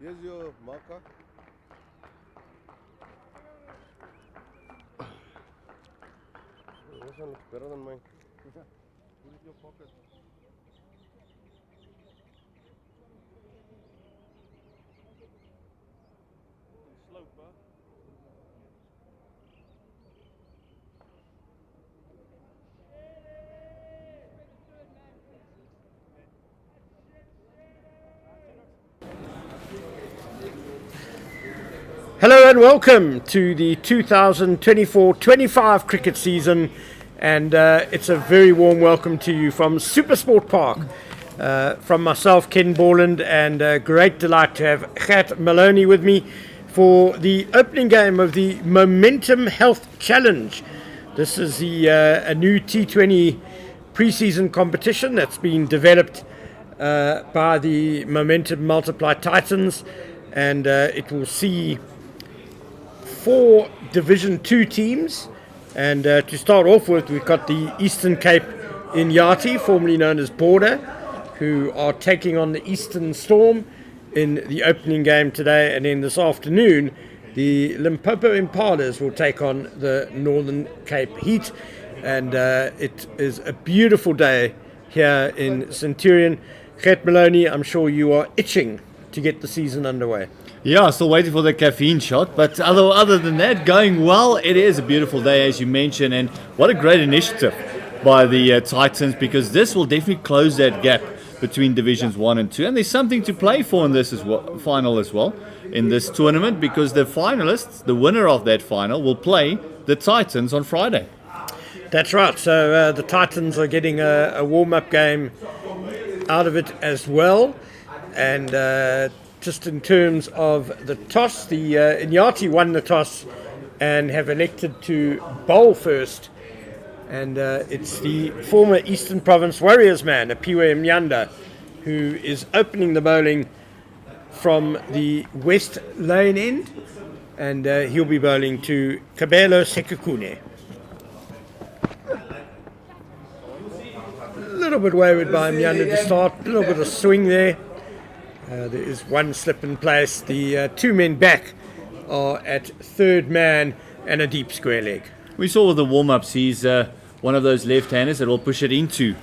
Here's your marker. This one looks better than mine. Put it in your pocket. Slope, huh? Hello and welcome to the 2024-25 cricket season, and it's a very warm welcome to you from Supersport Park. From myself, Ken Borland, and great delight to have Iinyathi Maloney with me for the opening game of the Momentum Health Challenge. This is a new T20 pre-season competition that's been developed by the Momentum Multiply Titans, and it will see 4 Division 2 teams, and to start off with, we've got the Eastern Cape Iinyathi, formerly known as Border, who are taking on the Eastern Storm in the opening game today, and then this afternoon the Limpopo Impalas will take on the Northern Cape Heat, and it is a beautiful day here in Centurion. Iinyathi Maloney, I'm sure you are itching to get the season underway. Yeah, still waiting for the caffeine shot, but other than that, going well. It is a beautiful day, as you mentioned, and what a great initiative by the Titans, because this will definitely close that gap between Divisions 1 and 2, and there's something to play for in this final as well, in this tournament, because the finalists, the winner of that final, will play the Titans on Friday. That's right, so the Titans are getting a warm-up game out of it as well, and just in terms of the toss, the Iinyathi won the toss and have elected to bowl first. And it's the former Eastern Province Warriors man, Apiwe Mnyanda, who is opening the bowling from the west lane end. And he'll be bowling to Kabelo Sekukune. A little bit wayward by Mnyanda to start, a little bit of swing there. There is one slip in place. The 2 men back are at third man and a deep square leg. We saw with the warm-ups, he's one of those left-handers that will push it into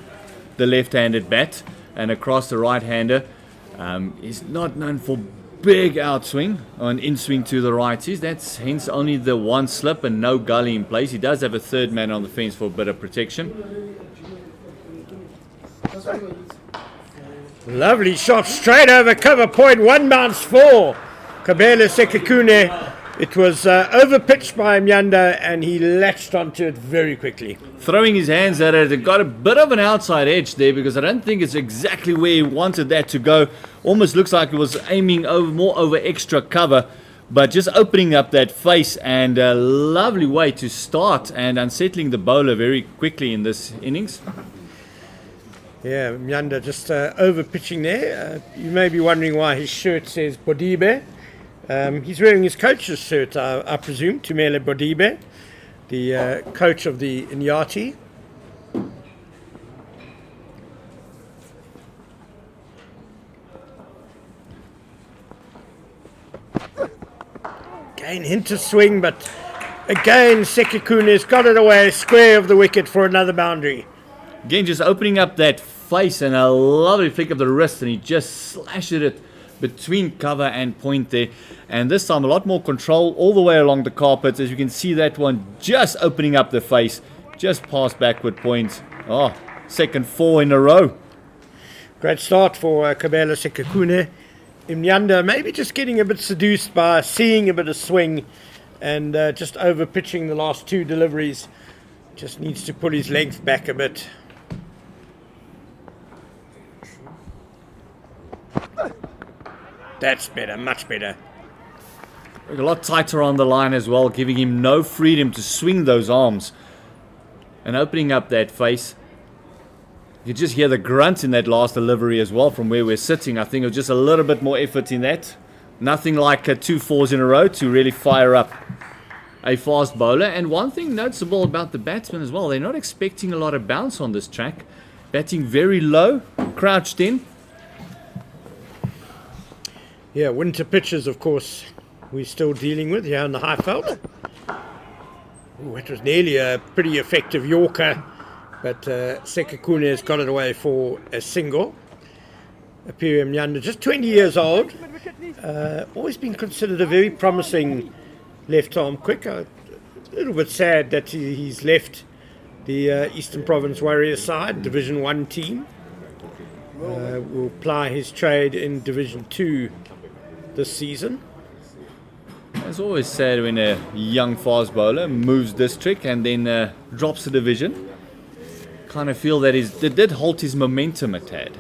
the left-handed bat and across the right-hander. He's not known for big outswing or an in-swing to the righties. That's hence only the one slip and no gully in place. He does have a third man on the fence for a bit of protection. Lovely shot straight over cover point, 1 bounce 4. Kabelo Sekukune. It was over-pitched by Mnyanda, and he latched onto it very quickly. Throwing his hands at it, it got a bit of an outside edge there, because I don't think it's exactly where he wanted that to go. Almost looks like it was aiming more over extra cover, but just opening up that face, and a lovely way to start and unsettling the bowler very quickly in this innings. Yeah, Mnyanda just over-pitching there. You may be wondering why his shirt says Bodibe. He's wearing his coach's shirt, I presume, Tumele Bodibe, the coach of the Iinyathi. Again, hint to swing, but again, Sekukune's got it away, square of the wicket for another boundary. Again, just opening up that face and a lovely flick of the wrist, and he just slashed it between cover and point there. And this time a lot more control all the way along the carpet. As you can see, that one just opening up the face, just past backward point. Oh, second 4 in a row. Great start for Kabelo Sekukune. Mnyanda maybe just getting a bit seduced by seeing a bit of swing and just over pitching the last 2 deliveries. Just needs to pull his length back a bit. That's better, much better. A lot tighter on the line as well, giving him no freedom to swing those arms. And opening up that face. You just hear the grunt in that last delivery as well from where we're sitting. I think it was just a little bit more effort in that. Nothing like 2 4s in a row to really fire up a fast bowler. And one thing noticeable about the batsmen as well, they're not expecting a lot of bounce on this track. Batting very low, crouched in. Yeah, winter pitches, of course, we're still dealing with here in the Highveld. Ooh, it was nearly a pretty effective Yorker, but Sekekune has got it away for a single. Iinyathi, just 20 years old, always been considered a very promising left-arm quick. A little bit sad that he's left the Eastern Province Warriors side, Division 1 team. Will ply his trade in Division 2 this season. It's always sad when a young fast bowler moves district and then drops the division. Kind of feel that it did halt his momentum a tad.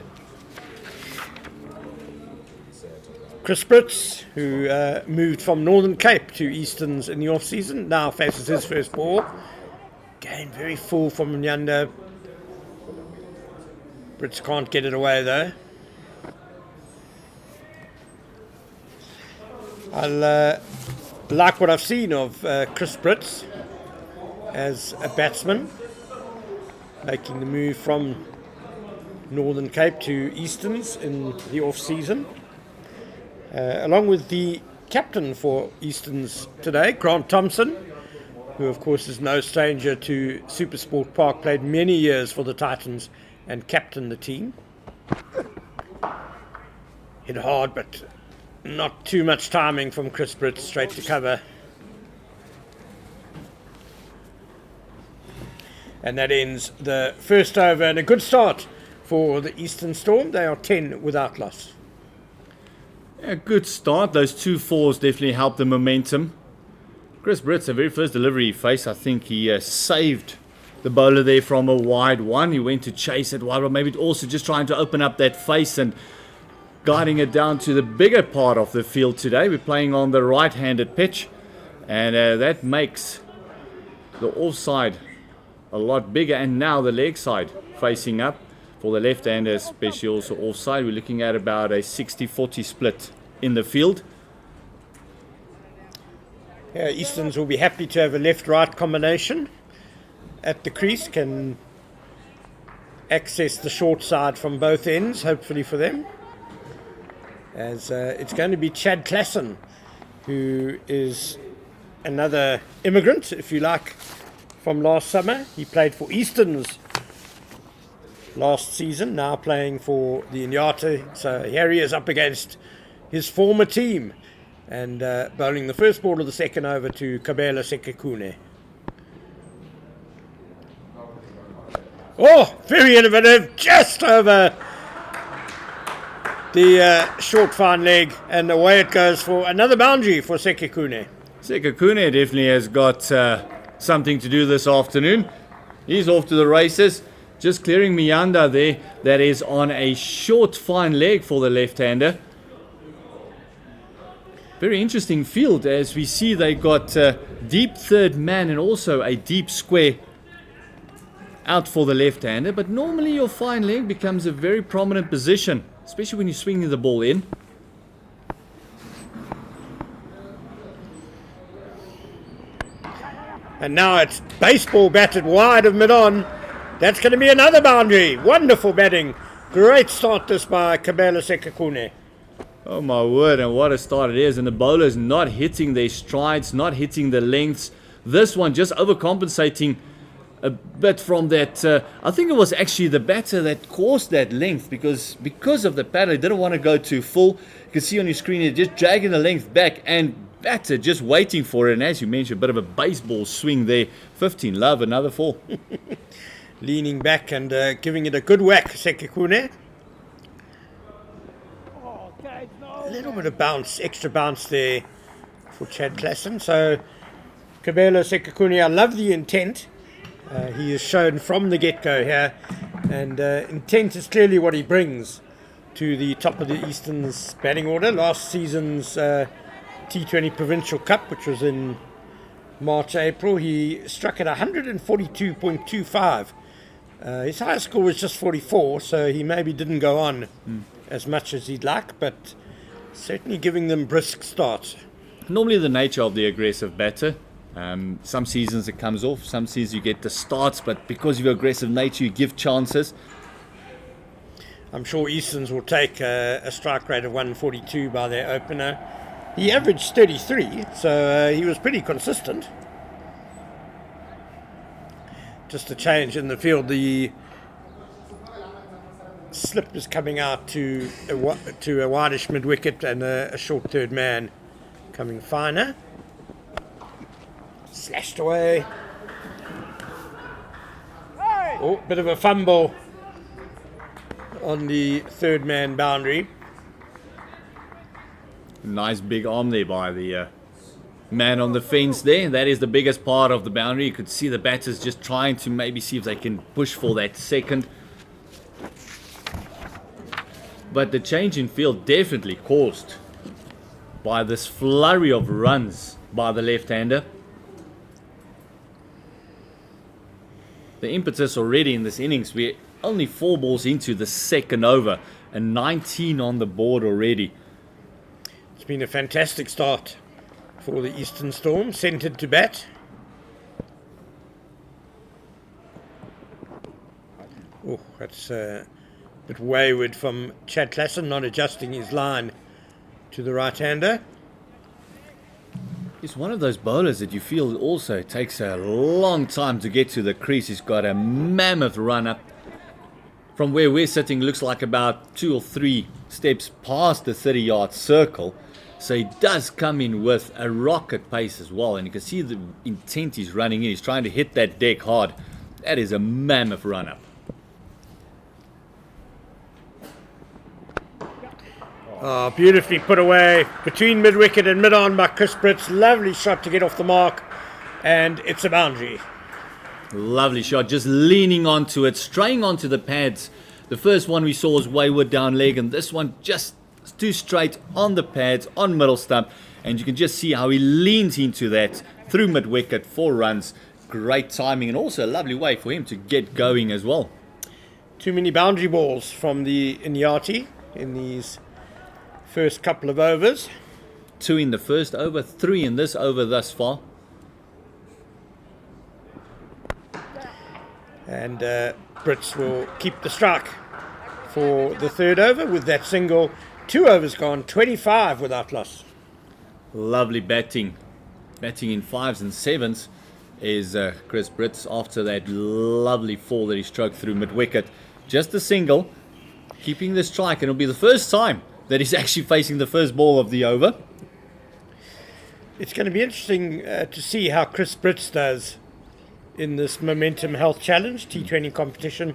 Chris Brits, who moved from Northern Cape to Easterns in the off-season, now faces his first ball. Again, very full from Iinyathi. Brits can't get it away though. I like what I've seen of Chris Brits as a batsman, making the move from Northern Cape to Easterns in the off-season. Along with the captain for Easterns today, Grant Thompson, who of course is no stranger to Supersport Park, played many years for the Titans and captained the team. Hit hard, but not too much timing from Chris Britt, straight to cover. And that ends the first over, and a good start for the Eastern Storm. They are 10 without loss. A good start. Those 2 fours definitely helped the momentum. Chris Britt's the very first delivery he faced. I think he saved the bowler there from a wide one. He went to chase it wide, but maybe also just trying to open up that face and guiding it down to the bigger part of the field today. We're playing on the right-handed pitch, and that makes the offside a lot bigger, and now the leg side facing up for the left-hander, especially also offside. We're looking at about a 60-40 split in the field. Yeah, Easterns will be happy to have a left-right combination at the crease, can access the short side from both ends, hopefully for them. As it's going to be Chad Klassen, who is another immigrant, if you like, from last summer. He played for Easterns last season, now playing for the Iinyathi. So here he is up against his former team, and bowling the first ball of the second over to Kabela Sekekune. Oh, very innovative, just over the short fine leg, and away it goes for another boundary for Sekekune. Sekekune definitely has got something to do this afternoon. He's off to the races, just clearing Miyanda there. That is on a short fine leg for the left-hander. Very interesting field, as we see they got deep third man and also a deep square out for the left-hander, but normally your fine leg becomes a very prominent position, especially when you're swinging the ball in. And now it's baseball batted wide of mid-on. That's going to be another boundary. Wonderful batting. Great start this by Kabela Sekekune. Oh my word, and what a start it is. And the bowlers not hitting their strides, not hitting the lengths. This one just overcompensating a bit from that. I think it was actually the batter that caused that length, because of the paddle, he didn't want to go too full. You can see on your screen, he's just dragging the length back, and batter just waiting for it. And as you mentioned, a bit of a baseball swing there. 15 love, another 4. Leaning back and giving it a good whack, Sekekune. A little bit of bounce, extra bounce there for Chad Klassen. So Kabela Sekekune, I love the intent. He is shown from the get-go here, and intent is clearly what he brings to the top of the Eastern's batting order. Last season's T20 Provincial Cup, which was in March, April, he struck at 142.25. His highest score was just 44, so he maybe didn't go on as much as he'd like, but certainly giving them brisk starts. Normally the nature of the aggressive batter. Some seasons it comes off, some seasons you get the starts, but because of your aggressive nature, you give chances. I'm sure Easterns will take a strike rate of 142 by their opener. He averaged 33, so he was pretty consistent. Just a change in the field. The slip is coming out to a wideish mid wicket and a short third man coming finer. Slashed away. Oh, bit of a fumble on the third man boundary. Nice big arm there by the man on the fence there. That is the biggest part of the boundary. You could see the batters just trying to maybe see if they can push for that second. But the change in field definitely caused by this flurry of runs by the left-hander. The impetus already in this innings, we're only 4 balls into the second over and 19 on the board already. It's been a fantastic start for the Eastern Storm, centred to bat. Oh, that's a bit wayward from Chad Klassen, not adjusting his line to the right-hander. He's one of those bowlers that you feel also takes a long time to get to the crease. He's got a mammoth run up. From where we're sitting, looks like about 2 or 3 steps past the 30-yard circle. So he does come in with a rocket pace as well. And you can see the intent he's running in. He's trying to hit that deck hard. That is a mammoth run up. Oh, beautifully put away between mid-wicket and mid-on by Chris Britz. Lovely shot to get off the mark, and it's a boundary. Lovely shot, just leaning onto it, straying onto the pads. The first one we saw was wayward down leg, and this one just too straight on the pads, on middle stump. And you can just see how he leans into that through mid-wicket, 4 runs. Great timing, and also a lovely way for him to get going as well. Too many boundary balls from the Iinyathi in these first couple of overs. 2 in the first over, 3 in this over thus far. And Brits will keep the strike for the third over with that single. 2 overs gone, 25 without loss. Lovely batting. Batting in 5s and 7s is Chris Brits after that lovely fall that he stroked through mid-wicket. Just a single, keeping the strike, and it'll be the first time that he's actually facing the first ball of the over. It's going to be interesting to see how Chris Brits does in this Momentum Health Challenge T20 competition.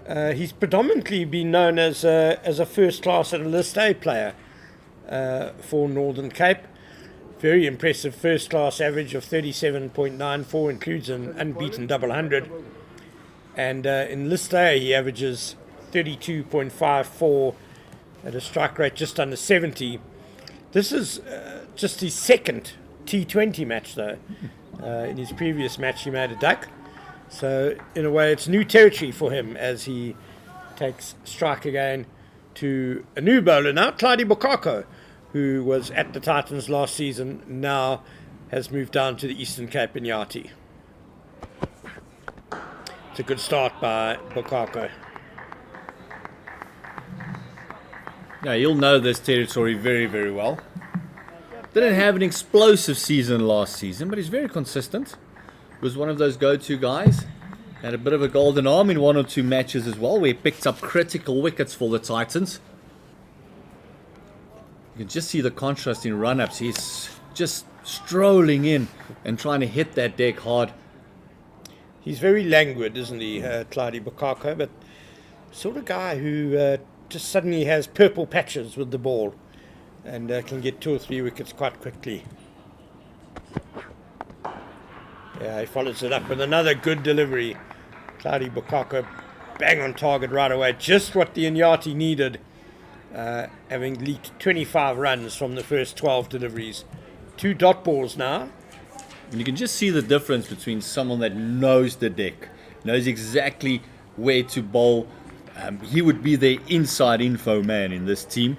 He's predominantly been known as a first-class and a List A player for Northern Cape. Very impressive first-class average of 37.94, includes an unbeaten double hundred. And in List A, he averages 32.54 at a strike rate just under 70. This is just his second T20 match, though. In his previous match, he made a duck. So, in a way, it's new territory for him as he takes strike again to a new bowler now, Clyde Bokako, who was at the Titans last season, now has moved down to the Eastern Cape Iinyathi. It's a good start by Bokako. Yeah, you'll know this territory very, very well. Didn't have an explosive season last season, but he's very consistent. Was one of those go-to guys. Had a bit of a golden arm in 1 or 2 matches as well, where he picked up critical wickets for the Titans. You can just see the contrast in run-ups. He's just strolling in and trying to hit that deck hard. He's very languid, isn't he, Clyde Bokako, but sort of guy who just suddenly has purple patches with the ball and can get 2 or 3 wickets quite quickly. Yeah, he follows it up with another good delivery. Clyde Bokako bang on target right away. Just what the Iinyathi needed, having leaked 25 runs from the first 12 deliveries. 2 dot balls now. And you can just see the difference between someone that knows the deck, knows exactly where to bowl. He would be the inside info man in this team.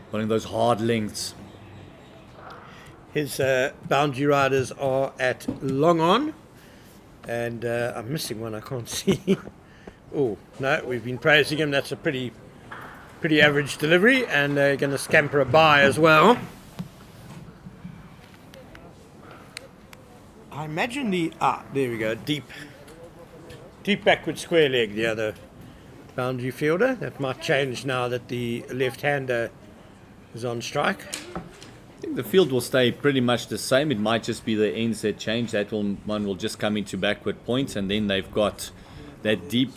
One of those hard lengths. His boundary riders are at long on. And I'm missing one, I can't see. Oh, no, we've been praising him. That's a pretty average delivery, and they're going to scamper a bye as well. I imagine there we go, deep backward square leg, the other boundary fielder. That might change now that the left-hander is on strike. I think the field will stay pretty much the same. It might just be the ends that change. One will just come into backward points, and then they've got that deep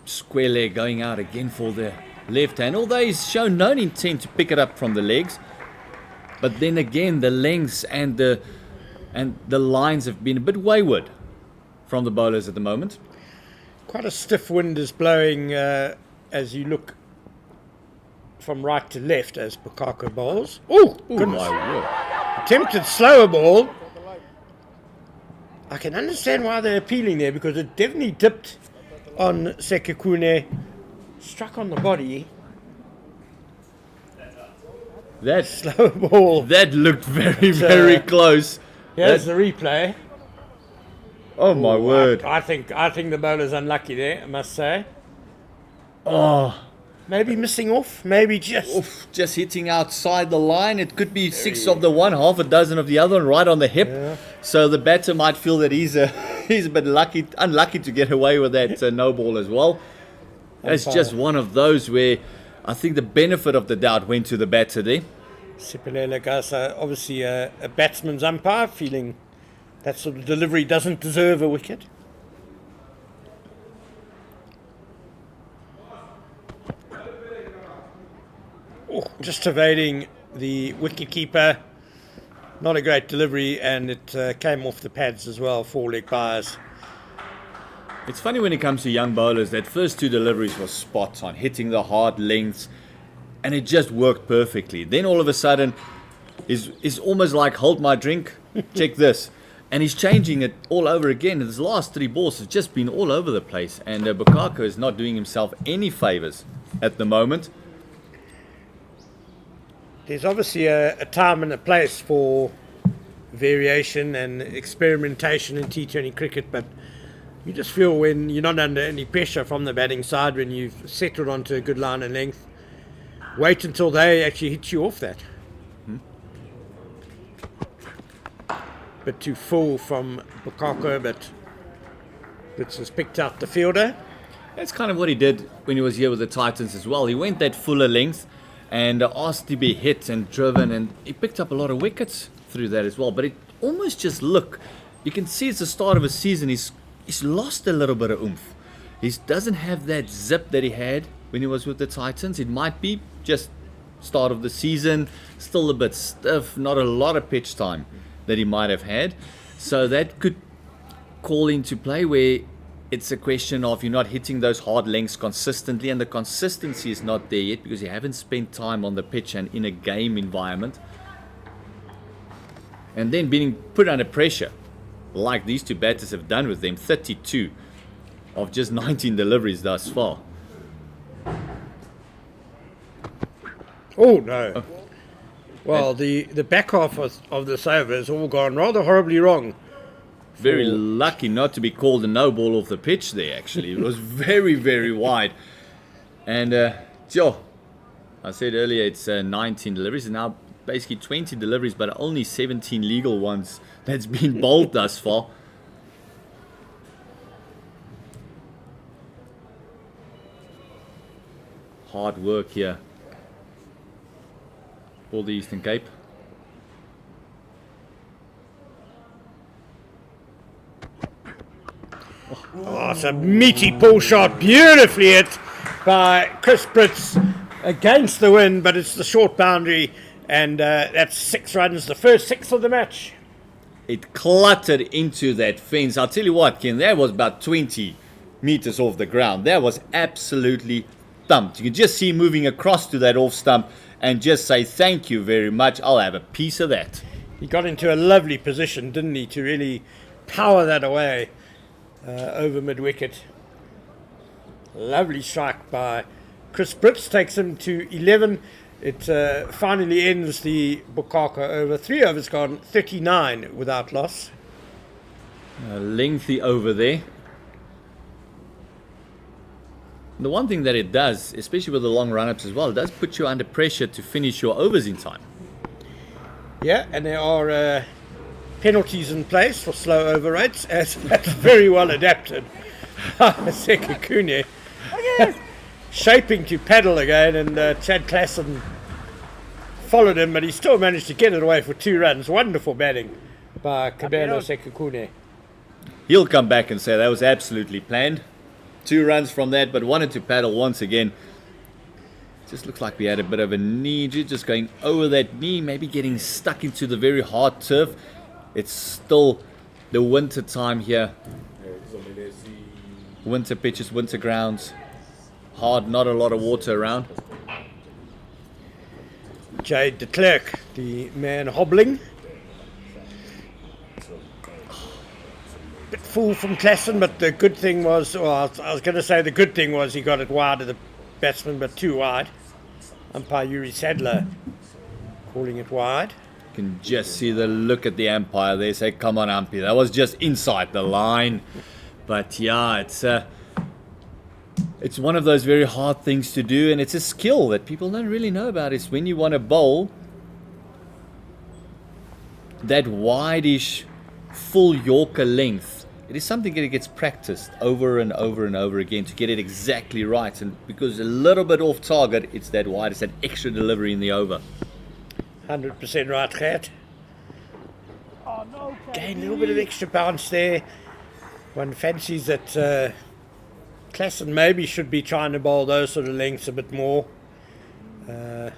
square leg going out again for the left hand. Although he's shown no intent to pick it up from the legs, but then again the lengths and the lines have been a bit wayward from the bowlers at the moment. Quite a stiff wind is blowing as you look from right to left as Bukaka bowls. Oh, goodness. My word. Attempted slower ball. I can understand why they're appealing there, because it definitely dipped on Sekekune, struck on the body. That Slower ball. That looked very close. Here's the replay. Oh my word. I think the bowler's unlucky there, I must say. Oh, Maybe missing off, maybe just hitting outside the line. It could be 6 of the one, half a dozen of the other, and right on the hip. Yeah. So the batter might feel that he's a bit unlucky to get away with that no ball as well. It's just one of those where I think the benefit of the doubt went to the batter there. Sipelela Gasa, obviously a batsman's umpire, feeling that sort of delivery doesn't deserve a wicket. Oh, just evading the wicketkeeper. Not a great delivery, and it came off the pads as well, 4-leg byes. It's funny when it comes to young bowlers, that first 2 deliveries were spot on, hitting the hard lengths, and it just worked perfectly. Then all of a sudden, is almost like, hold my drink, check this. And he's changing it all over again. And his last 3 balls have just been all over the place. And Bukaka is not doing himself any favours at the moment. There's obviously a time and a place for variation and experimentation in T20 cricket, but you just feel when you're not under any pressure from the batting side, when you've settled onto a good line and length, wait until they actually hit you off that. Bit too full from Bukaka, but Blitz has picked out the fielder. That's kind of what he did when he was here with the Titans as well. He went that fuller length and asked to be hit and driven, and he picked up a lot of wickets through that as well. But it almost just you can see it's the start of a season. He's lost a little bit of oomph. He doesn't have that zip that he had when he was with the Titans. It might be just start of the season, still a bit stiff, not a lot of pitch time that he might have had. So that could call into play where it's a question of you're not hitting those hard lengths consistently, and the consistency is not there yet because you haven't spent time on the pitch and in a game environment. And then being put under pressure, like these 2 batters have done with them, 32 of just 19 deliveries thus far. Oh, no. Well, the back half of this over has all gone rather horribly wrong. Very lucky not to be called a no ball off the pitch there, actually. It was very, very wide. And, Joe, I said earlier it's 19 deliveries, and now basically 20 deliveries, but only 17 legal ones that's been bowled thus far. Hard work here for the Eastern Cape. Oh, it's a meaty pull shot, beautifully hit by Chris Brits against the wind, but it's the short boundary, and that's 6 runs, the first 6 of the match. It cluttered into that fence. I'll tell you what, Ken, that was about 20 meters off the ground. That was absolutely thumped. You can just see moving across to that off stump and just say thank you very much. I'll have a piece of that. He got into a lovely position, didn't he, to really power that away over mid-wicket. Lovely strike by Chris Brits, takes him to 11. It finally ends the Bukaka over. 3 overs gone, 39 without loss. Lengthy over there. The one thing that it does, especially with the long run-ups as well, it does put you under pressure to finish your overs in time. Yeah, and there are penalties in place for slow over rates, as that's very well adapted. Sekekune shaping to paddle again, and Chad Klassen followed him, but he still managed to get it away for 2 runs. Wonderful batting by Kabelo Sekekune. He'll come back and say that was absolutely planned. 2 runs from that, but wanted to paddle once again. Just looks like we had a bit of a knee, just going over that knee, maybe getting stuck into the very hard turf. It's still the winter time here. Winter pitches, winter grounds. Hard, not a lot of water around. Jade de Klerk, the man hobbling. Bit full from Klassen, but the good thing was, well, I was going to say the good thing was he got it wide of the batsman, but too wide. Umpire Yuri Sadler calling it wide. You can just see the look at the umpire. They say, come on, umpire. That was just inside the line. But yeah, it's one of those very hard things to do, and it's a skill that people don't really know about. It's when you want to bowl that wide-ish full Yorker length. It is something that gets practiced over and over and over again to get it exactly right. And because a little bit off target, it's that wide. It's that extra delivery in the over. 100% right, Gert. Oh, no, again, a little bit of extra bounce there. One fancies that Klassen maybe should be trying to bowl those sort of lengths a bit more. Gert,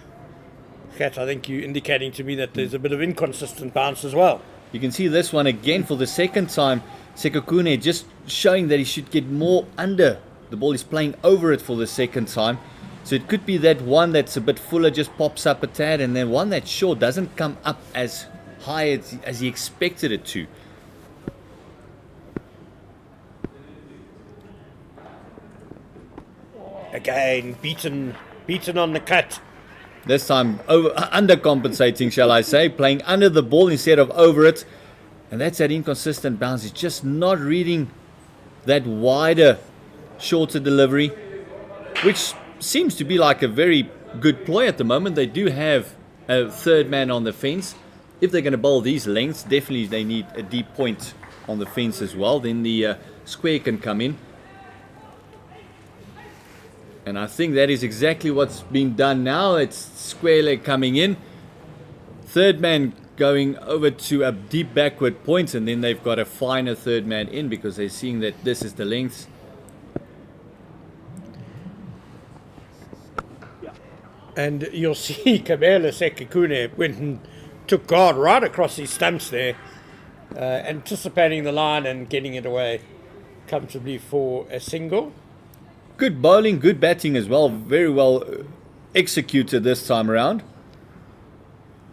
I think you're indicating to me that there's a bit of inconsistent bounce as well. You can see this one again for the second time. Sekekune just showing that he should get more under. The ball is playing over it for the second time. So it could be that one that's a bit fuller just pops up a tad, and then one that's short doesn't come up as high as he expected it to. Again, beaten on the cut. This time undercompensating, shall I say, playing under the ball instead of over it. And that's that inconsistent bounce. He's just not reading that wider, shorter delivery, which seems to be like a very good ploy at the moment. They do have a third man on the fence. If they're going to bowl these lengths, definitely they need a deep point on the fence as well. Then the square can come in. And I think that is exactly what's being done now. It's square leg coming in. Third man going over to a deep backward point, and then they've got a finer third man in because they're seeing that this is the length. And you'll see Kabelo Sekekune went and took guard right across his stumps there, anticipating the line and getting it away comfortably for a single. Good bowling, good batting as well. Very well executed this time around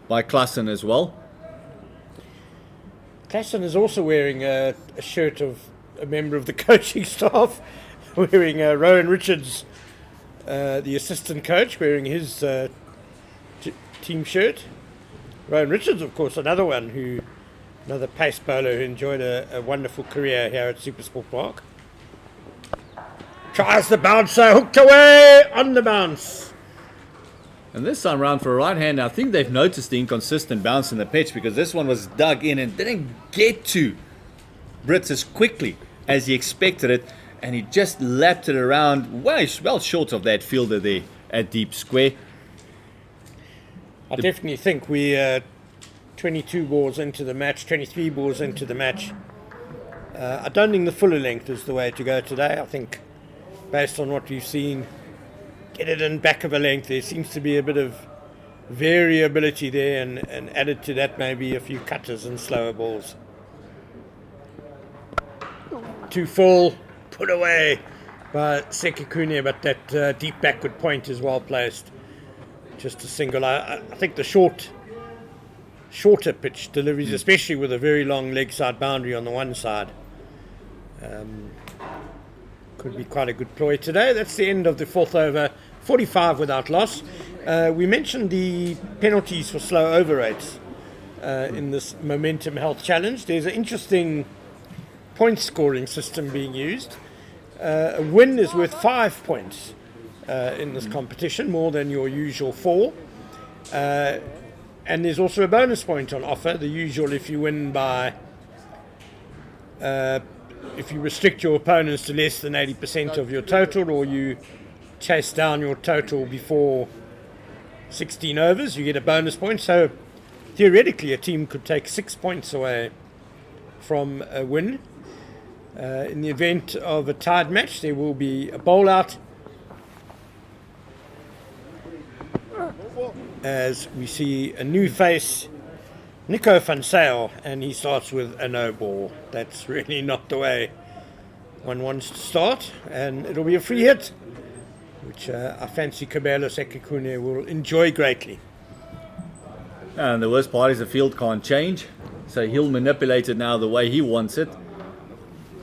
by Klassen as well. Klassen is also wearing a shirt of a member of the coaching staff, wearing Rowan Richards, the assistant coach, wearing his team shirt. Rowan Richards, of course, another pace bowler who enjoyed a wonderful career here at Supersport Park. Tries the bouncer, hooked away on the bounce. And this time round for a right hand, I think they've noticed the inconsistent bounce in the pitch, because this one was dug in and didn't get to Brits as quickly as he expected it, and he just lapped it around well short of that fielder there at deep square. I definitely think we're 22 balls into the match, 23 balls into the match. I don't think the fuller length is the way to go today. I think based on what we've seen, get it in back of a length. There seems to be a bit of variability there, and added to that maybe a few cutters and slower balls. Too full, put away by Sekekune, but that deep backward point is well placed. Just a single. I think the shorter pitch deliveries, especially with a very long leg side boundary on the one side, could be quite a good ploy today. That's the end of the fourth over, 45 without loss. We mentioned the penalties for slow over rates in this Momentum Health Challenge. There's an interesting point scoring system being used. A win is worth 5 points in this competition, more than your usual 4. And there's also a bonus point on offer. The usual, if you win by, if you restrict your opponents to less than 80% of your total, or you chase down your total before 16 overs, you get a bonus point. So theoretically, a team could take 6 points away from a win. In the event of a tied match, there will be a bowl out, as we see a new face, Nico van Zyl, and he starts with a no ball. That's really not the way one wants to start, and it'll be a free hit, which I fancy Kabelo Sekekune will enjoy greatly. And the worst part is the field can't change, so he'll manipulate it now the way he wants it.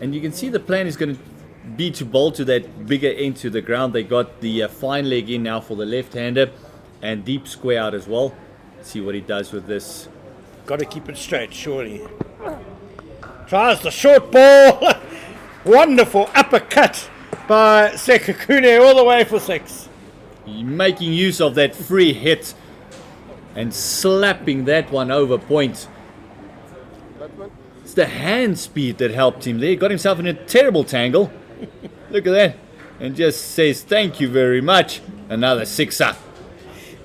And you can see the plan is going to be to bowl to that bigger end to the ground. They got the fine leg in now for the left-hander, and deep square out as well. Let's see what he does with this. Got to keep it straight, surely. Tries the short ball. Wonderful uppercut by Sekekune all the way for 6. Making use of that free hit and slapping that one over point. It's the hand speed that helped him there. He got himself in a terrible tangle. Look at that. And just says thank you very much. Another 6-up.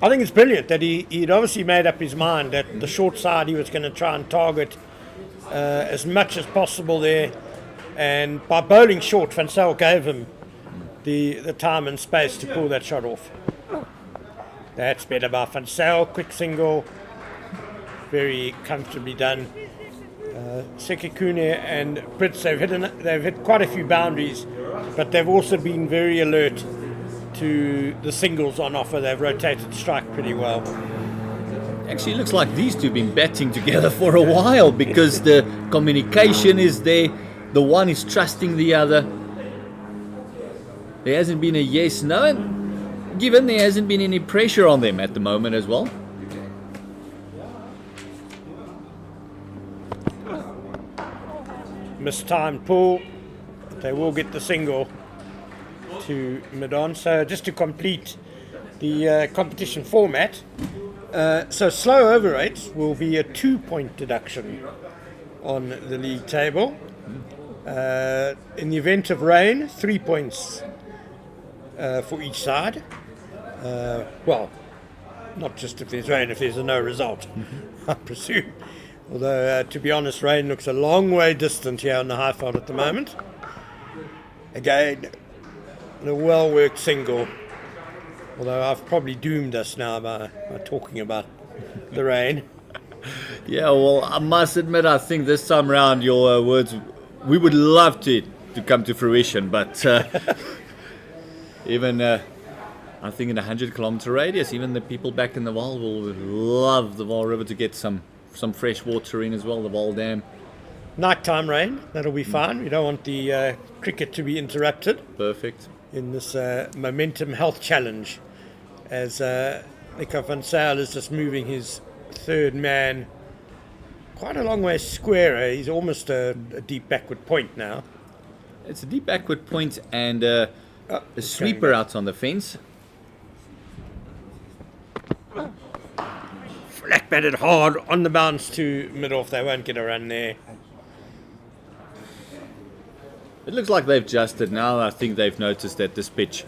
I think it's brilliant that he'd obviously made up his mind that the short side he was going to try and target as much as possible there. And by bowling short, Van Zyl gave him the time and space to pull that shot off. That's better by Van Zyl. Quick single. Very comfortably done. Sekekune and Brits, they've hit quite a few boundaries, but they've also been very alert to the singles on offer. They've rotated strike pretty well. Actually, it looks like these two have been batting together for a while, because the communication is there. The one is trusting the other. There hasn't been a yes, no, and given there hasn't been any pressure on them at the moment as well. Mistimed pull. They will get the single to mid-on. So just to complete the competition format, so slow over rates will be a 2-point deduction on the league table. In the event of rain, 3 points for each side. Well, not just if there's rain, if there's a no result, I presume. Although, to be honest, rain looks a long way distant here on the Highveld at the moment. Again, a well-worked single. Although I've probably doomed us now by talking about the rain. Yeah, well, I must admit, I think this time round your words, we would love to come to fruition, but even I think in a 100-kilometer radius, even the people back in the Vaal will love the Vaal River to get some fresh water in as well, the Vaal Dam. Nighttime rain, that'll be fine. We don't want the cricket to be interrupted. Perfect. In this momentum health challenge, as Nico van Zyl is just moving his third man quite a long way squarer. He's almost a deep backward point now. It's a deep backward point and a sweeper out on the fence. Flat batted hard on the bounce to mid-off. They won't get a run there. It looks like they've adjusted now. I think they've noticed that this pitch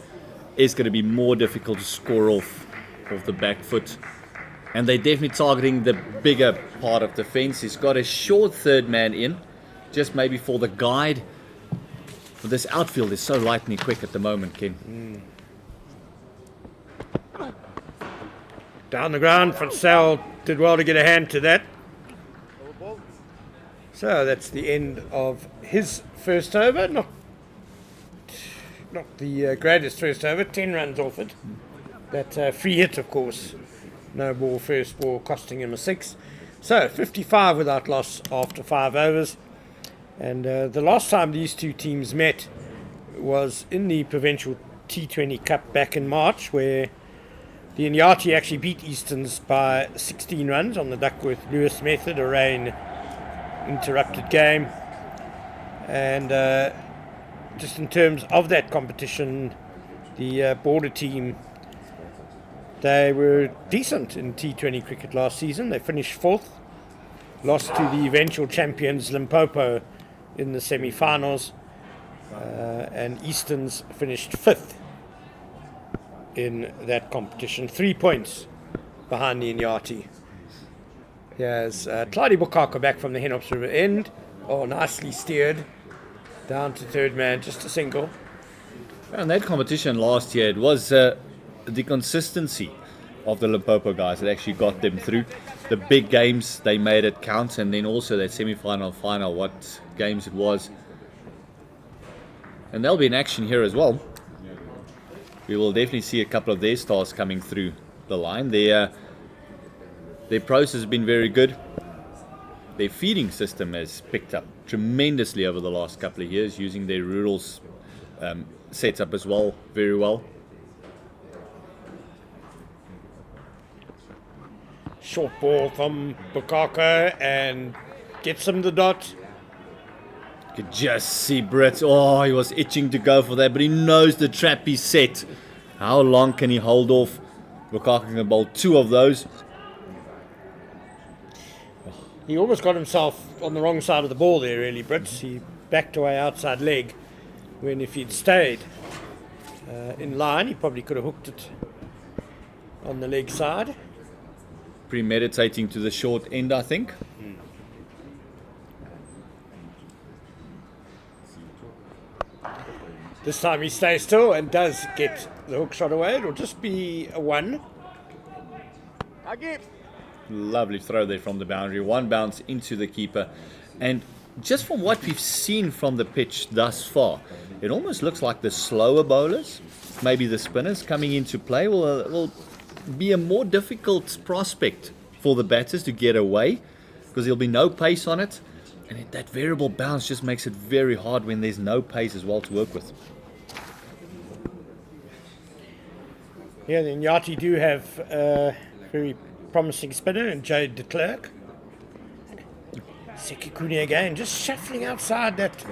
is going to be more difficult to score off the back foot. And they're definitely targeting the bigger part of the fence. He's got a short third man in, just maybe for the guide. But this outfield is so lightning quick at the moment, Ken. Down the ground, Van Zyl did well to get a hand to that. So that's the end of his first over. Not the greatest first over. 10 runs off it. That free hit, of course. No ball, first ball, costing him a 6. So 55 without loss after 5 overs. And the last time these two teams met was in the provincial T20 Cup back in March, where the Iinyathi actually beat Easterns by 16 runs on the Duckworth Lewis method, a rain interrupted game. And just in terms of that competition, the border team, they were decent in T20 cricket last season. They finished fourth, lost to the eventual champions Limpopo in the semi-finals, and Easterns finished fifth in that competition, 3 points behind the Iinyathi. Here's Tlali Bukaka back from the Henops River end. Oh, nicely steered down to third man, just a single. And that competition last year, it was the consistency of the Limpopo guys that actually got them through. The big games, they made it count, and then also that semi-final, final, what games it was. And they'll be in action here as well. We will definitely see a couple of their stars coming through the line. Their process has been very good. Their feeding system has picked up tremendously over the last couple of years, using their rural setup as well, very well. Short ball from Bukaka and gets him the dot. You could just see Brett. Oh, he was itching to go for that, but he knows the trap he's set. How long can he hold off? Bukaka can bowl 2 of those. He almost got himself on the wrong side of the ball there, really, Brits. He backed away outside leg, when if he'd stayed in line, he probably could have hooked it on the leg side. Premeditating to the short end, I think. This time he stays still and does get the hook shot away. It'll just be a 1. Lovely throw there from the boundary. 1 bounce into the keeper. And just from what we've seen from the pitch thus far, it almost looks like the slower bowlers, maybe the spinners coming into play, will be a more difficult prospect for the batters to get away, because there'll be no pace on it. And that variable bounce just makes it very hard when there's no pace as well to work with. Yeah, the Iinyathi do have a very promising spinner in Jade de Klerk. Sekikuni again, just shuffling outside that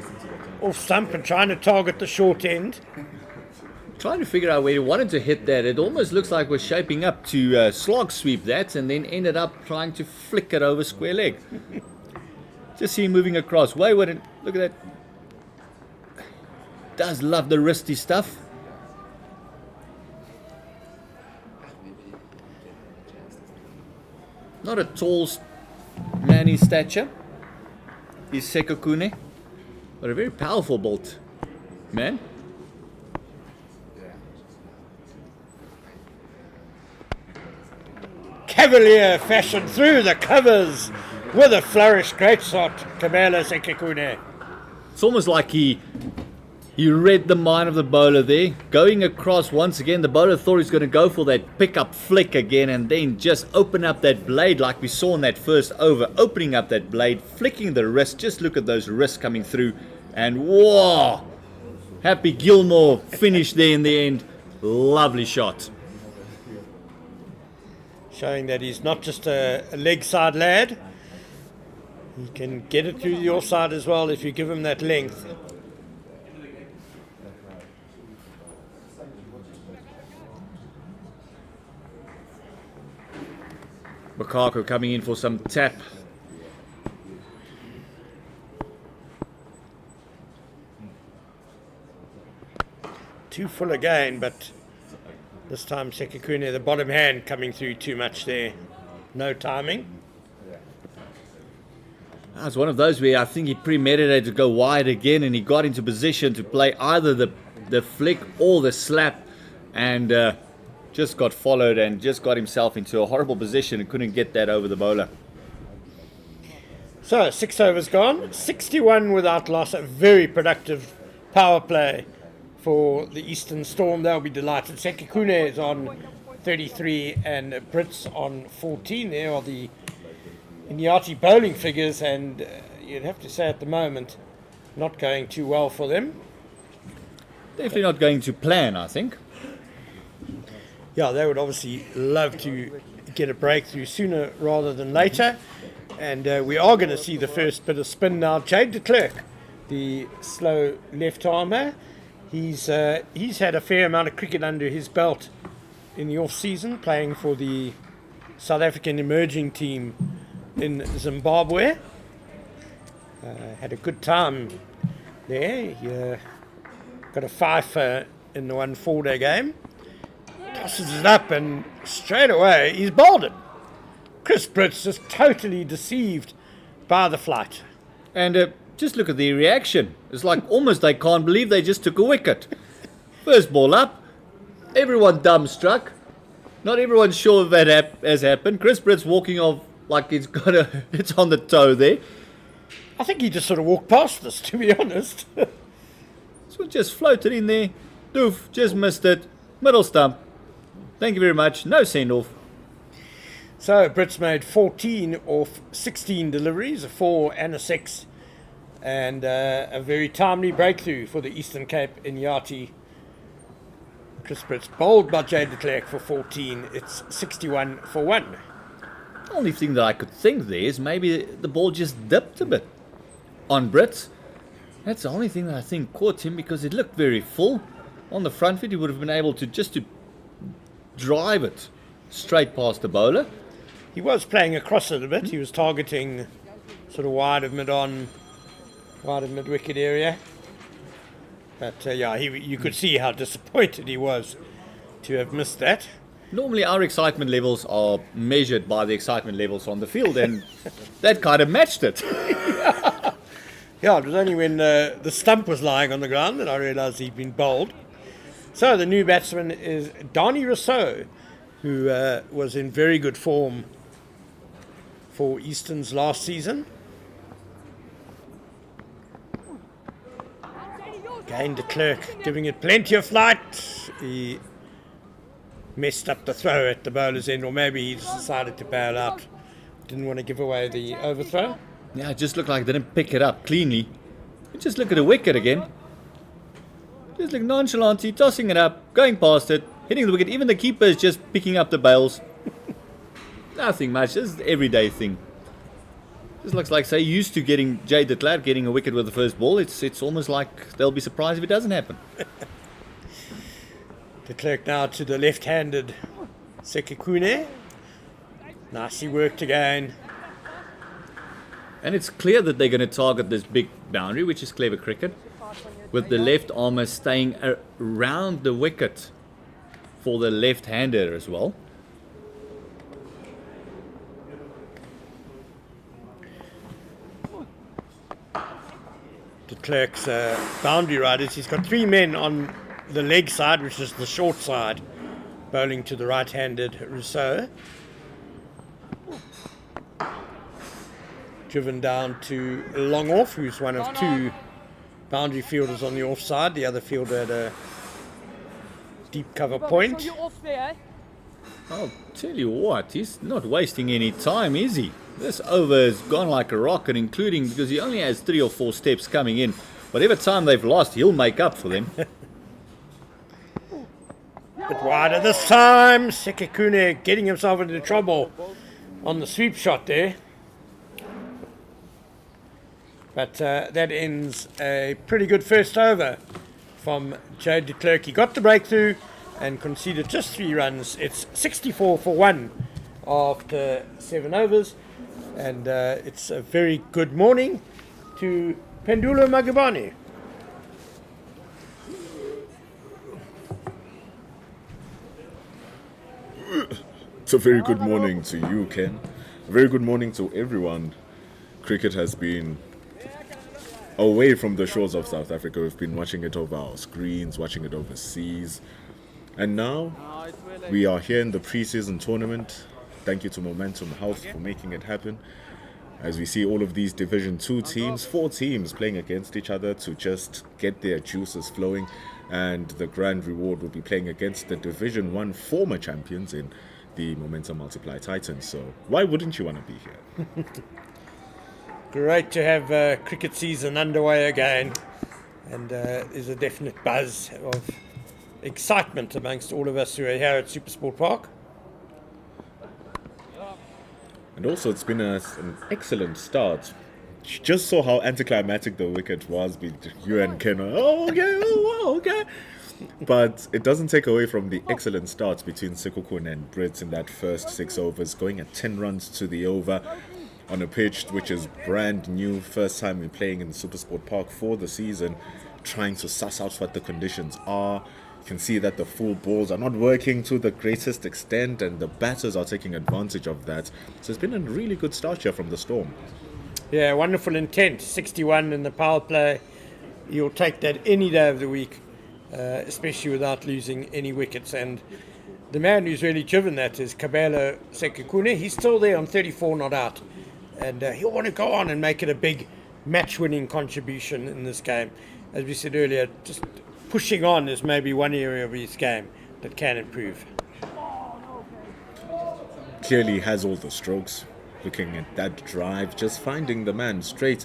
off stump and trying to target the short end. Trying to figure out where he wanted to hit that. It almost looks like we're shaping up to slog sweep that, and then ended up trying to flick it over square leg. Just see him moving across. Wayward, and look at that. Does love the wristy stuff. Not a tall man in stature. He's Sekikune, but a very powerful bolt man. Cavalier fashion through the covers with a flourish. Great shot, Kamela Sekikune. It's almost like he read the mind of the bowler there. Going across once again, the bowler thought he was going to go for that pick-up flick again, and then just open up that blade like we saw in that first over. Opening up that blade, flicking the wrist. Just look at those wrists coming through. And whoa! Happy Gilmore finished there in the end. Lovely shot. Showing that he's not just a leg side lad. He can get it through your side as well if you give him that length. Bukaka coming in for some tap. Too full again, but this time Sekikune, the bottom hand coming through too much there. No timing. That's one of those where I think he premeditated to go wide again, and he got into position to play either the flick or the slap, and just got followed and just got himself into a horrible position and couldn't get that over the bowler. So 6 overs gone, 61 without loss. A very productive power play for the Eastern Storm. They'll be delighted. Sekikune is on 33 and Brits on 14. There are the Iinyathi bowling figures, and you'd have to say at the moment not going too well for them. Definitely not going to plan, I think. Yeah, they would obviously love to get a breakthrough sooner rather than later. And we are going to see the first bit of spin now. Jade de Klerk the slow left armer. He's had a fair amount of cricket under his belt in the off-season, playing for the South African emerging team in Zimbabwe. Had a good time there. He got a fifer in the 1 4-day game. Tosses it up and straight away he's bowled it. Chris Brits just totally deceived by the flight. And just look at the reaction. It's like almost they can't believe they just took a wicket. First ball up, everyone dumbstruck. Not everyone's sure if that has happened. Chris Brits walking off like it's on the toe there. I think he just sort of walked past us, to be honest. So just floated in there. Doof, just missed it. Middle stump. Thank you very much. No send-off. So Brits made 14 off 16 deliveries, a 4 and a 6. And a very timely breakthrough for the Eastern Cape Iinyathi. Chris Brits bowled by Jay de Klerk for 14. It's 61 for 1. The only thing that I could think there is maybe the ball just dipped a bit on Brits. That's the only thing that I think caught him, because it looked very full. On the front foot, he would have been able to just to drive it straight past the bowler. He was playing across it a bit. He was targeting sort of wide of mid-wicket area. But you could see how disappointed he was to have missed that. Normally our excitement levels are measured by the excitement levels on the field, and that kind of matched it. Yeah, it was only when the stump was lying on the ground that I realised he'd been bowled. So the new batsman is Donnie Rousseau, who was in very good form for Eastern's last season. Again, de Klerk giving it plenty of flight. He messed up the throw at the bowler's end, or maybe he just decided to bail out. Didn't want to give away the overthrow. Yeah, it just looked like they didn't pick it up cleanly. Just look at the wicket again. Just look nonchalantly, tossing it up, going past it, hitting the wicket. Even the keeper is just picking up the bails. Nothing much, just an everyday thing. Just looks like, say, used to getting Jay de Klerk getting a wicket with the first ball. It's almost like they'll be surprised if it doesn't happen. De Klerk now to the left-handed Sekekune. Nicely worked again. And it's clear that they're going to target this big boundary, which is clever cricket, with the left armer staying around the wicket for the left-hander as well. De Klerk's boundary riders. He's got 3 men on the leg side, which is the short side, bowling to the right-handed Rousseau. Driven down to long off, who's one of 2 boundary fielders on the offside. The other fielder at a deep cover point. I'll tell you what, he's not wasting any time, is he? This over has gone like a rocket, including because he only has 3 or 4 steps coming in. Whatever time they've lost, he'll make up for them. Bit wider this time. Sekekune getting himself into trouble on the sweep shot there. But that ends a pretty good first over from Jay de Klerk. He got the breakthrough and conceded just 3 runs. It's 64 for 1 after 7 overs. And it's a very good morning to Pendulo Magubane. It's a very good morning to you, Ken. A very good morning to everyone. Cricket has been away from the shores of South Africa. We've been watching it over our screens, watching it overseas. And now we are here in the pre-season tournament. Thank you to Momentum Health for making it happen. As we see all of these Division 2 teams, 4 teams playing against each other to just get their juices flowing. And the grand reward will be playing against the Division 1 former champions in the Momentum Multiply Titans. So why wouldn't you want to be here? Great to have cricket season underway again. And there's a definite buzz of excitement amongst all of us who are here at Supersport Park. And also it's been an excellent start just saw how anticlimactic the wicket was between you and Ken. Oh, okay, oh, wow, okay. But it doesn't take away from the excellent starts between Sekhukhune and Brits in that first 6 overs, going at 10 runs to the over on a pitch which is brand new. First time we're playing in Supersport Park for the season, trying to suss out what the conditions are. You can see that the full balls are not working to the greatest extent, and the batters are taking advantage of that. So it's been a really good start here from the Storm. Yeah, wonderful intent. 61 in the power play. You'll take that any day of the week, especially without losing any wickets. And the man who's really driven that is Kabelo Sekhukhune. He's still there on 34 not out. And he'll want to go on and make it a big match-winning contribution in this game. As we said earlier, just pushing on is maybe one area of his game that can improve. Clearly has all the strokes. Looking at that drive, just finding the man straight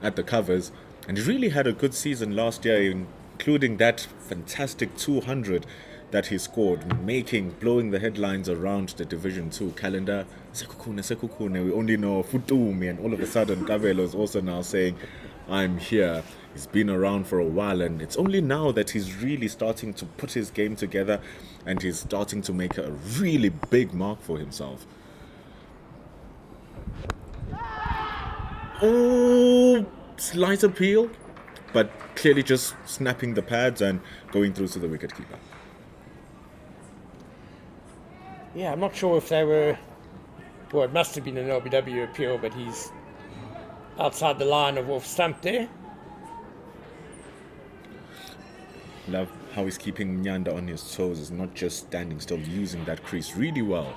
at the covers. And he really had a good season last year, including that fantastic 200 that he scored, blowing the headlines around the Division 2 calendar. Sekhukhune, we only know Futumi, and all of a sudden Kabelo is also now saying, I'm here. He's been around for a while, and it's only now that he's really starting to put his game together, and he's starting to make a really big mark for himself. Oh, slight appeal, but clearly just snapping the pads and going through to the wicketkeeper. Yeah, I'm not sure if they were... Well, it must have been an LBW appeal, but he's outside the line of off stump there. Love how he's keeping Nyanda on his toes. He's not just standing still, using that crease really well.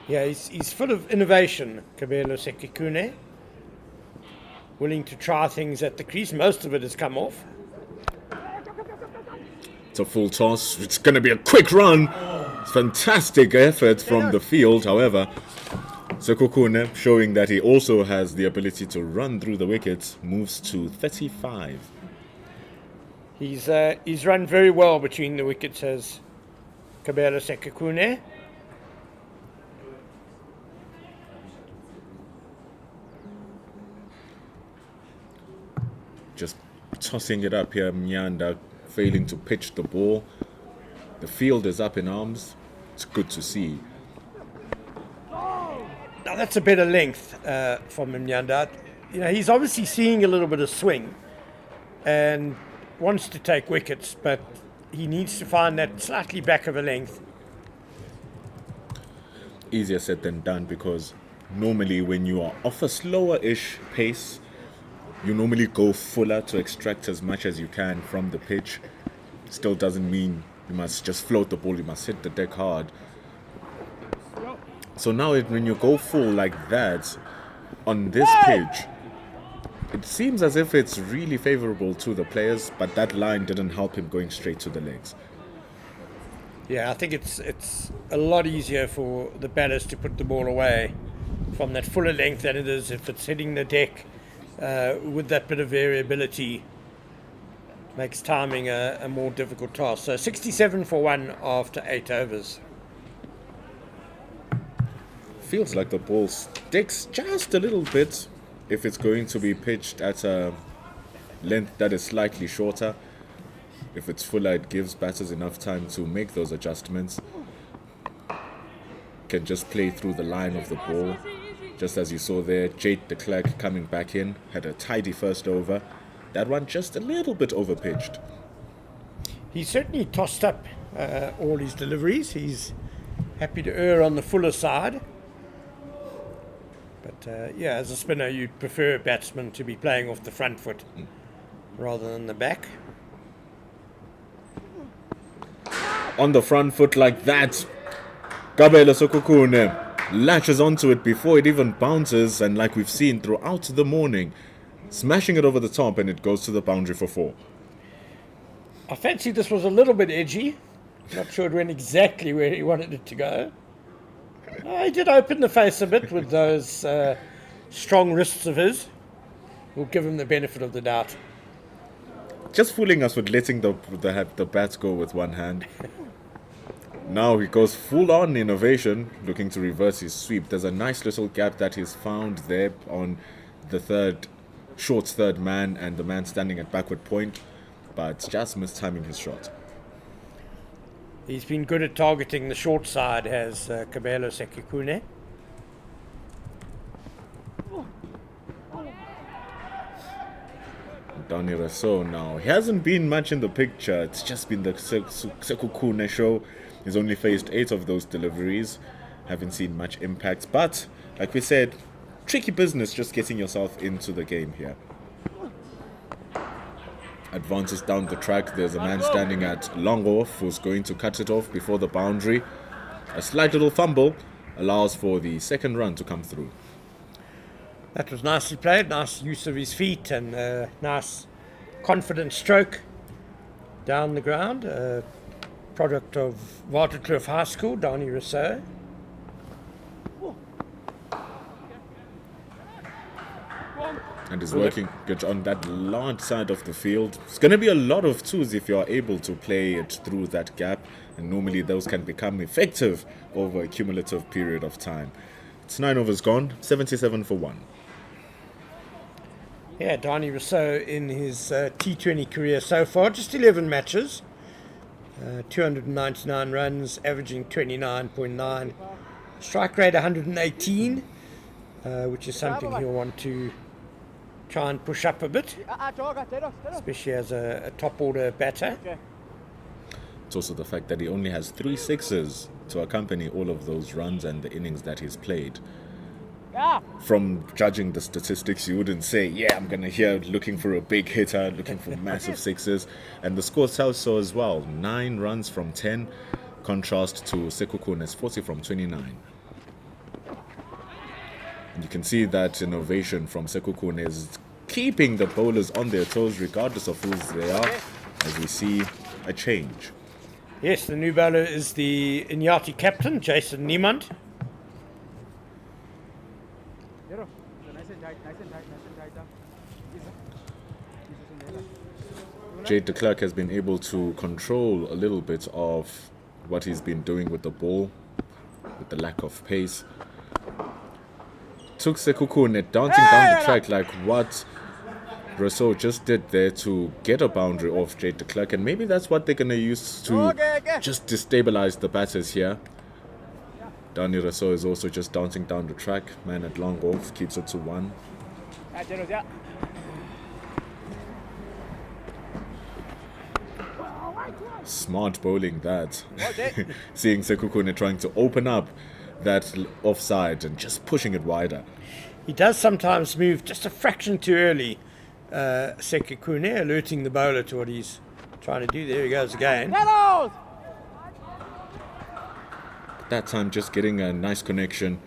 Yeah, he's full of innovation, Kabelo Sekhukhune. Willing to try things at the crease. Most of it has come off. It's a full toss. It's going to be a quick run. Fantastic effort from the field, however. Sekhukhune, showing that he also has the ability to run through the wickets, moves to 35. He's run very well between the wickets as Kabelo Sekhukhune. Just tossing it up here, Nyanda failing to pitch the ball. The field is up in arms. It's good to see. Now that's a better length from Iinyathi. You know, he's obviously seeing a little bit of swing and wants to take wickets, but he needs to find that slightly back of a length. Easier said than done, because normally when you are off a slower-ish pace, you normally go fuller to extract as much as you can from the pitch. Still doesn't mean you must just float the ball, you must hit the deck hard. So now when you go full like that on this pitch, it seems as if it's really favorable to the players, but that line didn't help him going straight to the legs. Yeah, I think it's a lot easier for the batters to put the ball away from that fuller length than it is if it's hitting the deck with that bit of variability. Makes timing a more difficult task. So 67 for 1 after 8 overs. Feels like the ball sticks just a little bit if it's going to be pitched at a length that is slightly shorter. If it's fuller, it gives batters enough time to make those adjustments. Can just play through the line of the ball. Just as you saw there, Jade de Klerk coming back in, had a tidy first over. That one just a little bit overpitched. He's certainly tossed up all his deliveries. He's happy to err on the fuller side. But yeah, as a spinner, you'd prefer a batsman to be playing off the front foot rather than the back. On the front foot like that, Kabelo Sekhukhune latches onto it before it even bounces, and like we've seen throughout the morning, smashing it over the top, and it goes to the boundary for 4. I fancy this was a little bit edgy. Not sure it went exactly where he wanted it to go. He did open the face a bit with those strong wrists of his. We'll give him the benefit of the doubt. Just fooling us with letting the bats go with one hand. Now he goes full on innovation, looking to reverse his sweep. There's a nice little gap that he's found there on the short third man and the man standing at backward point, but just mistiming his shot. He's been good at targeting the short side, has Kabelo Sekikune. Donny Rousseau now. He hasn't been much in the picture. It's just been the Sekukune show. He's only faced 8 of those deliveries. Haven't seen much impact. But, like we said, tricky business just getting yourself into the game here. Advances down the track. There's a man standing at long off who's going to cut it off before the boundary. A slight little fumble allows for the second run to come through. That was nicely played, nice use of his feet and nice confident stroke down the ground. Product of Waterkloof High School, Donny Rousseau. And is working good on that large side of the field. It's going to be a lot of twos if you are able to play it through that gap. And normally those can become effective over a cumulative period of time. It's 9 overs gone, 77 for 1. Yeah, Donny Rousseau in his T20 career so far, just 11 matches, 299 runs, averaging 29.9, strike rate 118, which is something he'll want to try and push up a bit, especially as a top order batter. It's also the fact that he only has 3 sixes to accompany all of those runs and the innings that he's played. From judging the statistics, you wouldn't say, yeah, I'm going to here looking for a big hitter, looking for massive sixes. And the score tells so as well. 9 runs from 10, contrast to Sekukune's 40 from 29. And you can see that innovation from Sekukune is keeping the bowlers on their toes regardless of who they are, as we see a change. Yes, the new bowler is the Iinyathi captain, Jason Niemand. Jade de Klerk has been able to control a little bit of what he's been doing with the ball, with the lack of pace. Took Sekukune dancing down the track like what Rousseau just did there to get a boundary off Jade de Klerk, and maybe that's what they're going to use to just destabilize the batters here. Donny Rousseau is also just dancing down the track. Man at long off keeps it to 1. Smart bowling that. Seeing Sekukune trying to open up that offside and just pushing it wider. He does sometimes move just a fraction too early, Sekukune, alerting the bowler to what he's trying to do. There he goes again. That time just getting a nice connection.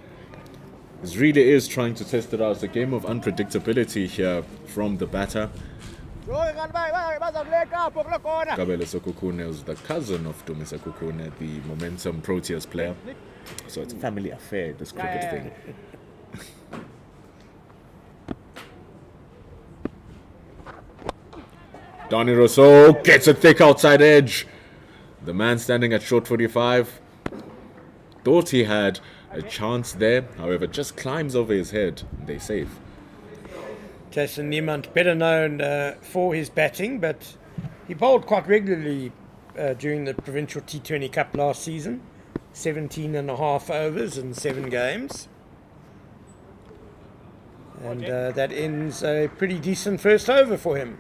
This really is trying to test it out. It's a game of unpredictability here from the batter. Kabelo Sekukune is the cousin of Dumi Sekukune, the Momentum Proteas player. So it's a family affair, this cricket thing. Donny Rousseau gets a thick outside edge. The man standing at short 45 thought he had a chance there, however, just climbs over his head. They save. Jason Niemand, better known for his batting, but he bowled quite regularly during the Provincial T20 Cup last season. 17 and a half overs in 7 games. And that ends a pretty decent first over for him.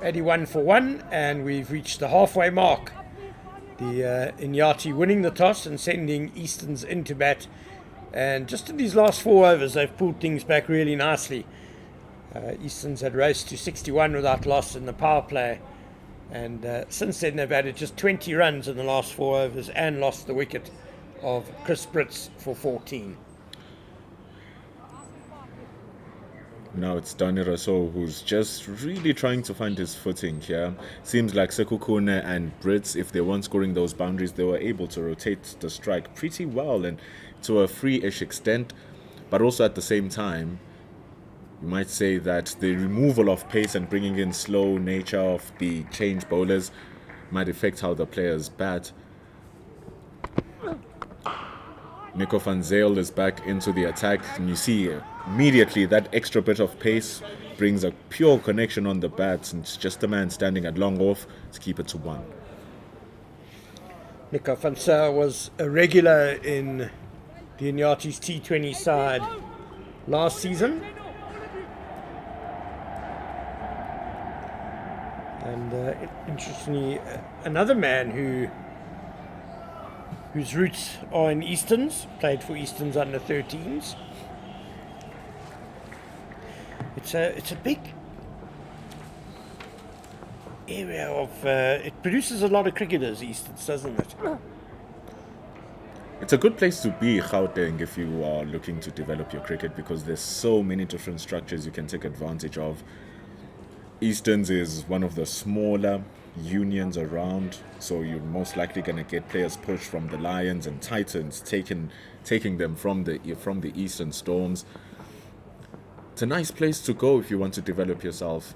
81 for 1, and we've reached the halfway mark. The Iinyathi winning the toss and sending Easterns into bat. And just in these last 4 overs, they've pulled things back really nicely. Easterns had raced to 61 without loss in the power play. And since then, they've added just 20 runs in the last 4 overs and lost the wicket of Chris Brits for 14. Now it's Donny Rousseau who's just really trying to find his footing here. Seems like Sekukune and Brits, if they weren't scoring those boundaries, they were able to rotate the strike pretty well and to a free-ish extent. But also at the same time, you might say that the removal of pace and bringing in slow nature of the change bowlers might affect how the players bat. Nico van Zyl is back into the attack, and you see immediately that extra bit of pace brings a pure connection on the bats, and it's just the man standing at long off to keep it to 1. Nico van Zyl was a regular in the Iinyathis T20 side last season. And interestingly, another man whose roots are in Easterns, played for Easterns under 13s. It's a big area of it produces a lot of cricketers, Easterns, doesn't it? It's a good place to be, Gauteng, if you are looking to develop your cricket, because there's so many different structures you can take advantage of. Easterns is one of the smaller unions around, so you're most likely going to get players pushed from the Lions and Titans, taking them from the Eastern Storms. It's a nice place to go if you want to develop yourself,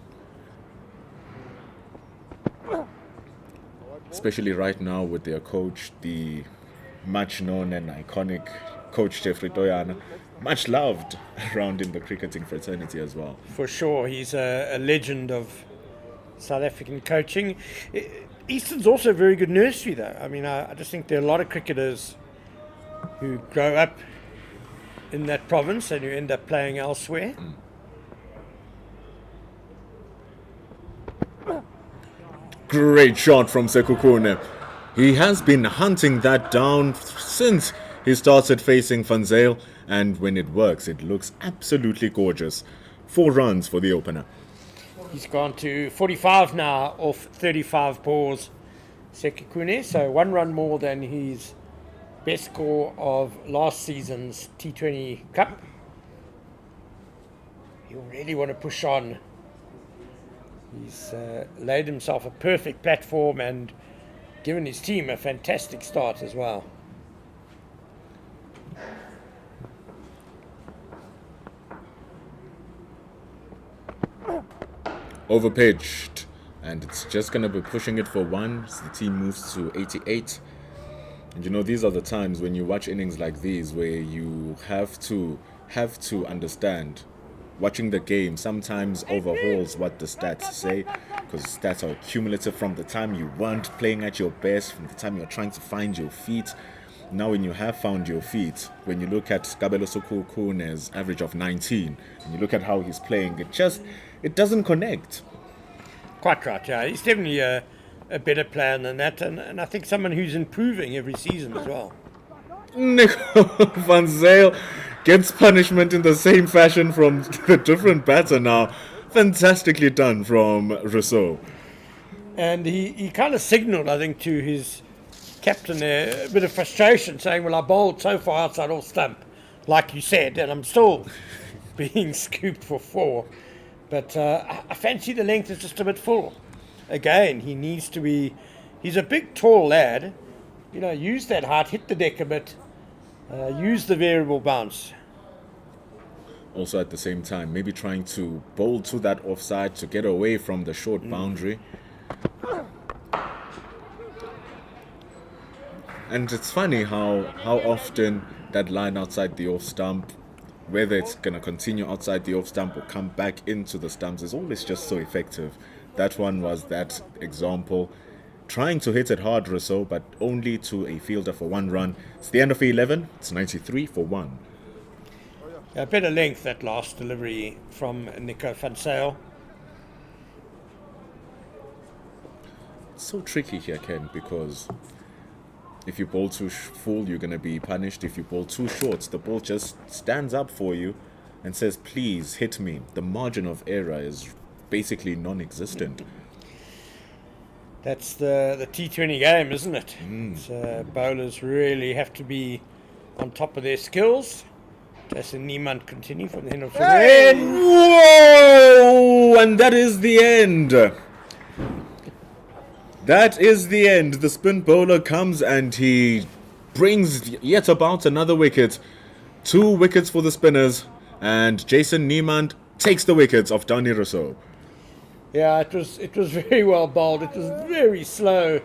especially right now with their coach, the much known and iconic coach Jeffrey Toyana, much loved around in the cricketing fraternity as well. For sure, he's a legend of South African coaching. Eastern's also a very good nursery, though. I mean, I just think there are a lot of cricketers who grow up in that province and who end up playing elsewhere. Great shot from Sekhukhune. He has been hunting that down since he started facing Van Zyl, and when it works, it looks absolutely gorgeous. 4 runs for the opener. He's gone to 45 now off 35 balls, Sekhukhune, so 1 run more than his best score of last season's T20 Cup. He'll really want to push on. He's laid himself a perfect platform and given his team a fantastic start as well. Overpitched, and it's just going to be pushing it for 1 as the team moves to 88. And you know, these are the times when you watch innings like these where you have to understand. Watching the game sometimes overhauls what the stats say, because stats are cumulative from the time you weren't playing at your best, from the time you're trying to find your feet. Now when you have found your feet, when you look at Kabelo Sekhukune's average of 19, and you look at how he's playing, it doesn't connect. Quite right, yeah. He's definitely a better player than that, and I think someone who's improving every season as well. Nico van Zyl gets punishment in the same fashion from the different batter now. Fantastically done from Rousseau. And he kind of signalled, I think, to his captain there, a bit of frustration, saying, well, I bowled so far outside off stump, like you said, and I'm still being scooped for 4. But I fancy the length is just a bit full. Again, he needs to be... He's a big, tall lad. You know, use that height, hit the deck a bit, use the variable bounce. Also at the same time, maybe trying to bowl to that offside to get away from the short boundary. And it's funny how often that line outside the off stump, whether it's going to continue outside the off stump or come back into the stumps, is always just so effective. That one was that example. Trying to hit it hard, Rousseau, but only to a fielder for 1 run. It's the end of 11. It's 93 for 1. A better length, that last delivery from Nico van Zyl. It's so tricky here, Ken, because if you bowl too full, you're going to be punished. If you bowl too short, the ball just stands up for you and says, please hit me. The margin of error is basically non-existent. That's the T20 game, isn't it? So bowlers really have to be on top of their skills. Jason Niemand continue from the end of the end. Whoa! And that is the end. That is the end. The spin bowler comes and he brings yet about another wicket. 2 wickets for the spinners, and Jason Niemand takes the wickets of Danny Rousseau. Yeah, it was very well bowled. It was very slow.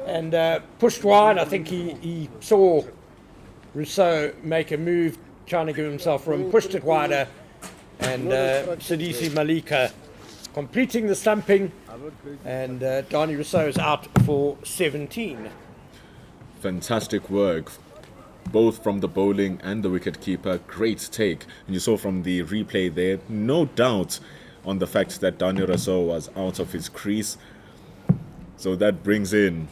and pushed wide. I think he saw Rousseau make a move, trying to give himself room, pushed it wider, and Sidisi Malika completing the stumping, and Donnie Rousseau is out for 17. Fantastic work, both from the bowling and the wicket-keeper. Great take. And you saw from the replay there, no doubt on the fact that Donnie Rousseau was out of his crease. So that brings in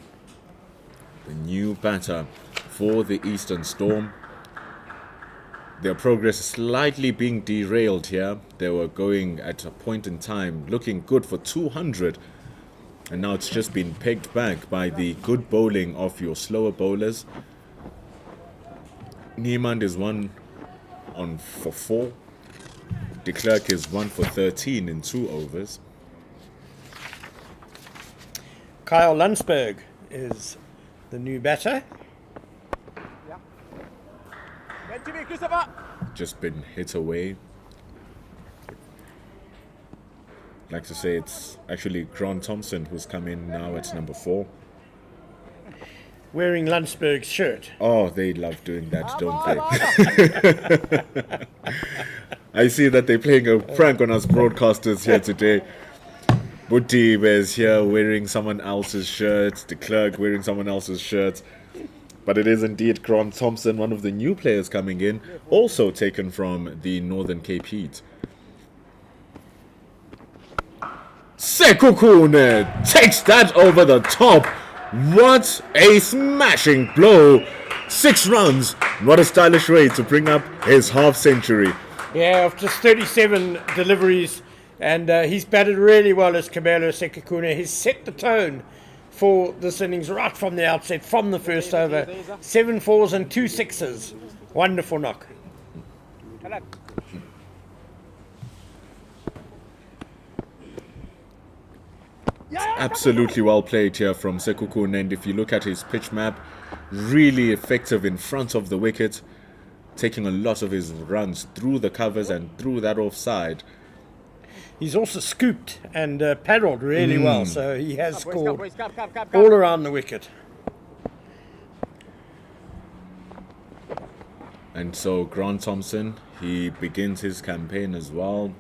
the new batter for the Eastern Storm. Their progress slightly being derailed here. They were going at a point in time looking good for 200, and now it's just been pegged back by the good bowling of your slower bowlers. Niemand is 1 for 4. De Klerk is 1 for 13 in 2 overs. Kyle Landsberg is the new batter. Just been hit away. Like to say it's actually Grant Thompson who's come in now at number 4. Wearing Landsberg's shirt. Oh, they love doing that, don't they? I see that they're playing a prank on us broadcasters here today. Butti is here wearing someone else's shirt. De Klerk wearing someone else's shirt. But it is indeed Grant Thompson, one of the new players coming in, also taken from the Northern Cape Heat. Sekhukhune takes that over the top. What a smashing blow. 6 runs. What a stylish way to bring up his half century. Yeah, of just 37 deliveries, and he's batted really well as Kabelo Sekhukhune. He's set the tone for this innings right from the outset, from the first over. 7 fours and 2 sixes. Wonderful knock. Absolutely well played here from Sekhukhune, and if you look at his pitch map, really effective in front of the wicket, taking a lot of his runs through the covers and through that offside. He's also scooped and paddled really well, so he has scored all around the wicket. And so Grant Thompson, he begins his campaign as well.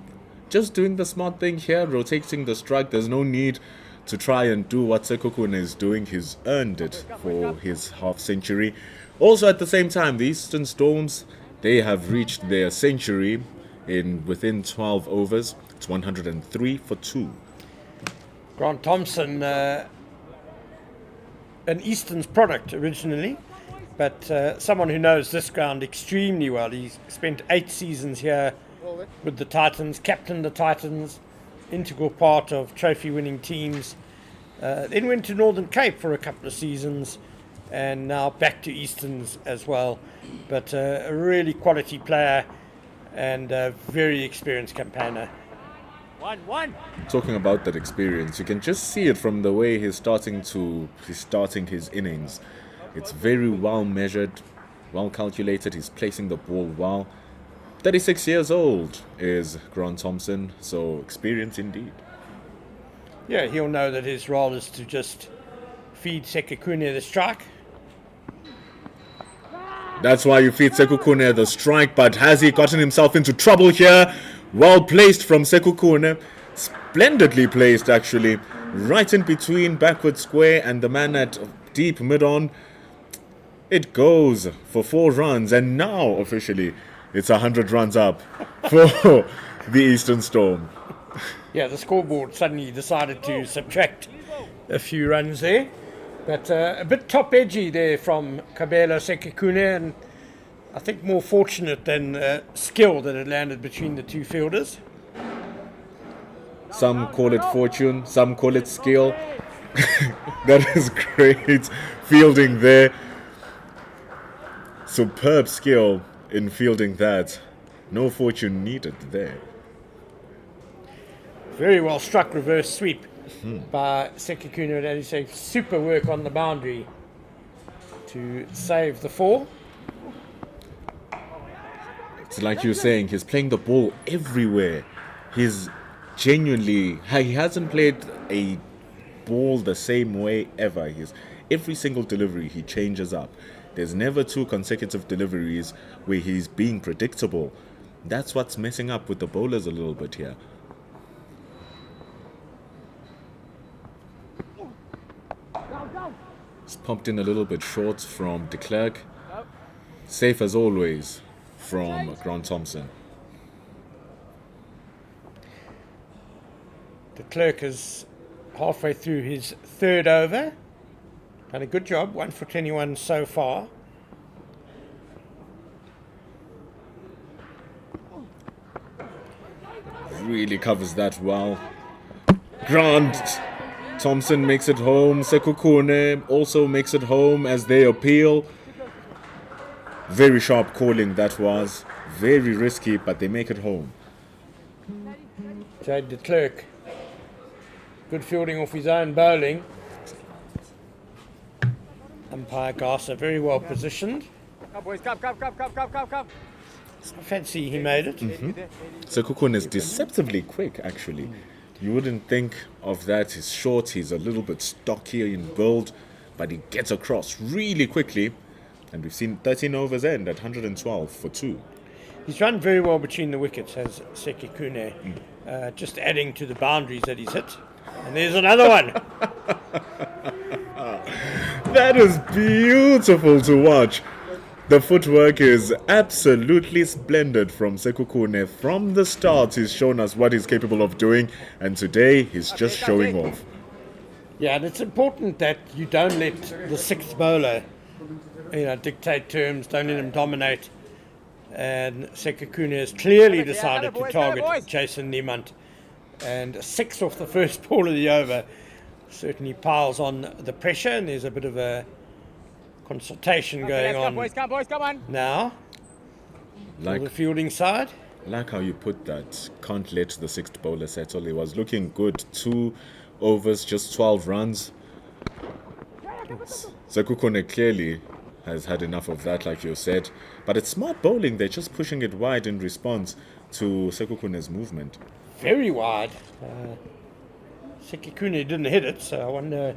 Just doing the smart thing here, rotating the strike. There's no need to try and do what Sekhukhune is doing. He's earned it for his half century. Also at the same time, the Eastern Storms, they have reached their century within 12 overs. It's 103 for 2. Grant Thompson, an Eastern's product originally, but someone who knows this ground extremely well. He's spent 8 seasons here with the Titans, captained the Titans, integral part of trophy-winning teams. Then went to Northern Cape for a couple of seasons, and now back to Easterns as well. But a really quality player and a very experienced campaigner. 1-1. Talking about that experience, you can just see it from the way he's starting his innings. It's very well measured, well calculated. He's placing the ball well. 36 years old is Grant Thompson, so experience indeed. Yeah, he'll know that his role is to just feed Sekhukhune the strike. That's why you feed Sekhukhune the strike, but has he gotten himself into trouble here? Well placed from Sekhukhune. Splendidly placed, actually. Right in between backward square and the man at deep mid-on. It goes for 4 runs, and now officially it's 100 runs up for the Eastern Storm. Yeah, the scoreboard suddenly decided to subtract a few runs there. But a bit top edgy there from Kabelo Sekhukhune, and I think more fortunate than skill that it landed between the two fielders. Some call it fortune, some call it skill. That is great fielding there. Superb skill in fielding that. No fortune needed there. Very well struck reverse sweep by Sekhukhune, and as you say, super work on the boundary to save the 4. It's like you're saying, he's playing the ball everywhere. He's genuinely, he hasn't played a ball the same way ever. He's every single delivery he changes up. There's never 2 consecutive deliveries where he's being predictable. That's what's messing up with the bowlers a little bit here. It's pumped in a little bit short from de Klerk. Safe as always from Grant Thompson. De Klerk is halfway through his 3rd over. Done a good job, 1 for 21 so far. Really covers that well. Grant Thompson makes it home. Sekhukhune also makes it home as they appeal. Very sharp calling that was. Very risky, but they make it home. Jade de Klerk. Good fielding off his own bowling. Umpire Garza very well positioned. Come, boys, come. I fancy he made it. Sekhukhune is deceptively quick, actually. You wouldn't think of that. He's short, he's a little bit stockier in build, but he gets across really quickly. And we've seen 13 overs end at 112 for 2. He's run very well between the wickets, has Sekhukhune, just adding to the boundaries that he's hit. And there's another one. That is beautiful to watch. The footwork is absolutely splendid from Sekhukhune. From the start, he's shown us what he's capable of doing, and today he's just showing off. Yeah, and it's important that you don't let the 6th bowler, dictate terms, don't let him dominate. And Sekhukhune has clearly decided to target Jason Niemand. And 6 off the first ball of the over certainly piles on the pressure, and there's a bit of a consultation going on Come on. now on the fielding side. Like how you put that, can't let the 6th bowler settle. He was looking good, 2 overs, just 12 runs. Sekhukhune clearly has had enough of that, like you said. But it's smart bowling, they're just pushing it wide in response to Sekukhune's movement. Very wide. Sekhukhune didn't hit it, so I wonder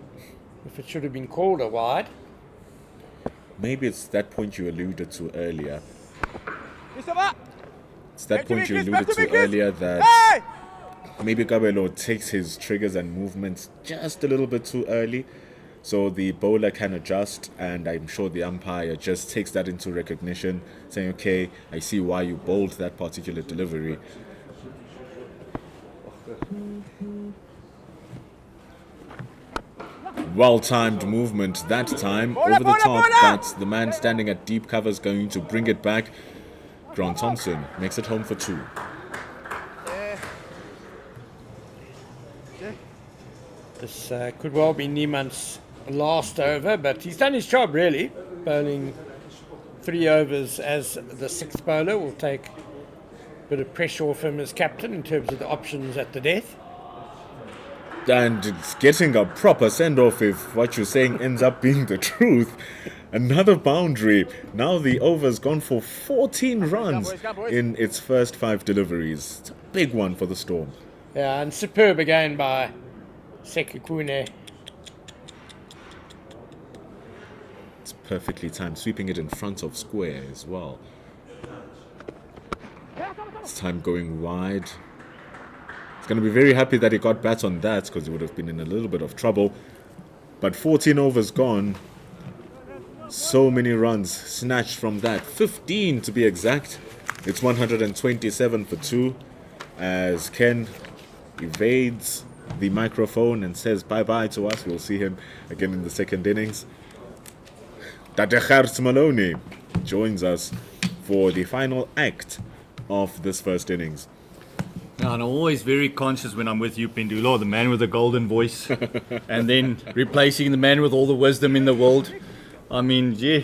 if it should have been called a wide. Maybe it's that point you alluded to earlier. Christopher! It's that point you alluded Back to to me, Chris. earlier that Hey! maybe Kabelo takes his triggers and movements just a little bit too early. So the bowler can adjust, and I'm sure the umpire just takes that into recognition, saying, okay, I see why you bowled that particular delivery. Well-timed movement that time, over the top, but the man standing at deep cover is going to bring it back. Grant Thompson makes it home for 2. This could well be Niemann's last over, but he's done his job really. Bowling 3 overs as the 6th bowler will take a bit of pressure off him as captain in terms of the options at the death. And it's getting a proper send-off if what you're saying ends up being the truth. Another boundary. Now the over's gone for 14 runs in its first 5 deliveries. It's a big one for the Storm. Yeah, and superb again by Sekhukhune. It's perfectly timed, sweeping it in front of square as well. This time going wide. He's going to be very happy that he got bat on that, because he would have been in a little bit of trouble. But 14 overs gone. So many runs snatched from that. 15 to be exact. It's 127 for 2 as Ken evades the microphone and says bye-bye to us. We'll see him again in the second innings. Tate Maloney joins us for the final act of this first innings. And I'm always very conscious when I'm with you, Pendulo, the man with the golden voice, and then replacing the man with all the wisdom in the world. I mean, yeah,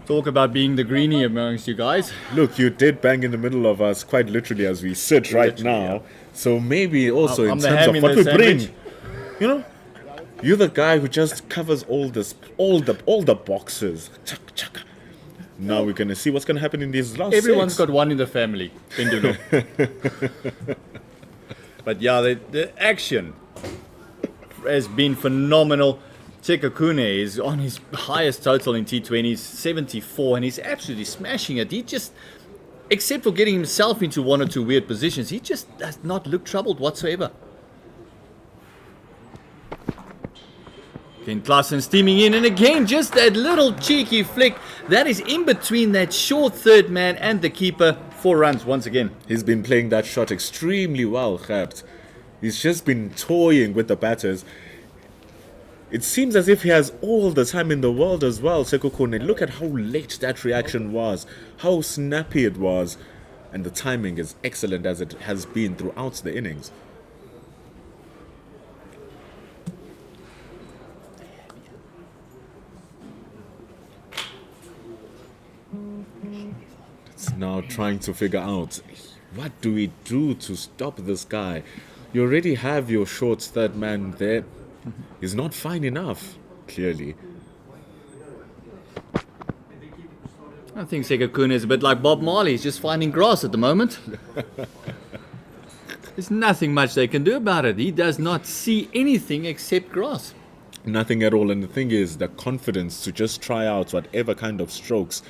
talk about being the greenie amongst you guys. Look, you did bang in the middle of us quite literally as we sit right now. Yeah. So maybe also I'm in the terms ham of in what the we sandwich. bring, you know, you're the guy who just covers all the boxes. Chaka, chaka. Now we're gonna see what's gonna happen in these last Everyone's 6. got one in the family, Pendulo. But yeah, the action has been phenomenal. Sekakune is on his highest total in T20s, 74, and he's absolutely smashing it. He just, except for getting himself into one or two weird positions, he just does not look troubled whatsoever. Ken Klaassen steaming in, and again, just that little cheeky flick. That is in between that short third man and the keeper. 4 runs once again. He's been playing that shot extremely well, Geert. He's just been toying with the batters. It seems as if he has all the time in the world as well, Sekakune. Look at how late that reaction was, how snappy it was, and the timing is excellent as it has been throughout the innings. It's now trying to figure out, what do we do to stop this guy? You already have your short third man there. He's not fine enough, clearly. I think Sekakune is a bit like Bob Marley. He's just finding grass at the moment. There's nothing much they can do about it. He does not see anything except grass. Nothing at all. And the thing is, the confidence to just try out whatever kind of strokes,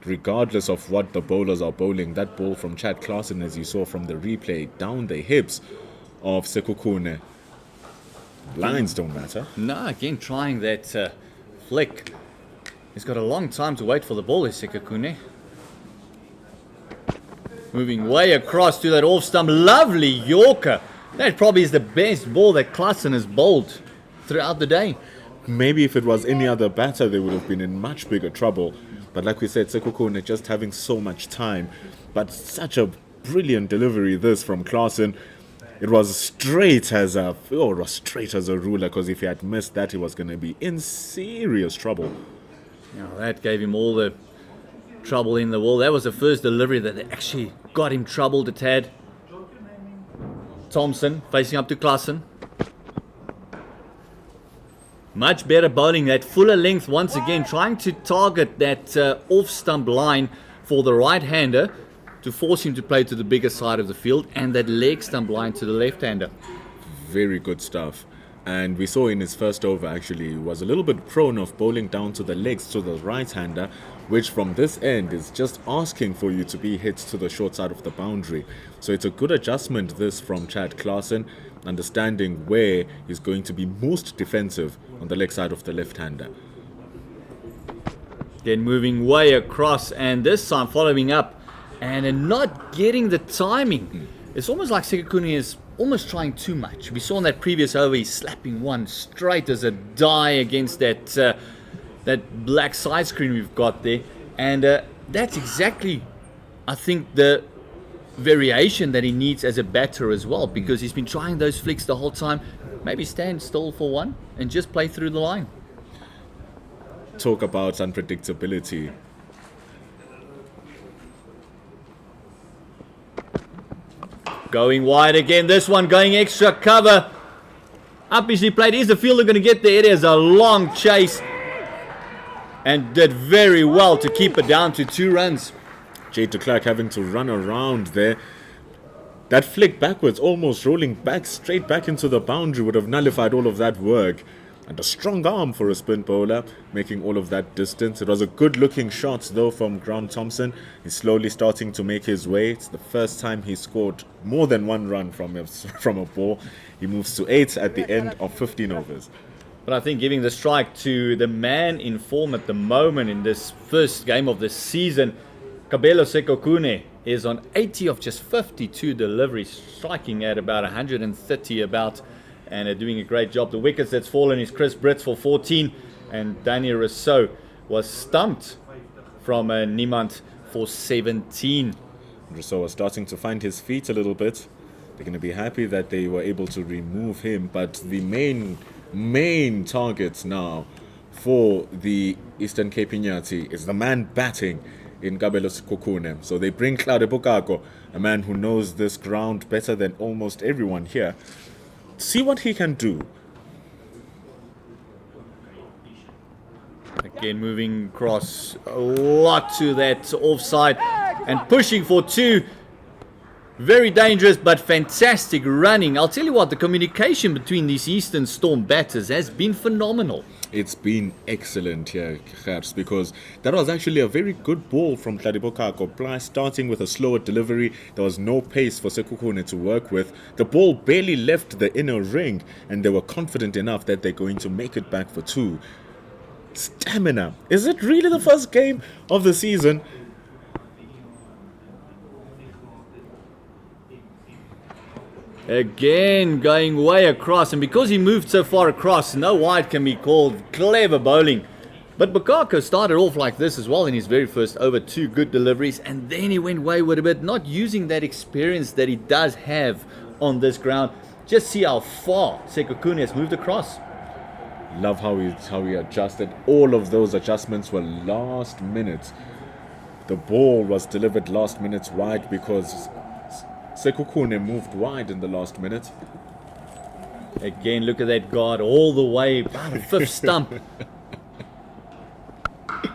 regardless of what the bowlers are bowling. That ball from Chad Klaassen, as you saw from the replay, down the hips of Sekakune. Lines don't matter. No, again, trying that flick. He's got a long time to wait for the ball, is Sekakune. Moving way across to that off stump. Lovely Yorker. That probably is the best ball that Klaassen has bowled throughout the day. Maybe if it was any other batter, they would have been in much bigger trouble. But like we said, Sekakune just having so much time. But such a brilliant delivery this from Klaassen. It was straight as a ruler, because if he had missed that, he was going to be in serious trouble. Now that gave him all the trouble in the world. That was the first delivery that actually got him troubled a tad. Thompson facing up to Klaassen. Much better bowling, that fuller length once again, trying to target that off-stump line for the right-hander to force him to play to the bigger side of the field, and that leg stump line to the left-hander. Very good stuff. And we saw in his first over, actually, he was a little bit prone of bowling down to the legs to the right-hander, which from this end is just asking for you to be hit to the short side of the boundary. So it's a good adjustment, this, from Chad Klaassen, understanding where he's going to be most defensive on the leg side of the left-hander. Then moving way across, and this time following up, and not getting the timing. It's almost like Sekakune is almost trying too much. We saw in that previous over, he's slapping one straight as a die against that black side screen we've got there. And that's exactly, I think, the variation that he needs as a batter as well, because he's been trying those flicks the whole time. Maybe stand still for one and just play through the line. Talk about unpredictability. Going wide again, this one going extra cover. Up easily played. Is the fielder going to get there? It is a long chase. And did very well to keep it down to 2 runs. Jade de Klerk having to run around there. That flick backwards, almost rolling back, straight back into the boundary, would have nullified all of that work. And a strong arm for a spin bowler, making all of that distance. It was a good-looking shot, though, from Grant Thompson. He's slowly starting to make his way. It's the first time he scored more than 1 run from a ball. He moves to 8 at the end of 15 overs. But I think giving the strike to the man in form at the moment in this first game of the season, Kabelo Sekakune is on 80 of just 52 deliveries, striking at about 130 about, and doing a great job. The wickets that's fallen is Chris Brits for 14, and Daniel Rousseau was stumped from Niemand for 17. Rousseau was starting to find his feet a little bit. They're going to be happy that they were able to remove him, but the main target now for the Eastern Cape Iinyathi is the man batting in Kabelo Sekakune. So they bring Claude Bokako, a man who knows this ground better than almost everyone here. See what he can do. Again, moving across a lot to that offside and pushing for 2. Very dangerous, but fantastic running. I'll tell you what, the communication between these Eastern Storm batters has been phenomenal. It's been excellent here, Gers, because that was actually a very good ball from Tlhadibokako. Starting with a slower delivery, there was no pace for Sekhukhune to work with. The ball barely left the inner ring, and they were confident enough that they're going to make it back for 2. Stamina. Is it really the first game of the season? Again, going way across, and because he moved so far across, no wide can be called. Clever bowling. But Bukako started off like this as well in his very first over. 2 good deliveries, and then he went wayward a bit, not using that experience that he does have on this ground. Just see how far Sekhukhune has moved across. Love how he adjusted. All of those adjustments were last minute. The ball was delivered last minute wide because Sekhukhune moved wide in the last minute. Again, look at that guard all the way by the 5th stump.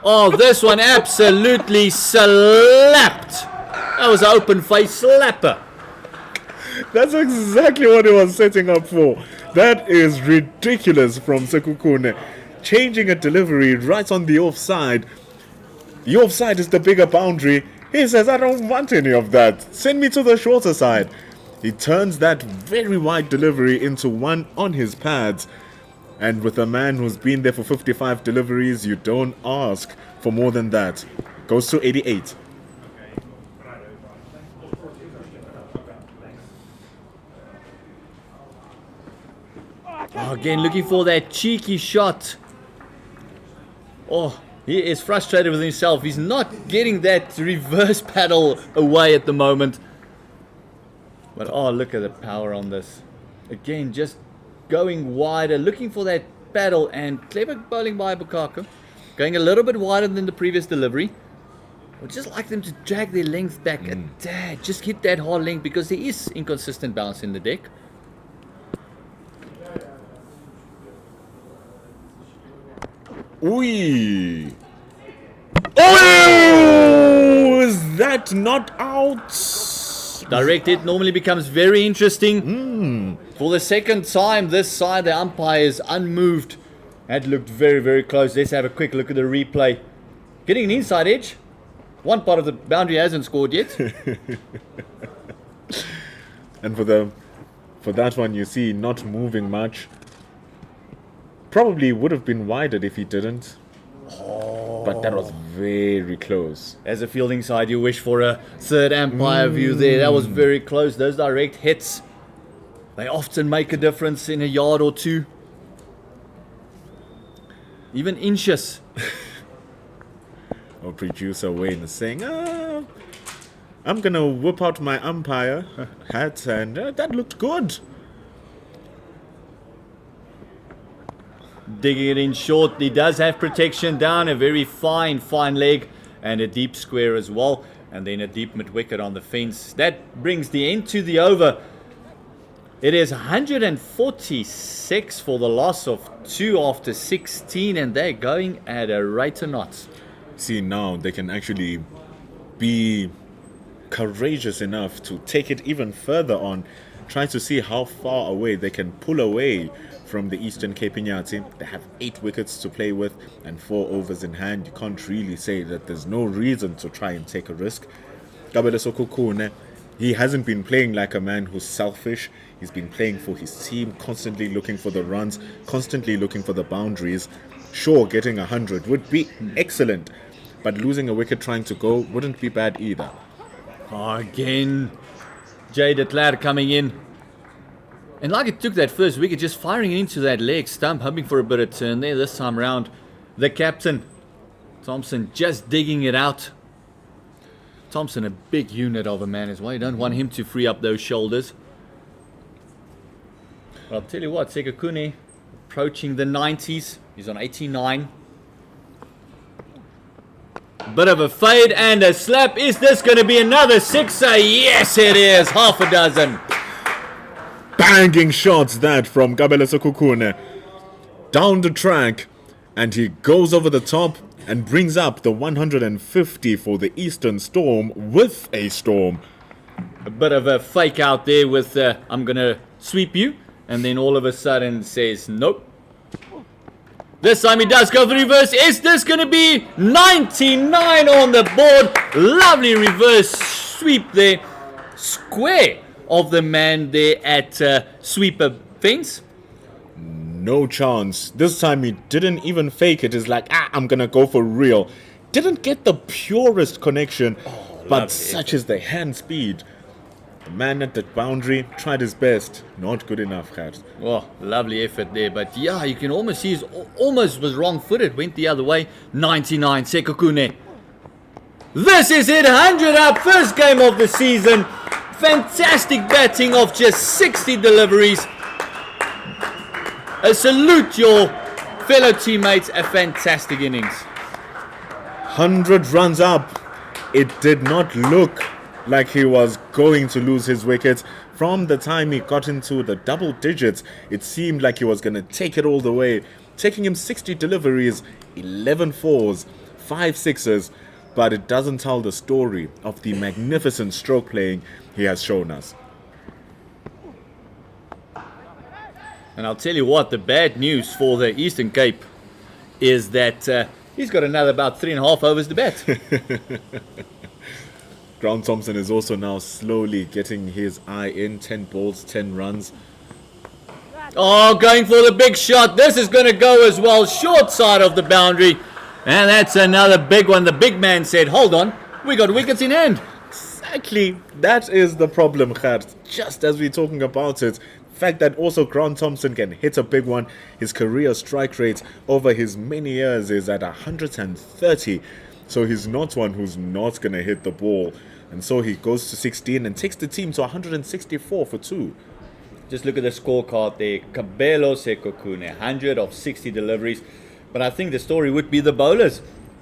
Oh, this one absolutely slapped. That was an open face slapper. That's exactly what he was setting up for. That is ridiculous from Sekhukhune. Changing a delivery right on the offside. The offside is the bigger boundary. He says, I don't want any of that. Send me to the shorter side. He turns that very wide delivery into one on his pads. And with a man who's been there for 55 deliveries, you don't ask for more than that. Goes to 88. Oh, again, looking for that cheeky shot. Oh, he is frustrated with himself. He's not getting that reverse paddle away at the moment. But oh, look at the power on this. Again, just going wider, looking for that paddle, and clever bowling by Bukako. Going a little bit wider than the previous delivery. Would just like them to drag their length back a tad. Just hit that hard length because there is inconsistent bounce in the deck. Oi! Oh! Is that not out? Direct hit normally becomes very interesting. For the second time this side, the umpire is unmoved. That looked very, very close. Let's have a quick look at the replay. Getting an inside edge. One part of the boundary hasn't scored yet. And for that one, you see, not moving much. Probably would have been wider if he didn't. But that was very close. As a fielding side, you wish for a third umpire view there. That was very close. Those direct hits, they often make a difference in a yard or two. Even inches. Our producer Wayne is saying, I'm going to whip out my umpire hat, and that looked good. Digging it in short. He does have protection down. A very fine leg. And a deep square as well. And then a deep mid-wicket on the fence. That brings the end to the over. It is 146 for the loss of 2 after 16. And they're going at a rate of knots. See, now they can actually be courageous enough to take it even further on. Trying to see how far away they can pull away from the Eastern Cape Iinyathi. They have 8 wickets to play with and 4 overs in hand. You can't really say that there's no reason to try and take a risk. Kabelo Sekhukhune, he hasn't been playing like a man who's selfish. He's been playing for his team, constantly looking for the runs, constantly looking for the boundaries. Sure, getting 100 would be excellent, but losing a wicket trying to go wouldn't be bad either. Oh, again, Jay de Klerk coming in. And like it took that first wicket, just firing into that leg stump, hoping for a bit of turn there. This time round, the captain, Thompson, just digging it out. Thompson, a big unit of a man as well. You don't want him to free up those shoulders. But I'll tell you what, Sekhukhune approaching the 90s. He's on 89. Bit of a fade and a slap. Is this going to be another sixer? Yes, it is. Half a dozen. Banging shots that from Kabelo Sekhukhune. Down the track, and he goes over the top and brings up the 150 for the Eastern Storm with a storm. a bit of a fake out there with I'm going to sweep you. And then all of a sudden says, nope. This time he does go for reverse. Is this going to be 99 on the board? Lovely reverse sweep there. Square of the man there at sweeper fence. No chance. This time he didn't even fake it. It's like, I'm gonna go for real. Didn't get the purest connection, but such is the hand speed. The man at the boundary tried his best. Not good enough, Gert. Oh, lovely effort there. But yeah, you can almost see he's almost was wrong-footed. Went the other way. 99, Sekokune. This is it, 100 up. First game of the season. Fantastic batting of just 60 deliveries. A salute your fellow teammates. A fantastic innings. 100 runs up. It did not look like he was going to lose his wickets. From the time he got into the double digits, it seemed like he was going to take it all the way. Taking him 60 deliveries, 11 fours, 5 sixes. But it doesn't tell the story of the magnificent stroke playing he has shown us. And I'll tell you what, the bad news for the Eastern Cape is that he's got another about 3.5 overs to bat. Grant Thompson is also now slowly getting his eye in. 10 balls, 10 runs. Oh, going for the big shot. This is going to go as well. Short side of the boundary. And that's another big one. The big man said, hold on, we got wickets in hand. Exactly. That is the problem, Gert. Just as we're talking about it. The fact that also Grant Thompson can hit a big one. His career strike rate over his many years is at 130. So he's not one who's not going to hit the ball. And so he goes to 16 and takes the team to 164 for 2. Just look at the scorecard there. Kabelo Sekokune, 100 of 60 deliveries. But I think the story would be the bowlers.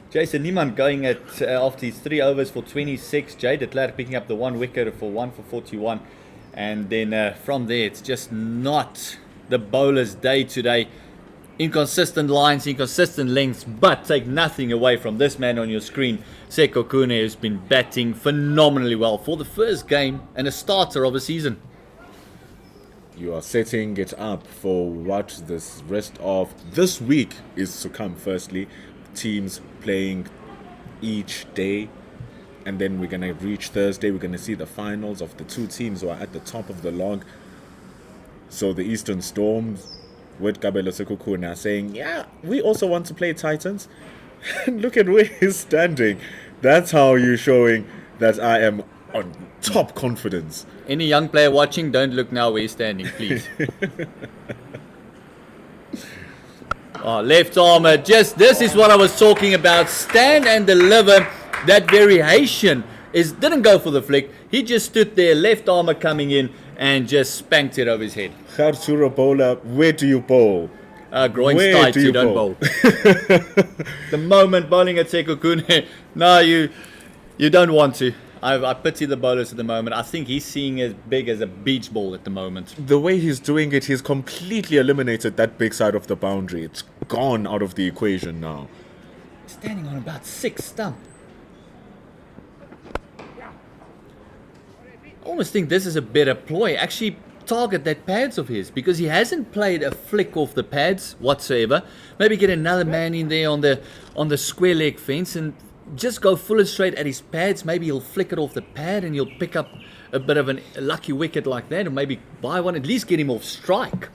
Jason Niemann going at after his 3 overs for 26. Jay de Klerk picking up the 1 wicket for 1 for 41. And then from there, it's just not the bowler's day today. Inconsistent lines, inconsistent lengths, but take nothing away from this man on your screen. Sekokune has been batting phenomenally well for the first game and a starter of a season. You are setting it up for what this rest of this week is to come. Firstly, teams playing each day. And then we're going to reach Thursday. We're going to see the finals of the 2 teams who are at the top of the log. So the Eastern Storms with Kabelo Sekokune are saying, yeah, we also want to play Titans. And look at where he's standing. That's how you're showing that I am on top confidence. Any young player watching, don't look now where he's standing, please. Left armer, just this is what I was talking about. Stand and deliver. That variation didn't go for the flick. He just stood there, left armer coming in, and just spanked it over his head. Arturo bowler, where do you bowl? Groin's Where tight, do you you don't bowl? bowl. The moment bowling at Sekokune, no, you don't want to. I pity the bowlers at the moment. I think he's seeing as big as a beach ball at the moment. The way he's doing it, he's completely eliminated that big side of the boundary. It's gone out of the equation now. Standing on about 6 stump. I almost think this is a better ploy. Actually target that pads of his, because he hasn't played a flick off the pads whatsoever. Maybe get another man in there on the square leg fence and just go full and straight at his pads. Maybe he'll flick it off the pad and he'll pick up a bit of a lucky wicket like that, or maybe buy one, at least get him off strike.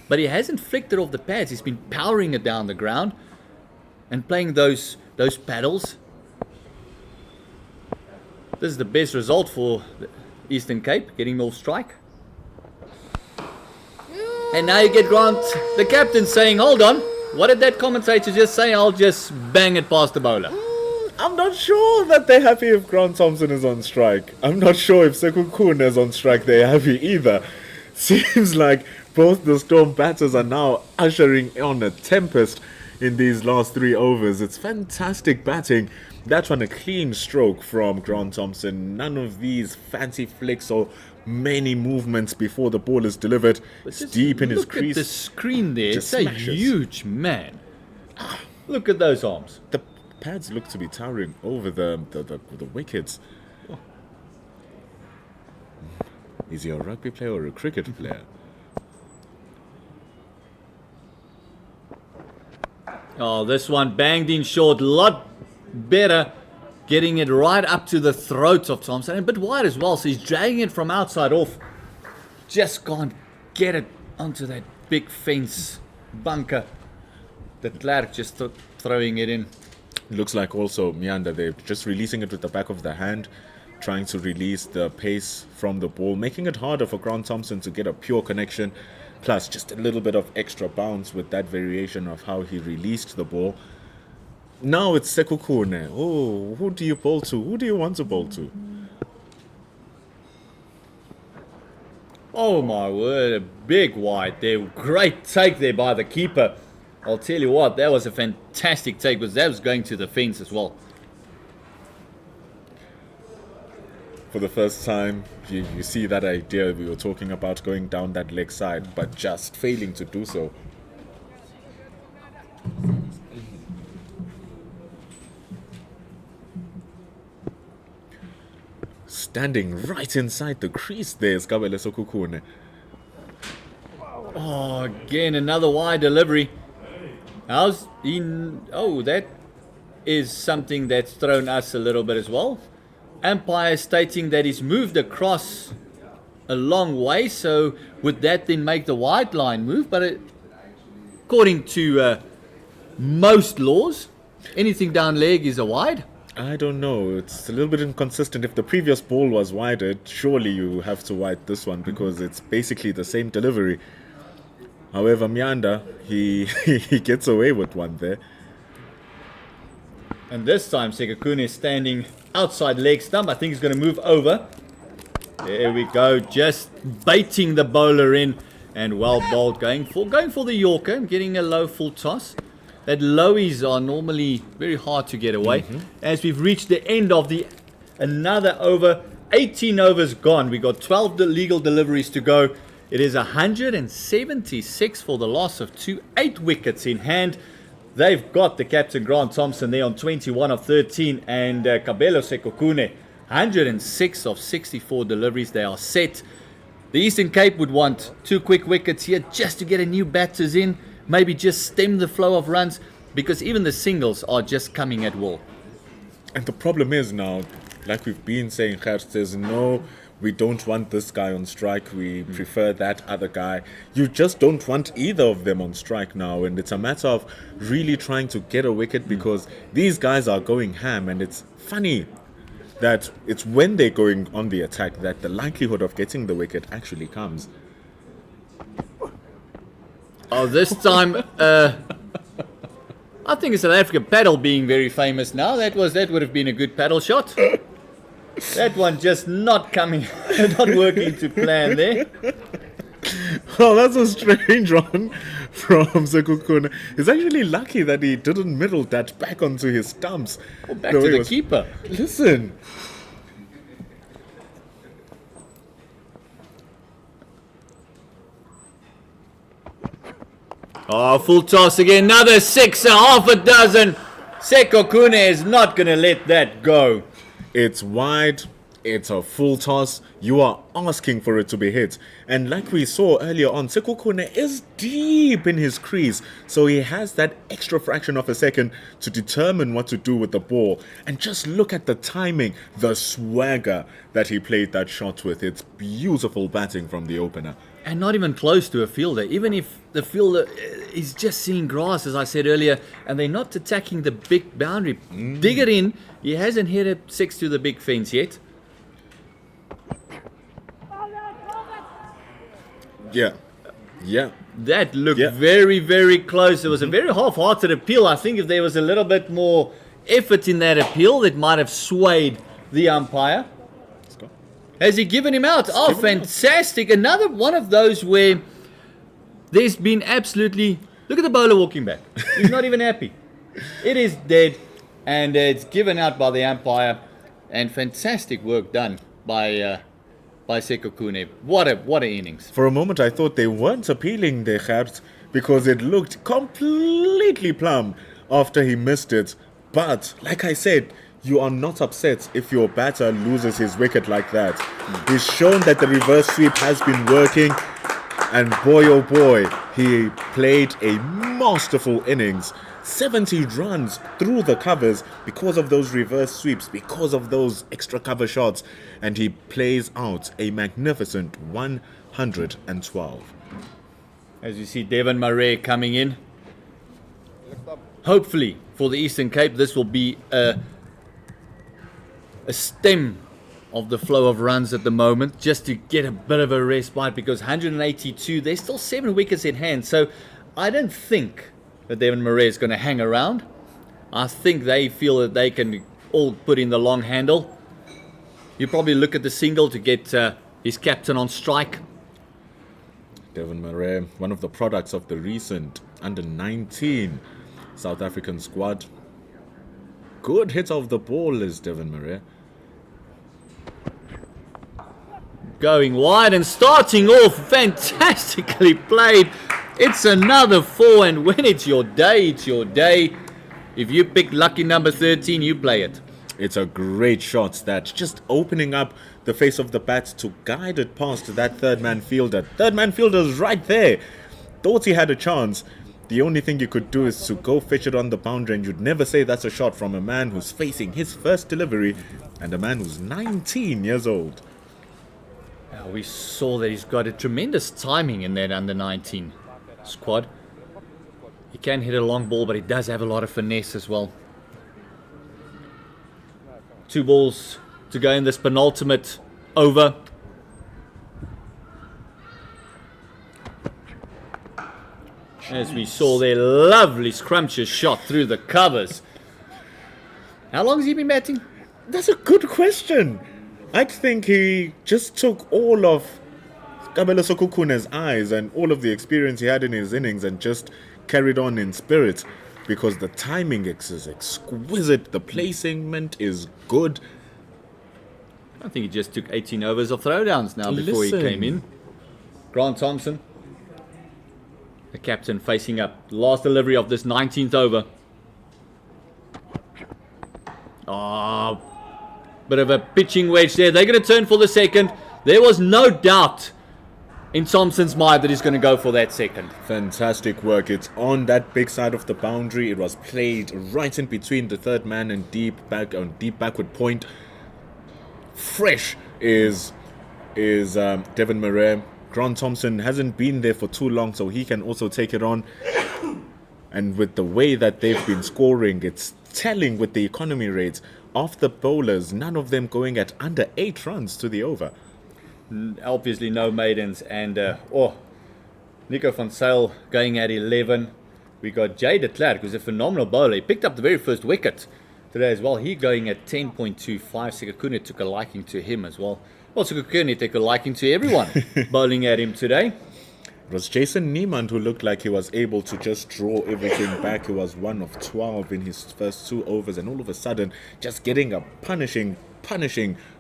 But he hasn't flicked it off the pads. He's been powering it down the ground and playing those paddles. This is the best result for the Eastern Cape, getting him off strike. And now you get Grant, the captain, saying, hold on, what did that commentator just say? I'll just bang it past the bowler. I'm not sure that they're happy if Grant Thompson is on strike. I'm not sure if Sekokune is on strike, they're happy either. Seems like both the Storm batters are now ushering on a tempest in these last 3 overs. It's fantastic batting. That one a clean stroke from Grant Thompson. None of these fancy flicks or many movements before the ball is delivered. It's deep in his crease. Look at the screen there. Just It's smashes. a huge man. Look at those arms. The pads look to be towering over the wickets. Is he a rugby player or a cricket player? Oh, this one banged in short. Lot better. Getting it right up to the throat of Thompson. And a bit wide as well. So he's dragging it from outside off. Just can't get it onto that big fence bunker. The Klerk just throwing it in. Looks like also Meander, they're just releasing it with the back of the hand, trying to release the pace from the ball, making it harder for Grant Thompson to get a pure connection, plus just a little bit of extra bounce with that variation of how he released the ball. Now it's Sekhukhune. Oh, who do you bowl to? Who do you want to bowl to? Oh my word, a big wide there. Great take there by the keeper. I'll tell you what, that was a fantastic take because that was going to the fence as well. For the first time, you see that idea we were talking about, going down that leg side, but just failing to do so. Standing right inside the crease there is Kabele Sekhukhune. Oh, again, another wide delivery. How's in? Oh, that is something that's thrown us a little bit as well. Umpire stating that he's moved across a long way, so would that then make the wide line move? But according to most laws, anything down leg is a wide. I don't know. It's a little bit inconsistent. If the previous ball was wider, surely you have to wide this one because it's basically the same delivery. However, Meander, he gets away with one there. And this time, Sekhukhune is standing outside leg stump. I think he's going to move over. There we go. Just baiting the bowler in. And well bowled. Going for the Yorker. Getting a low full toss. That lowies are normally very hard to get away. As we've reached the end of another over. 18 overs gone. We got 12 legal deliveries to go. It is 176 for the loss of 2, 8 wickets in hand. They've got the captain Grant Thompson there on 21 of 13 and Kabelo Sekhukhune 106 of 64 deliveries. They are set. The Eastern Cape would want 2 quick wickets here just to get a new batters in. Maybe just stem the flow of runs because even the singles are just coming at will. And the problem is now, like we've been saying, Gert, there's no... We don't want this guy on strike. We prefer that other guy. You just don't want either of them on strike now. And it's a matter of really trying to get a wicket because these guys are going ham. And it's funny that it's when they're going on the attack that the likelihood of getting the wicket actually comes. Oh, this time, I think it's South African paddle being very famous now. That would have been a good paddle shot. That one just not coming, not working to plan there. Oh, that's a strange one from Sekhukhune. He's actually lucky that he didn't middle that back onto his stumps. Oh, back to the keeper. Listen. Oh, full toss again. Another 6, half a dozen. Sekhukhune is not going to let that go. It's wide, it's a full toss, you are asking for it to be hit. And like we saw earlier on, Sekhukhune is deep in his crease, so he has that extra fraction of a second to determine what to do with the ball. And just look at the timing, the swagger that he played that shot with. It's beautiful batting from the opener. And not even close to a fielder. Even if the fielder is just seeing grass, as I said earlier, and they're not attacking the big boundary. Dig it in. He hasn't hit a 6 to the big fence yet. Yeah. That looked very, very close. It was a very half-hearted appeal. I think if there was a little bit more effort in that appeal, it might have swayed the umpire. Has he given him out? Oh, fantastic. Another one of those where there's been absolutely... Look at the bowler walking back. He's not even happy. It is dead, and it's given out by the umpire. And fantastic work done by Sekhukhune. What a innings. For a moment I thought they weren't appealing the Gert because it looked completely plumb after he missed it. But, like I said, you are not upset if your batter loses his wicket like that. He's shown that the reverse sweep has been working, and boy oh boy, he played a masterful innings. 70 runs through the covers because of those reverse sweeps, because of those extra cover shots, and he plays out a magnificent 112. As you see Devon Murray coming in. Hopefully for the Eastern Cape this will be a stem of the flow of runs at the moment, just to get a bit of a respite, because 182, there's still 7 wickets in hand. So I don't think that Devon Murray is going to hang around. I think they feel that they can all put in the long handle. You probably look at the single to get his captain on strike. Devon Murray, one of the products of the recent under-19 South African squad. Good hit of the ball is Devon Murray. Going wide and starting off fantastically played. It's another 4, and when it's your day, it's your day. If you pick lucky number 13, you play it. It's a great shot, that just opening up the face of the bat to guide it past that third-man fielder. Third-man fielder's right there. Thought he had a chance. The only thing you could do is to go fetch it on the boundary, and you'd never say that's a shot from a man who's facing his first delivery and a man who's 19 years old. We saw that he's got a tremendous timing in that under-19 squad. He can hit a long ball, but he does have a lot of finesse as well. 2 balls to go in this penultimate over. As we saw their lovely scrumptious shot through the covers. How long has he been batting? That's a good question. I think he just took all of Kabelo Sokukune's eyes and all of the experience he had in his innings and just carried on in spirit, because the timing is exquisite, the placement is good. I think he just took 18 overs of throwdowns now before he came in. Grant Thompson, the captain, facing up. Last delivery of this 19th over. Bit of a pitching wedge there. They're going to turn for the second. There was no doubt in Thompson's mind that he's going to go for that second. Fantastic work. It's on that big side of the boundary. It was played right in between the third man and deep backward point. Fresh is Devon Murray. Grant Thompson hasn't been there for too long, so he can also take it on. And with the way that they've been scoring, it's telling with the economy rates of the bowlers, none of them going at under 8 runs to the over. Obviously no maidens, and Nico van Zyl going at 11. We got Jay de Klerk, who's a phenomenal bowler. He picked up the very first wicket today as well. He going at 10.25. Sekhukhune took a liking to him as well. Well, Sekhukhune took a liking to everyone bowling at him today. It was Jason Niemand who looked like he was able to just draw everything back. He was 1 of 12 in his first 2 overs, and all of a sudden just getting a punishing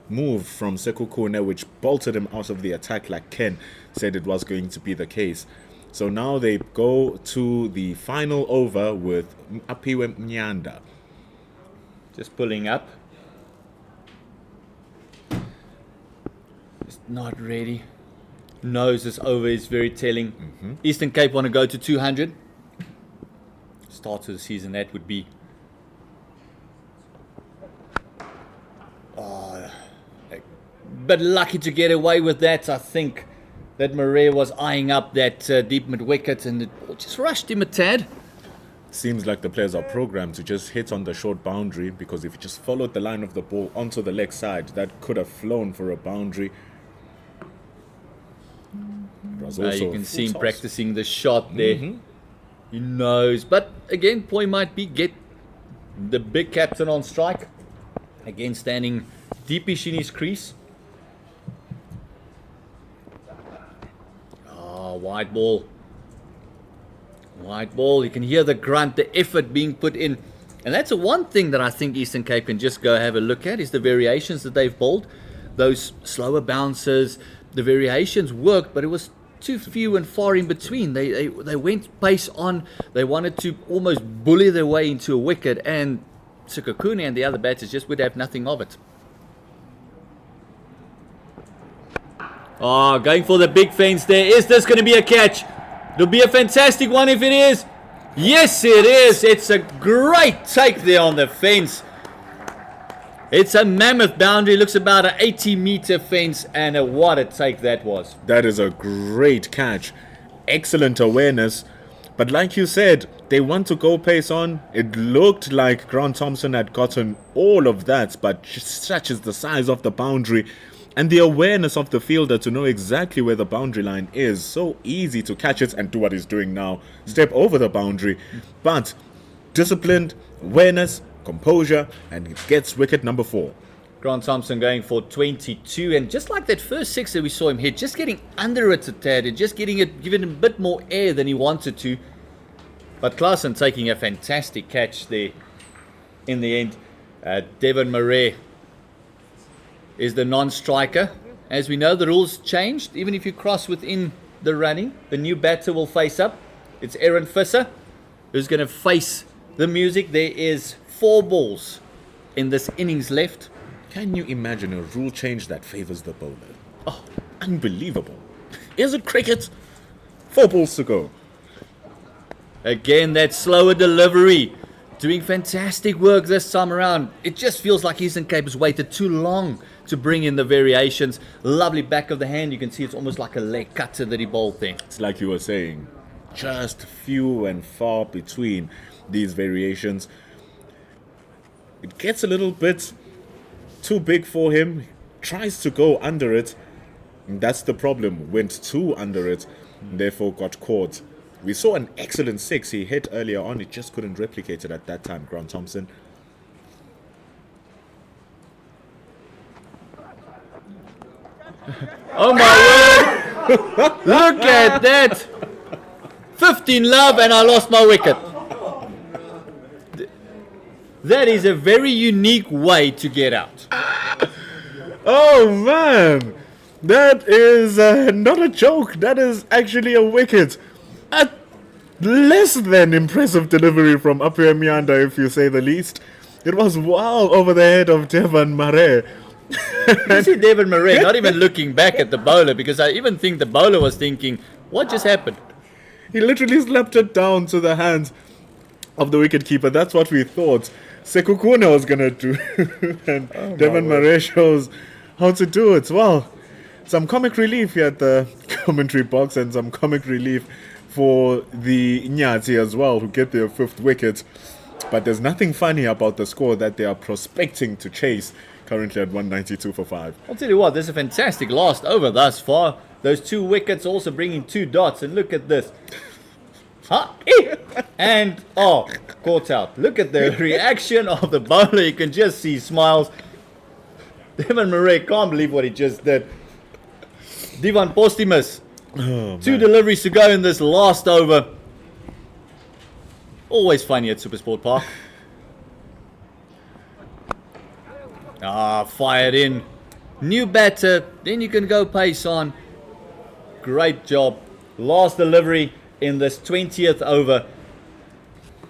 move from Sekhukhune, which bolted him out of the attack like Ken said it was going to be the case. So now they go to the final over with Apiwe Mnyanda. Just pulling up. Just not ready. Knows this over is very telling. Eastern Cape want to go to 200. Start of the season, that would be. But lucky to get away with that. I think that Murray was eyeing up that deep mid wicket, and it just rushed him a tad. Seems like the players are programmed to just hit on the short boundary, because if you just followed the line of the ball onto the leg side, that could have flown for a boundary. You can see him practicing the shot there. He knows. But again, point might be get the big captain on strike. Again, standing deepish in his crease. Wide ball. Wide ball. You can hear the grunt, the effort being put in. And that's the one thing that I think Eastern Cape can just go have a look at, is the variations that they've bowled. Those slower bounces, the variations worked, but it was too few and far in between. They went pace on. They wanted to almost bully their way into a wicket, and Sekhukhune and the other batters just would have nothing of it. Oh, going for the big fence there. Is this going to be a catch? It'll be a fantastic one if it is. Yes, it is. It's a great take there on the fence. It's a mammoth boundary. Looks about an 80-meter fence, and what a take that was. That is a great catch. Excellent awareness. But like you said, they want to go pace on. It looked like Grant Thompson had gotten all of that, but such is the size of the boundary and the awareness of the fielder to know exactly where the boundary line is. So easy to catch it and do what he's doing now. Step over the boundary. But disciplined, awareness, composure, and it gets wicket number 4. Grant Thompson going for 22, and just like that first sixer we saw him hit, just getting under it a tad and just giving it a bit more air than he wanted to. But Klaasen taking a fantastic catch there in the end. Devon Murray is the non-striker. As we know, the rules changed. Even if you cross within the running, the new batter will face up. It's Aaron Visser who's going to face the music. There is 4 balls in this innings left. Can you imagine a rule change that favors the bowler? Oh, unbelievable. Is it cricket? 4 balls to go. Again, that slower delivery. Doing fantastic work this time around. It just feels like Eastern Cape has waited too long to bring in the variations. Lovely back of the hand. You can see it's almost like a leg cutter that he bowled there. It's like you were saying, just few and far between these variations. It gets a little bit too big for him. Tries to go under it. And that's the problem. Went too under it. And therefore got caught. We saw an excellent 6 he hit earlier on. He just couldn't replicate it at that time, Grant Thompson. Oh my word! Look at that! 15 love and I lost my wicket. That is a very unique way to get out. Oh man! That is not a joke. That is actually a wicket. A less than impressive delivery from Iinyathi, if you say the least. It was well over the head of Devon Murray. You see Devon Murray not even looking back at the bowler, because I even think the bowler was thinking, what just happened? He literally slapped it down to the hands of the wicketkeeper. That's what we thought Sekhukhune was going to do. And Devon Murray shows how to do it. Well, some comic relief here at the commentary box, and some comic relief for the Iinyathi as well, who get their 5th wicket. But there's nothing funny about the score that they are prospecting to chase, currently at 192 for 5. I'll tell you what, this is a fantastic last over thus far. Those 2 wickets also bringing 2 dots, and look at this. And, caught out. Look at the reaction of the bowler. You can just see smiles. Devon Murray can't believe what he just did. Divan Postumus. 2 deliveries to go in this last over. Always funny at Supersport Park. Fired in. New batter. Then you can go pace on. Great job. Last delivery in this 20th over.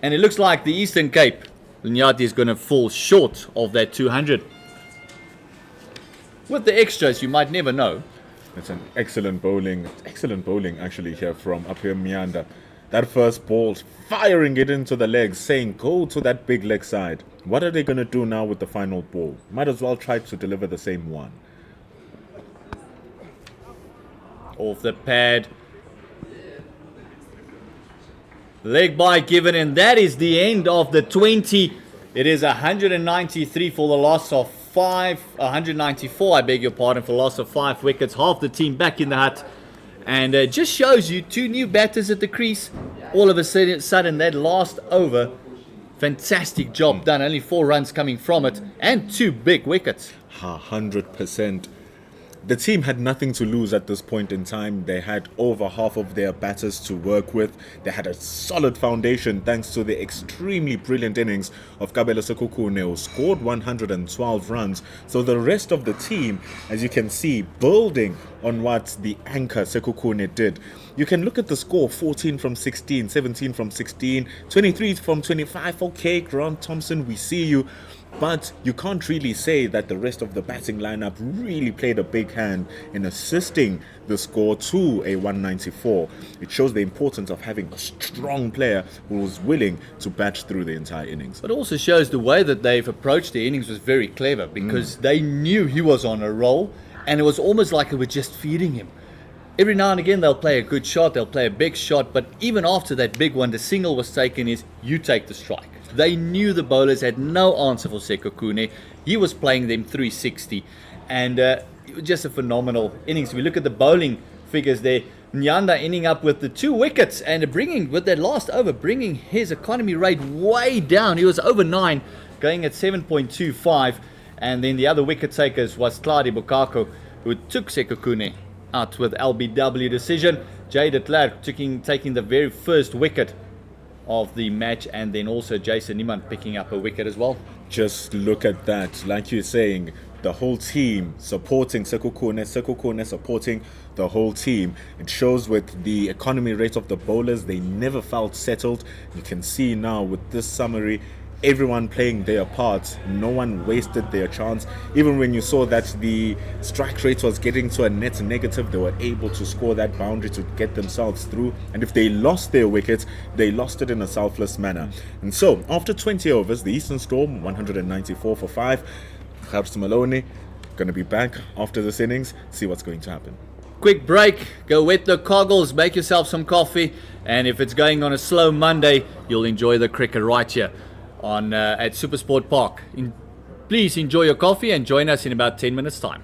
And it looks like the Eastern Cape, Iinyathi, is going to fall short of that 200. With the extras, you might never know. It's an excellent bowling actually here from Iinyathi. That first ball, firing it into the legs, saying go to that big leg side. What are they going to do now with the final ball? Might as well try to deliver the same one. Off the pad. Leg by given, and that is the end of the 20. It is 193 for the loss of 194, I beg your pardon, for loss of 5 wickets. Half the team back in the hut. And it just shows you 2 new batters at the crease. All of a sudden, that last over, fantastic job done. Only 4 runs coming from it, and 2 big wickets. 100%. The team had nothing to lose at this point in time. They had over half of their batters to work with. They had a solid foundation thanks to the extremely brilliant innings of Kabelo Sekhukhune, who scored 112 runs. So the rest of the team, as you can see, building on what the anchor Sekhukhune did. You can look at the score: 14 from 16, 17 from 16, 23 from 25. Okay, Grant Thompson, we see you. But you can't really say that the rest of the batting lineup really played a big hand in assisting the score to a 194. It shows the importance of having a strong player who was willing to bat through the entire innings. But also shows the way that they've approached the innings was very clever, because they knew he was on a roll, and it was almost like it was just feeding him. Every now and again they'll play a good shot, they'll play a big shot, but even after that big one, the signal was taken is, you take the strike. They knew the bowlers had no answer for Sekhukhune. He was playing them 360, and it was just a phenomenal innings. We look at the bowling figures there. Nyanda ending up with the 2 wickets, and bringing, with that last over, bringing his economy rate way down. He was over 9, going at 7.25, and then the other wicket takers was Tladi Bukako, who took Sekhukhune out with LBW decision. Jay de Klerk taking the very first wicket of the match, and then also Jason Niemand picking up a wicket as well. Just look at that. Like you're saying, the whole team supporting Sekhukhune supporting the whole team. It shows with the economy rate of the bowlers, they never felt settled. You can see now with this summary, everyone playing their part. No one wasted their chance. Even when you saw that the strike rate was getting to a net negative, they were able to score that boundary to get themselves through. And if they lost their wickets, they lost it in a selfless manner. And so, after 20 overs, the Eastern Storm, 194 for 5. Gert Maloney going to be back after this innings, see what's going to happen. Quick break, go wet the goggles, make yourself some coffee, and if it's going on a slow Monday, you'll enjoy the cricket right here on at Supersport Park. Please enjoy your coffee and join us in about 10 minutes time.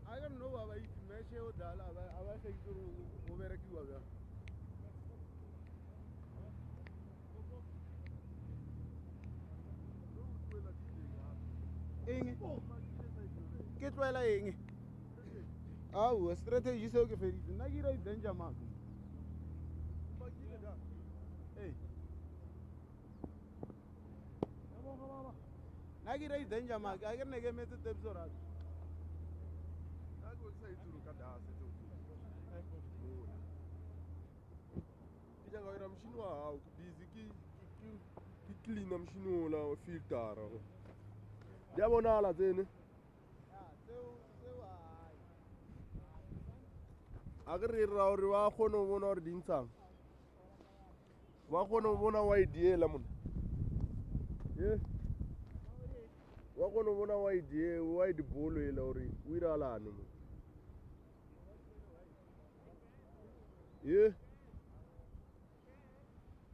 I don't know about it. Meshe o dala aba se itse go berekiwa bja. Eng ke tloela eng au strategy seo ke feditse nna ke ira danger mark hey nna ke ira danger mark a ke ne ke metse tepso ra ke jaaka ira mšhini wa gago ke busy ke cleana mšhini ola filtera di a bonala tsene a ke re ra gore ba kgone go bona gore di ntshang ba kgone go bona wide ela mona ye ba kgone go bona wide ball ela gore o iralane mo ye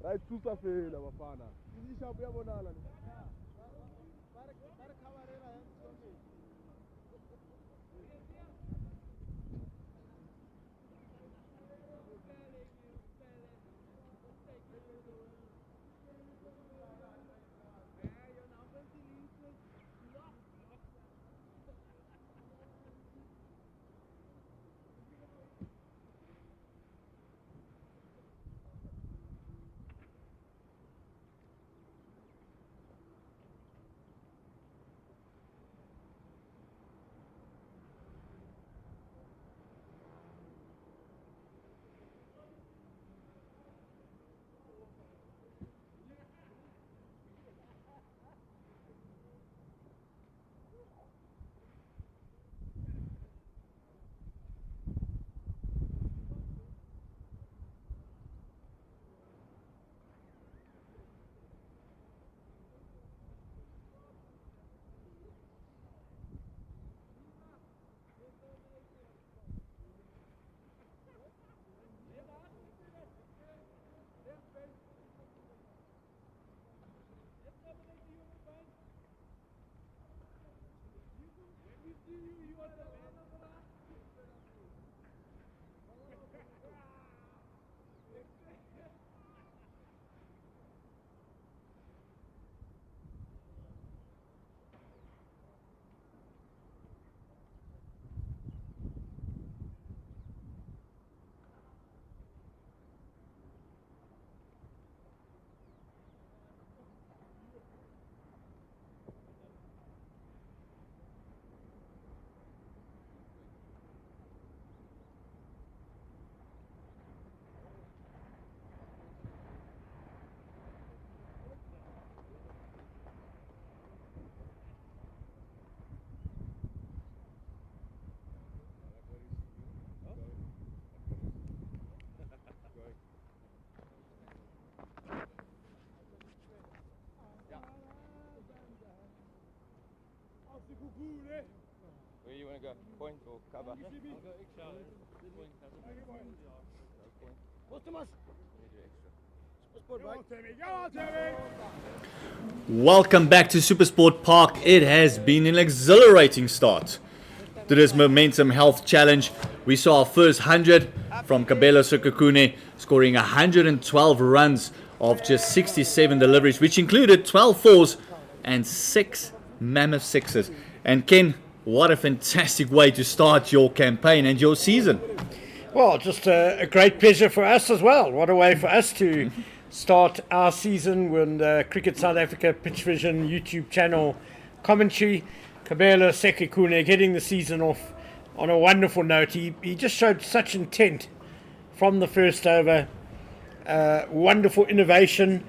ra thusa fela bafana ke shapo ya bonala ne Where you want to go? Point or cover? Welcome back to Supersport Park. It has been an exhilarating start to this Momentum Health Challenge. We saw our first 100 from Kabelo Sekhukhune, scoring 112 runs of just 67 deliveries, which included 12 fours and 6 mammoth sixes. And Ken, what a fantastic way to start your campaign and your season. Well, just a great pleasure for us as well. What a way for us to start our season with Cricket South Africa Pitch Vision YouTube channel commentary. Kabelo Sekhukhune getting the season off on a wonderful note. He just showed such intent from the first over. Wonderful innovation.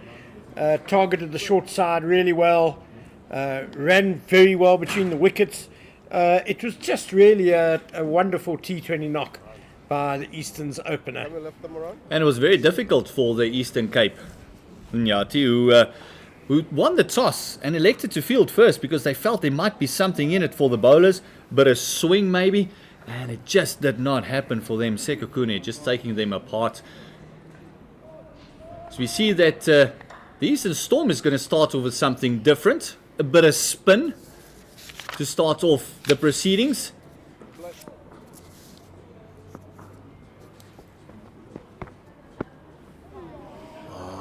Targeted the short side really well. Ran very well between the wickets. It was just really a wonderful T20 knock by the Eastern's opener. And it was very difficult for the Eastern Cape, Iinyathi, who won the toss and elected to field first because they felt there might be something in it for the bowlers, but a swing maybe, and it just did not happen for them. Sekhukhune just taking them apart. So we see that the Eastern Storm is going to start off with something different, a bit of spin to start off the proceedings.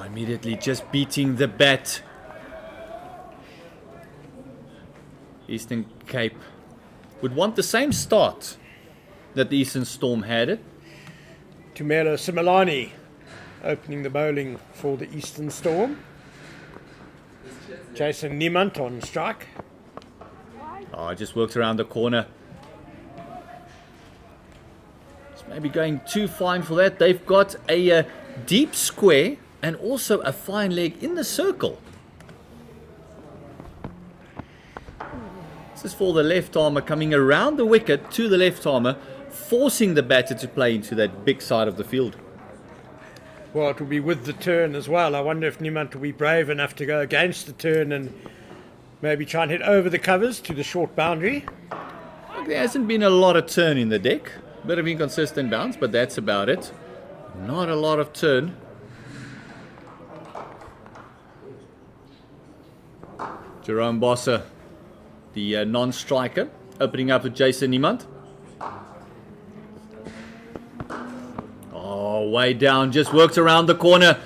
Immediately just beating the bat. Eastern Cape would want the same start that the Eastern Storm had it. Tumelo Similani opening the bowling for the Eastern Storm. Jason Niemand on strike. Just worked around the corner. It's maybe going too fine for that. They've got a deep square and also a fine leg in the circle. This is for the left armour coming around the wicket to the left armour, forcing the batter to play into that big side of the field. Well, it will be with the turn as well. I wonder if Niemand will be brave enough to go against the turn and maybe try and hit over the covers to the short boundary. There hasn't been a lot of turn in the deck. Bit of inconsistent bounce, but that's about it. Not a lot of turn. Jerome Bossa, the non-striker, opening up with Jason Niemand. Oh, way down, just worked around the corner.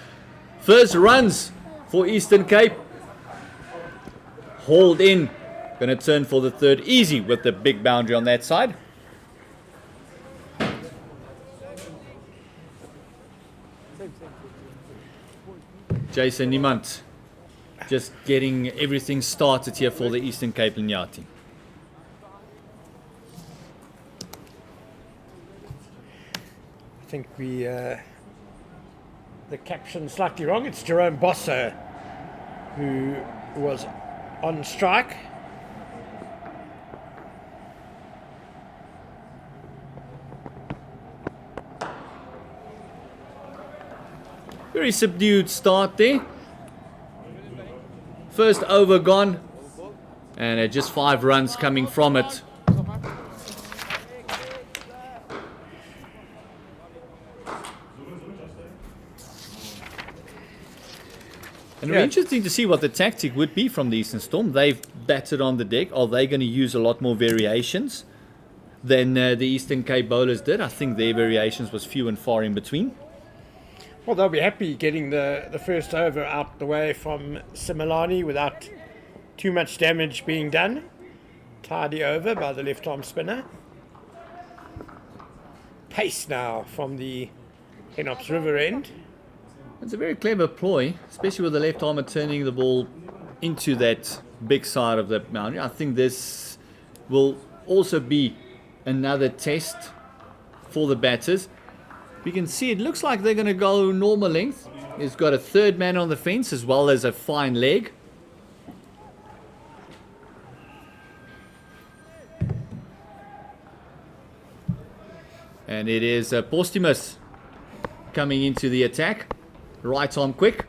First runs for Eastern Cape. Hauled in. Going to turn for the third. Easy with the big boundary on that side. Jason Niemand just getting everything started here for the Eastern Cape Iinyathi. I think the caption slightly wrong. It's Jerome Bossa who was on strike. Very subdued start there. First over gone, and just 5 runs coming from it. And it'll be interesting to see what the tactic would be from the Eastern Storm. They've batted on the deck. Are they going to use a lot more variations than the Eastern Cape bowlers did? I think their variations was few and far in between. Well, they'll be happy getting the first over out the way from Similani without too much damage being done. Tidy over by the left-arm spinner. Pace now from the Henops River end. It's a very clever ploy, especially with the left armour turning the ball into that big side of the boundary. I think this will also be another test for the batters. We can see it looks like they're going to go normal length. He's got a third man on the fence as well as a fine leg. And it is Postumus coming into the attack. Right arm quick.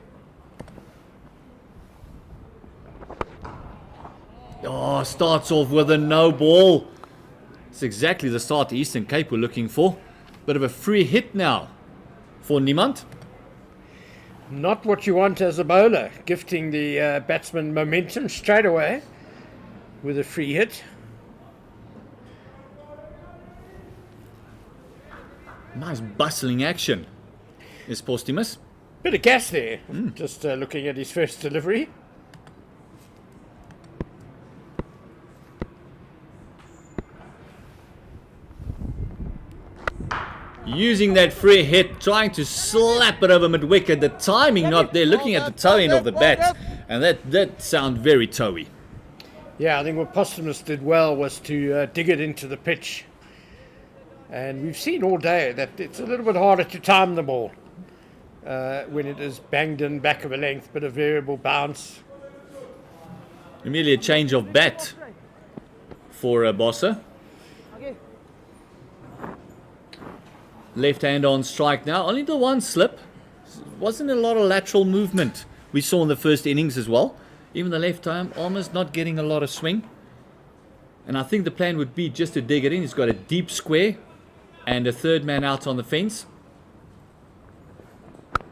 Oh, starts off with a no ball. It's exactly the start Eastern Cape were looking for. Bit of a free hit now for Niemand. Not what you want as a bowler, gifting the batsman momentum straight away with a free hit. Nice bustling action is Postumus. Bit of gas there, just looking at his first delivery. Using that free hit, trying to slap it over mid-wicket. The timing not there, looking at the toe end of the bat. And that sound very toey. Yeah, I think what Postumus did well was to dig it into the pitch. And we've seen all day that it's a little bit harder to time the ball when it is banged in back of a length, bit of variable bounce. Immediately a change of bat for Bossa. Left hand on strike now. Only the one slip. Wasn't a lot of lateral movement we saw in the first innings as well. Even the left arm almost not getting a lot of swing. And I think the plan would be just to dig it in. He's got a deep square and a third man out on the fence.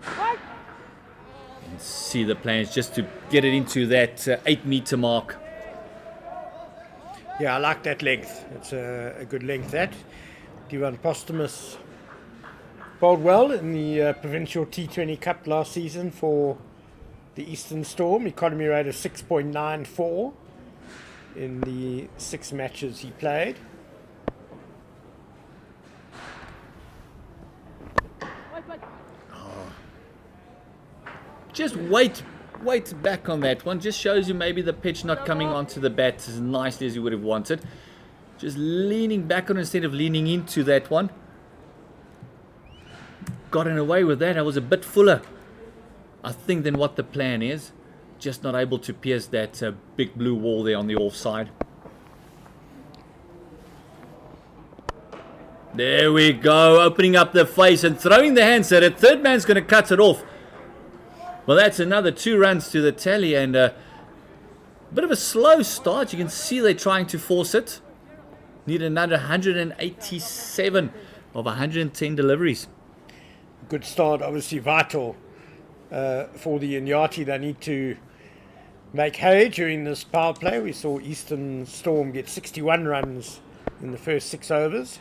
And see the plan is just to get it into that 8-meter mark. Yeah, I like that length. It's a good length, that. Divan Postumus bowled well in the Provincial T20 Cup last season for the Eastern Storm. Economy rate of 6.94 in the 6 matches he played. Just wait back on that one. Just shows you maybe the pitch not coming onto the bat as nicely as you would have wanted. Just leaning back on instead of leaning into that one. Gotten away with that. I was a bit fuller, I think, than what the plan is. Just not able to pierce that big blue wall there on the offside. There we go. Opening up the face and throwing the hands at it. Third man's going to cut it off. Well, that's another 2 runs to the tally, and a bit of a slow start. You can see they're trying to force it. Need another 187 of 110 deliveries. Good start, obviously vital for the Iinyathi. They need to make hay during this power play. We saw Eastern Storm get 61 runs in the first 6 overs.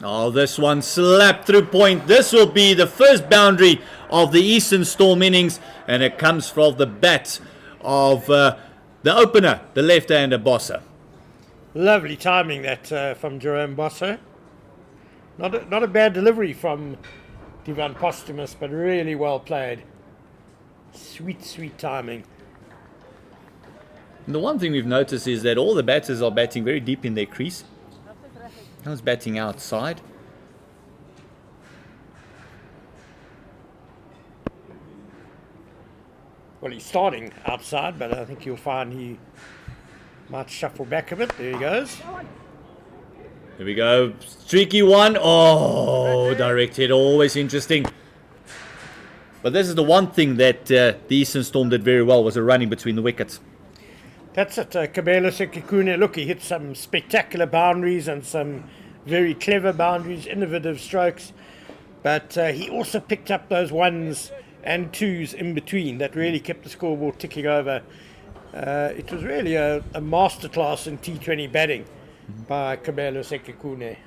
Oh, this one slapped through point. This will be the first boundary of the Eastern Storm innings, and it comes from the bat of the opener, the left-hander Bossa. Lovely timing that from Jerome Bossa. Not a bad delivery from Divan Postumus, but really well played. Sweet timing. And the one thing we've noticed is that all the batters are batting very deep in their crease. I was batting outside. Well, he's starting outside, but I think you'll find he might shuffle back a bit. There he goes. Here we go. Streaky one. Oh, direct hit. Always interesting. But this is the one thing that the Eastern Storm did very well, was a running between the wickets. That's it. Kabelo Sekikune, look, he hit some spectacular boundaries and some very clever boundaries, innovative strokes. But he also picked up those 1s and 2s in between that really kept the scoreboard ticking over. It was really a masterclass in T20 batting by Kabelo Sekikune.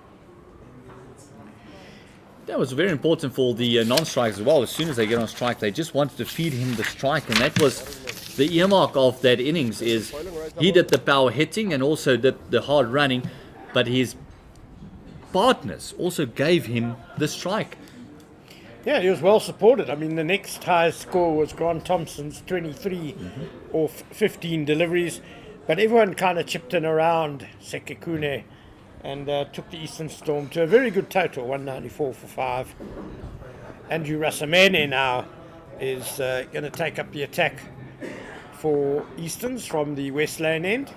That was very important for the non-strikers as well. As soon as they get on strike, they just wanted to feed him the strike, and that was the earmark of that innings. Is he did the power hitting and also did the hard running, but his partners also gave him the strike. Yeah, he was well supported. I mean, the next highest score was Grant Thompson's 23 off 15 deliveries, but everyone kind of chipped in around Sekikune and took the Eastern Storm to a very good total, 194 for 5. Andrew Rasamene now is going to take up the attack for Easterns from the West Lane end.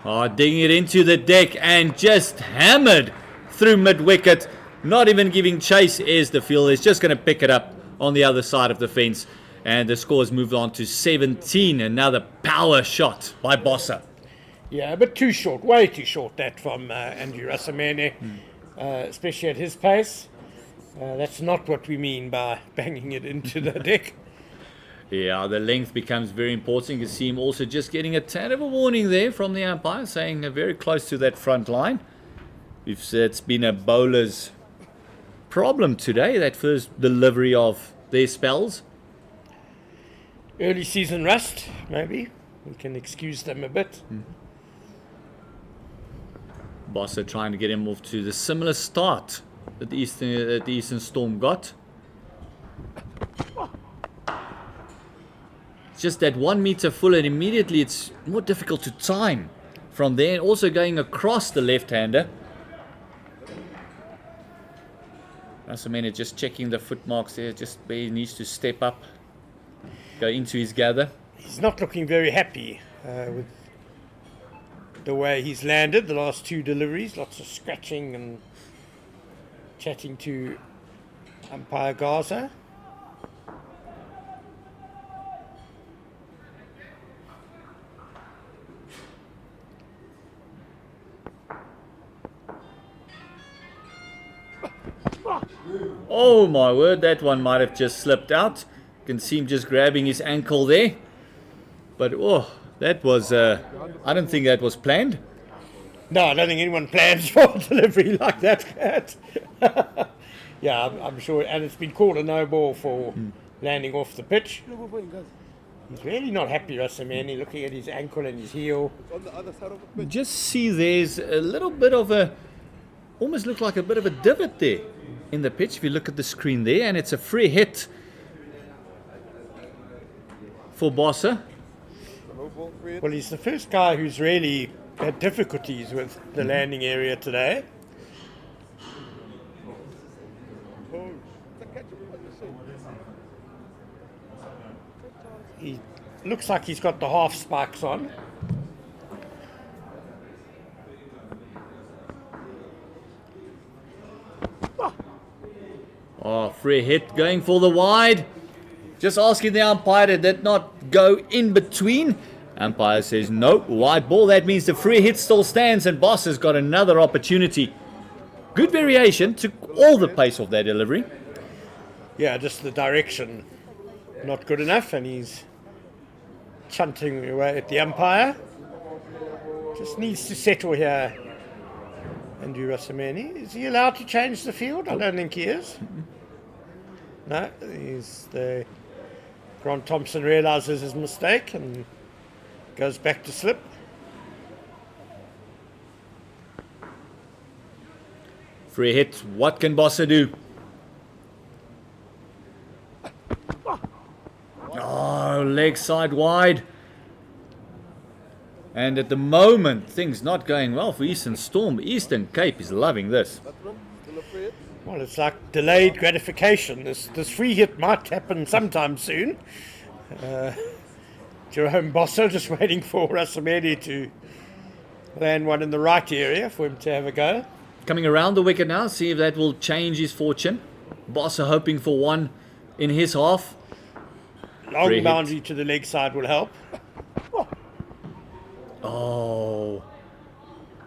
Oh, digging it into the deck and just hammered through mid-wicket. Not even giving chase is the field. He's just going to pick it up on the other side of the fence. And the score has moved on to 17. Another power shot by Bossa. Yeah, but too short, way too short that from Andrew Rasamene, especially at his pace. That's not what we mean by banging it into the deck. Yeah, the length becomes very important. You can see him also just getting a tad of a warning there from the umpire, saying very close to that front line. It's been a bowler's problem today, that first delivery of their spells. Early season rust, maybe. We can excuse them a bit. Bossa trying to get him off to the similar start that the Eastern Storm got. It's just that 1 meter full, and immediately it's more difficult to time from there. Also going across the left-hander. Rasamene just checking the footmarks there, just where he needs to step up, go into his gather. He's not looking very happy with the way he's landed the last two deliveries. Lots of scratching and chatting to umpire Gaza. Oh my word, that one might have just slipped out. You can see him just grabbing his ankle there. But oh, that was, I don't think that was planned. No, I don't think anyone plans for a delivery like that. Yeah, I'm sure. And it's been called a no ball for landing off the pitch. He's really not happy, Rasamene, looking at his ankle and his heel. Just see there's a little bit of a, almost look like a bit of a divot there in the pitch if you look at the screen there, and it's a free hit for Bossa. Well, he's the first guy who's really had difficulties with the landing area today. He looks like he's got the half spikes on. Oh, free hit going for the wide. Just asking the umpire, did that not go in between? Umpire says no, wide ball. That means the free hit still stands, and Boss has got another opportunity. Good variation, took all the pace off that delivery. Yeah, just the direction not good enough, and he's chunting away at the umpire. Just needs to settle here. Andrew Rasamene. Is he allowed to change the field? I don't think he is. No, Grant Thompson realises his mistake and goes back to slip. Free hit, what can Bossa do? Oh, leg side wide. And at the moment, things not going well for Eastern Storm. Eastern Cape is loving this. Well, it's like delayed gratification. This free hit might happen sometime soon. Jerome Bossa just waiting for Rasamene to land one in the right area for him to have a go. Coming around the wicket now, see if that will change his fortune. Bossa hoping for one in his half. Long boundary to the leg side will help. Oh,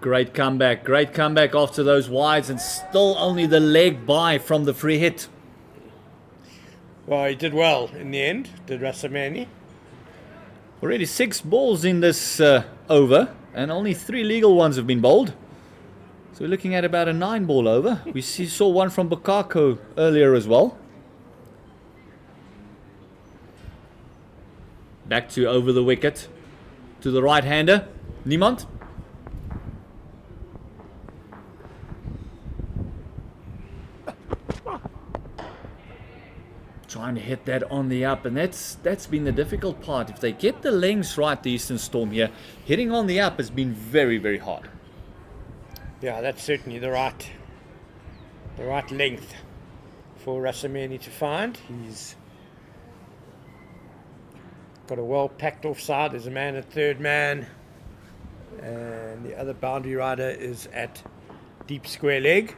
great comeback after those wides, and still only the leg by from the free hit. Well, he did well in the end, did Rasamene. Already 6 balls in this over, and only 3 legal ones have been bowled. So we're looking at about a 9 ball over. We saw one from Bukako earlier as well. Back to over the wicket. To the right-hander, Niemand. Trying to hit that on the up, and that's been the difficult part. If they get the lengths right, the Eastern Storm here, hitting on the up has been very, very hard. Yeah, that's certainly the right length for Rasamene to find. He's got a well packed offside. There's a man at third man, and the other boundary rider is at deep square leg.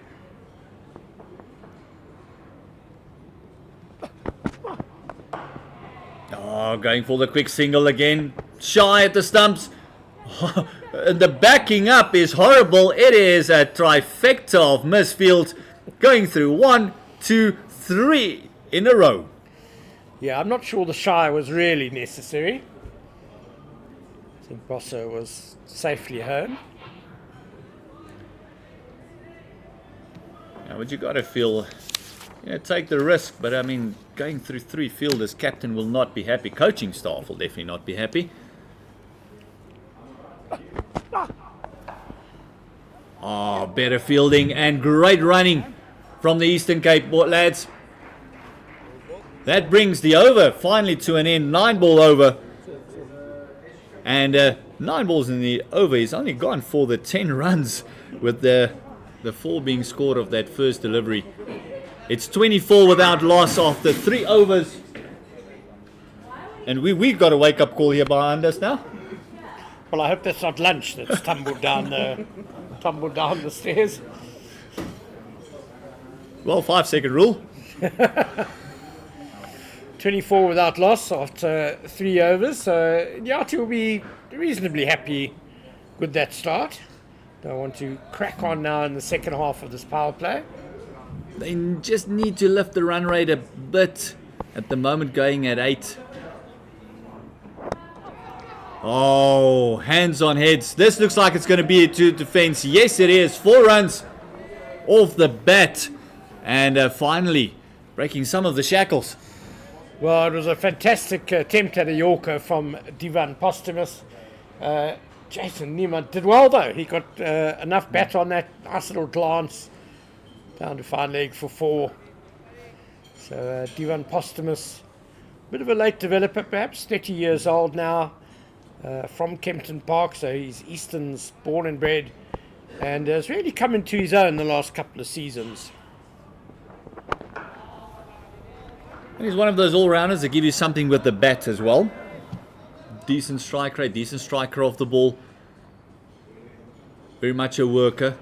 Oh, going for the quick single again. Shy at the stumps. The backing up is horrible. It is a trifecta of misfield. Going through 1, 2, 3 in a row. Yeah, I'm not sure the shy was really necessary. I think Bosso was safely home. Now, but you got to feel, take the risk. But I mean, going through 3 fielders, captain will not be happy. Coaching staff will definitely not be happy. Oh, better fielding and great running from the Eastern Cape lads. That brings the over finally to an end. 9-ball over. And 9 balls in the over. He's only gone for the 10 runs with the 4 being scored of that first delivery. It's 24 without loss after 3 overs. And we've got a wake-up call here behind us now. Well, I hope that's not lunch that's tumbled down the stairs. Well, 5-second rule. 24 without loss after 3 overs. So Iinyathi will be reasonably happy with that start. They want to crack on now in the second half of this power play. They just need to lift the run rate a bit. At the moment, going at 8. Oh, hands on heads. This looks like it's going to be a 2 defense. Yes, it is. 4 runs off the bat. And finally, breaking some of the shackles. Well, it was a fantastic attempt at a Yorker from Divan Postumus. Jason Niemand did well, though. He got enough bat on that nice little glance. Down to fine leg for 4. So Divan Postumus, bit of a late developer, perhaps 30 years old now, from Kempton Park. So he's Eastern's born and bred, and has really come into his own the last couple of seasons. And he's one of those all-rounders that give you something with the bat as well. Decent strike rate, decent striker off the ball. Very much a worker.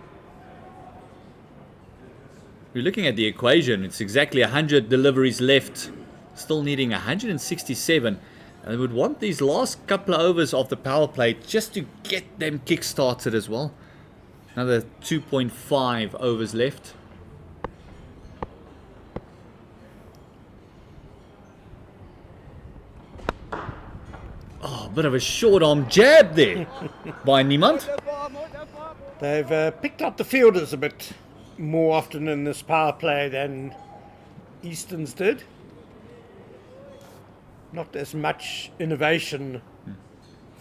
We're looking at the equation. It's exactly 100 deliveries left. Still needing 167. And we would want these last couple of overs of the power play just to get them kick-started as well. Another 2.5 overs left. Oh, a bit of a short arm jab there by Niemand. They've picked up the fielders a bit more often in this power play than Eastern's did. Not as much innovation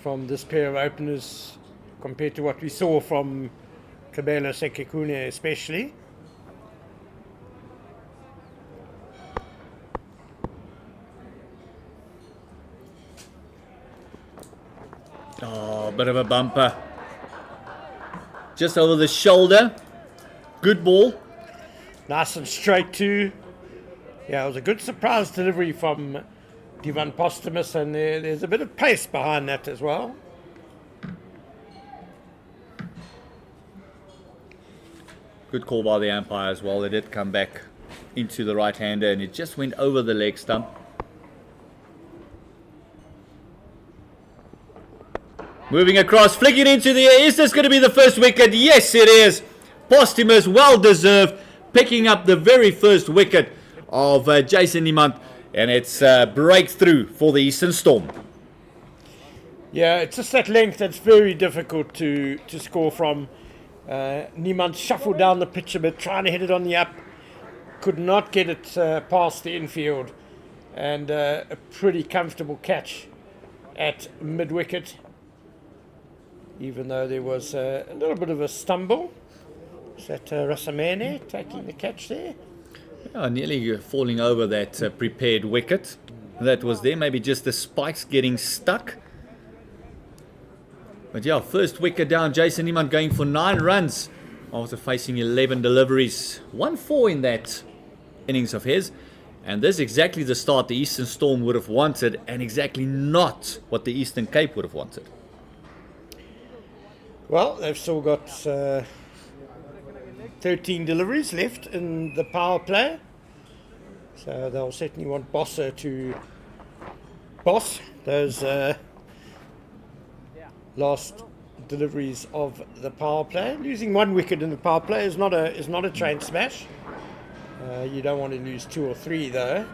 from this pair of openers compared to what we saw from Kabelo Sekekune especially. Oh, bit of a bumper. Just over the shoulder. Good ball. Nice and straight too. Yeah, it was a good surprise delivery from Divan Postumus, and there's a bit of pace behind that as well. Good call by the umpire as well. It did come back into the right-hander and it just went over the leg stump. Moving across, flicking into the air. Is this going to be the first wicket? Yes, it is. Postumus, well deserved, picking up the very first wicket of Jason Niemand. And it's a breakthrough for the Eastern Storm. Yeah, it's just that length that's very difficult to score from. Niemand shuffled down the pitch a bit, trying to hit it on the up. Could not get it past the infield. And a pretty comfortable catch at mid-wicket. Even though there was a little bit of a stumble. Is that Rasamene taking the catch there? Oh, nearly falling over that prepared wicket that was there. Maybe just the spikes getting stuck. But yeah, first wicket down. Jason Niemand going for 9 runs after facing 11 deliveries. 1-4 in that innings of his. And this is exactly the start the Eastern Storm would have wanted, and exactly not what the Eastern Cape would have wanted. Well, they've still got 13 deliveries left in the power play. So they'll certainly want Bosso to boss. Those last deliveries of the power play. Losing 1 wicket in the power play is not a train smash. You don't want to lose 2 or 3 though,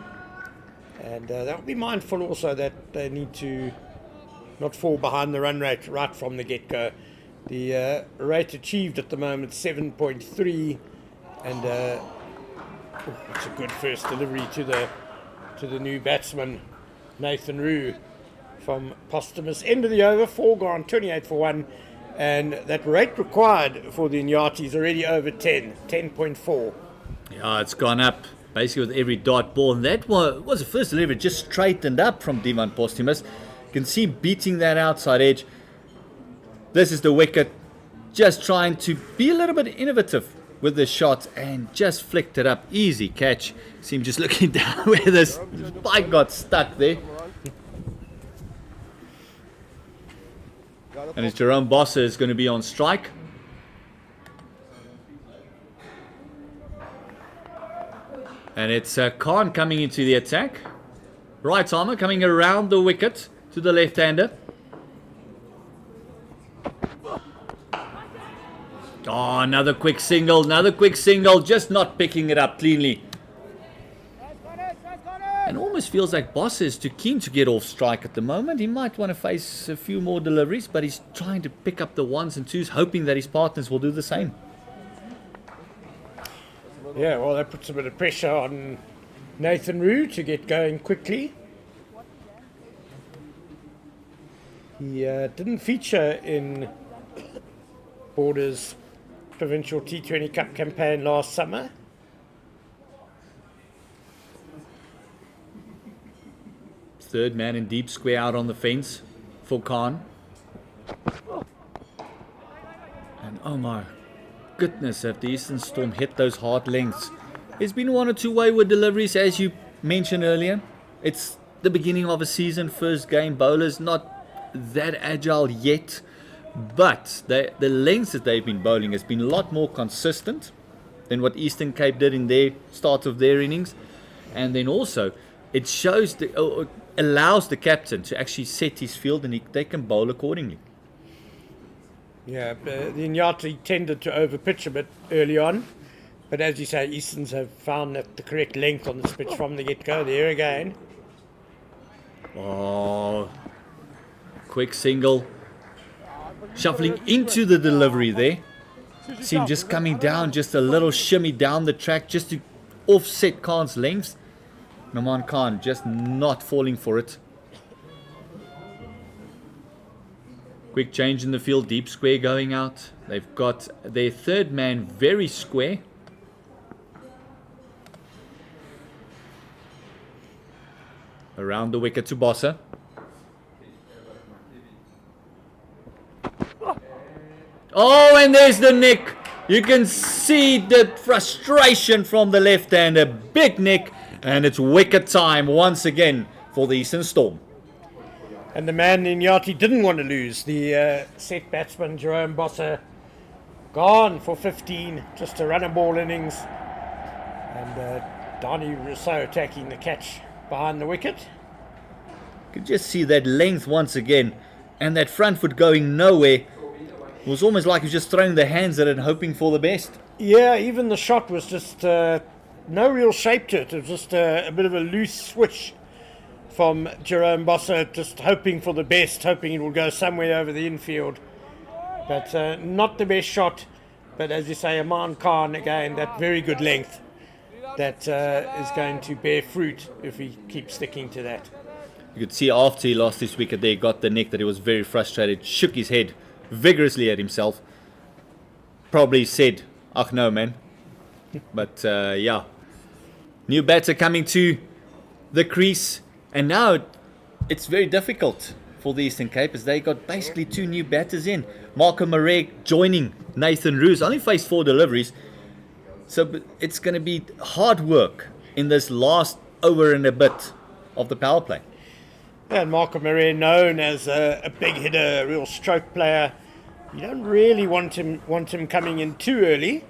and they'll be mindful also that they need to not fall behind the run rate right from the get-go. The rate achieved at the moment 7.3, and it's a good first delivery to the new batsman Nathan Rue from posthumous. End of the over, 4 gone, 28 for 1, and that rate required for the Iinyathi is already over 10.4. Yeah, it's gone up basically with every dot ball, and that was the first delivery, just straightened up from Divan Posthumus. You can see beating that outside edge. This is the wicket, just trying to be a little bit innovative with the shot and just flicked it up. Easy catch. See him just looking down where this bike got stuck there. And it's Jerome Bosse is going to be on strike. And it's Khan coming into the attack. Right armer coming around the wicket to the left-hander. Oh, another quick single, just not picking it up cleanly. And almost feels like Bosse is too keen to get off strike at the moment. He might want to face a few more deliveries, but he's trying to pick up the 1s and 2s, hoping that his partners will do the same. Yeah, well, that puts a bit of pressure on Nathan Rue to get going quickly. He didn't feature in Borders' Provincial T20 Cup campaign last summer. Third man in deep square out on the fence for Khan. And oh my goodness, have the Eastern Storm hit those hard lengths. There's been 1 or 2 wayward deliveries, as you mentioned earlier. It's the beginning of a season, first game. Bowlers not that agile yet, but the lengths that they've been bowling has been a lot more consistent than what Eastern Cape did in their start of their innings. And then also it shows allows the captain to actually set his field, and they can bowl accordingly. Yeah, the Iinyathi tended to overpitch a bit early on, but as you say, Easterns have found that the correct length on this pitch from the get-go. There again. Oh, quick single. Shuffling into the delivery there. See him just coming down, just a little shimmy down the track just to offset Khan's lengths. Naman Khan just not falling for it. Quick change in the field, deep square going out. They've got their third man very square. Around the wicket to Bosse. Oh, and there's the nick. You can see the frustration from the left-hander. Big nick. And it's wicket time once again for the Eastern Storm. And the man Iinyathi didn't want to lose. The set batsman Jerome Bosse gone for 15, just a run ball innings. And Donnie Rousseau attacking the catch behind the wicket. You can just see that length once again. And that front foot going nowhere. It was almost like he was just throwing the hands at it and hoping for the best. Yeah, even the shot was just no real shape to it. It was just a bit of a loose switch from Jerome Bosse, just hoping for the best, hoping it will go somewhere over the infield. But not the best shot. But as you say, Aman Khan, again, that very good length that is going to bear fruit if he keeps sticking to that. You could see after he lost this wicket there, got the nick, that he was very frustrated, shook his head vigorously at himself. Probably said, "Ach no, man." But yeah. New batter coming to the crease. And now it's very difficult for the Eastern Cape as they got basically 2 new batters in. Marco Marek joining Nathan Roos. Only faced 4 deliveries. So it's going to be hard work in this last over and a bit of the power play. And Marco Marek, known as a big hitter, a real stroke player. You don't really want him coming in too early,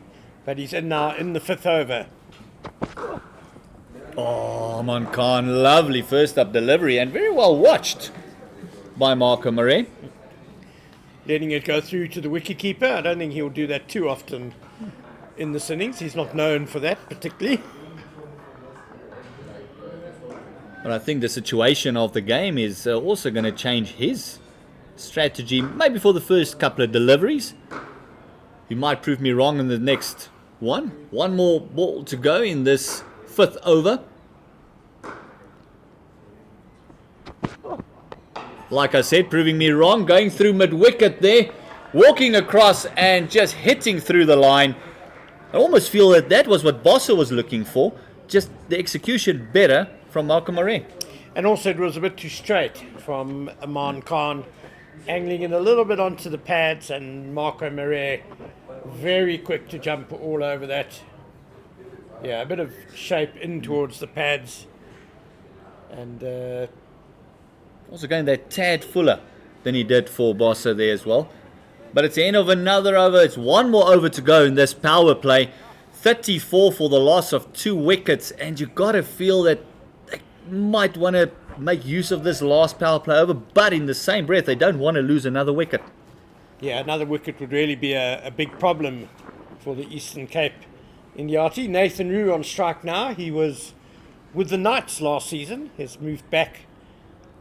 but he's in now in the 5th over. Oh, Khan, lovely first up delivery and very well watched by Marco Murray. Letting it go through to the wicketkeeper. I don't think he'll do that too often in this innings. He's not known for that particularly. But I think the situation of the game is also going to change his strategy, maybe for the first couple of deliveries. He might prove me wrong in the next one. One more ball to go in this 5th over. Like I said, proving me wrong, going through mid-wicket there, walking across and just hitting through the line. I almost feel that that was what Bossa was looking for, just the execution better from Malcolm Murray. And also it was a bit too straight from Aman Khan, angling in a little bit onto the pads, and Marco Murray very quick to jump all over that. Yeah, a bit of shape in towards the pads. And also going that tad fuller than he did for Bossa there as well. But it's the end of another over. It's one more over to go in this power play. 34 for the loss of 2 wickets. And you got to feel that they might want to make use of this last power play over. But in the same breath, they don't want to lose another wicket. yeah, another wicket would really be a big problem for the Eastern Cape. Iinyathi, Nathan Roux on strike now. He was with the Knights last season. He's moved back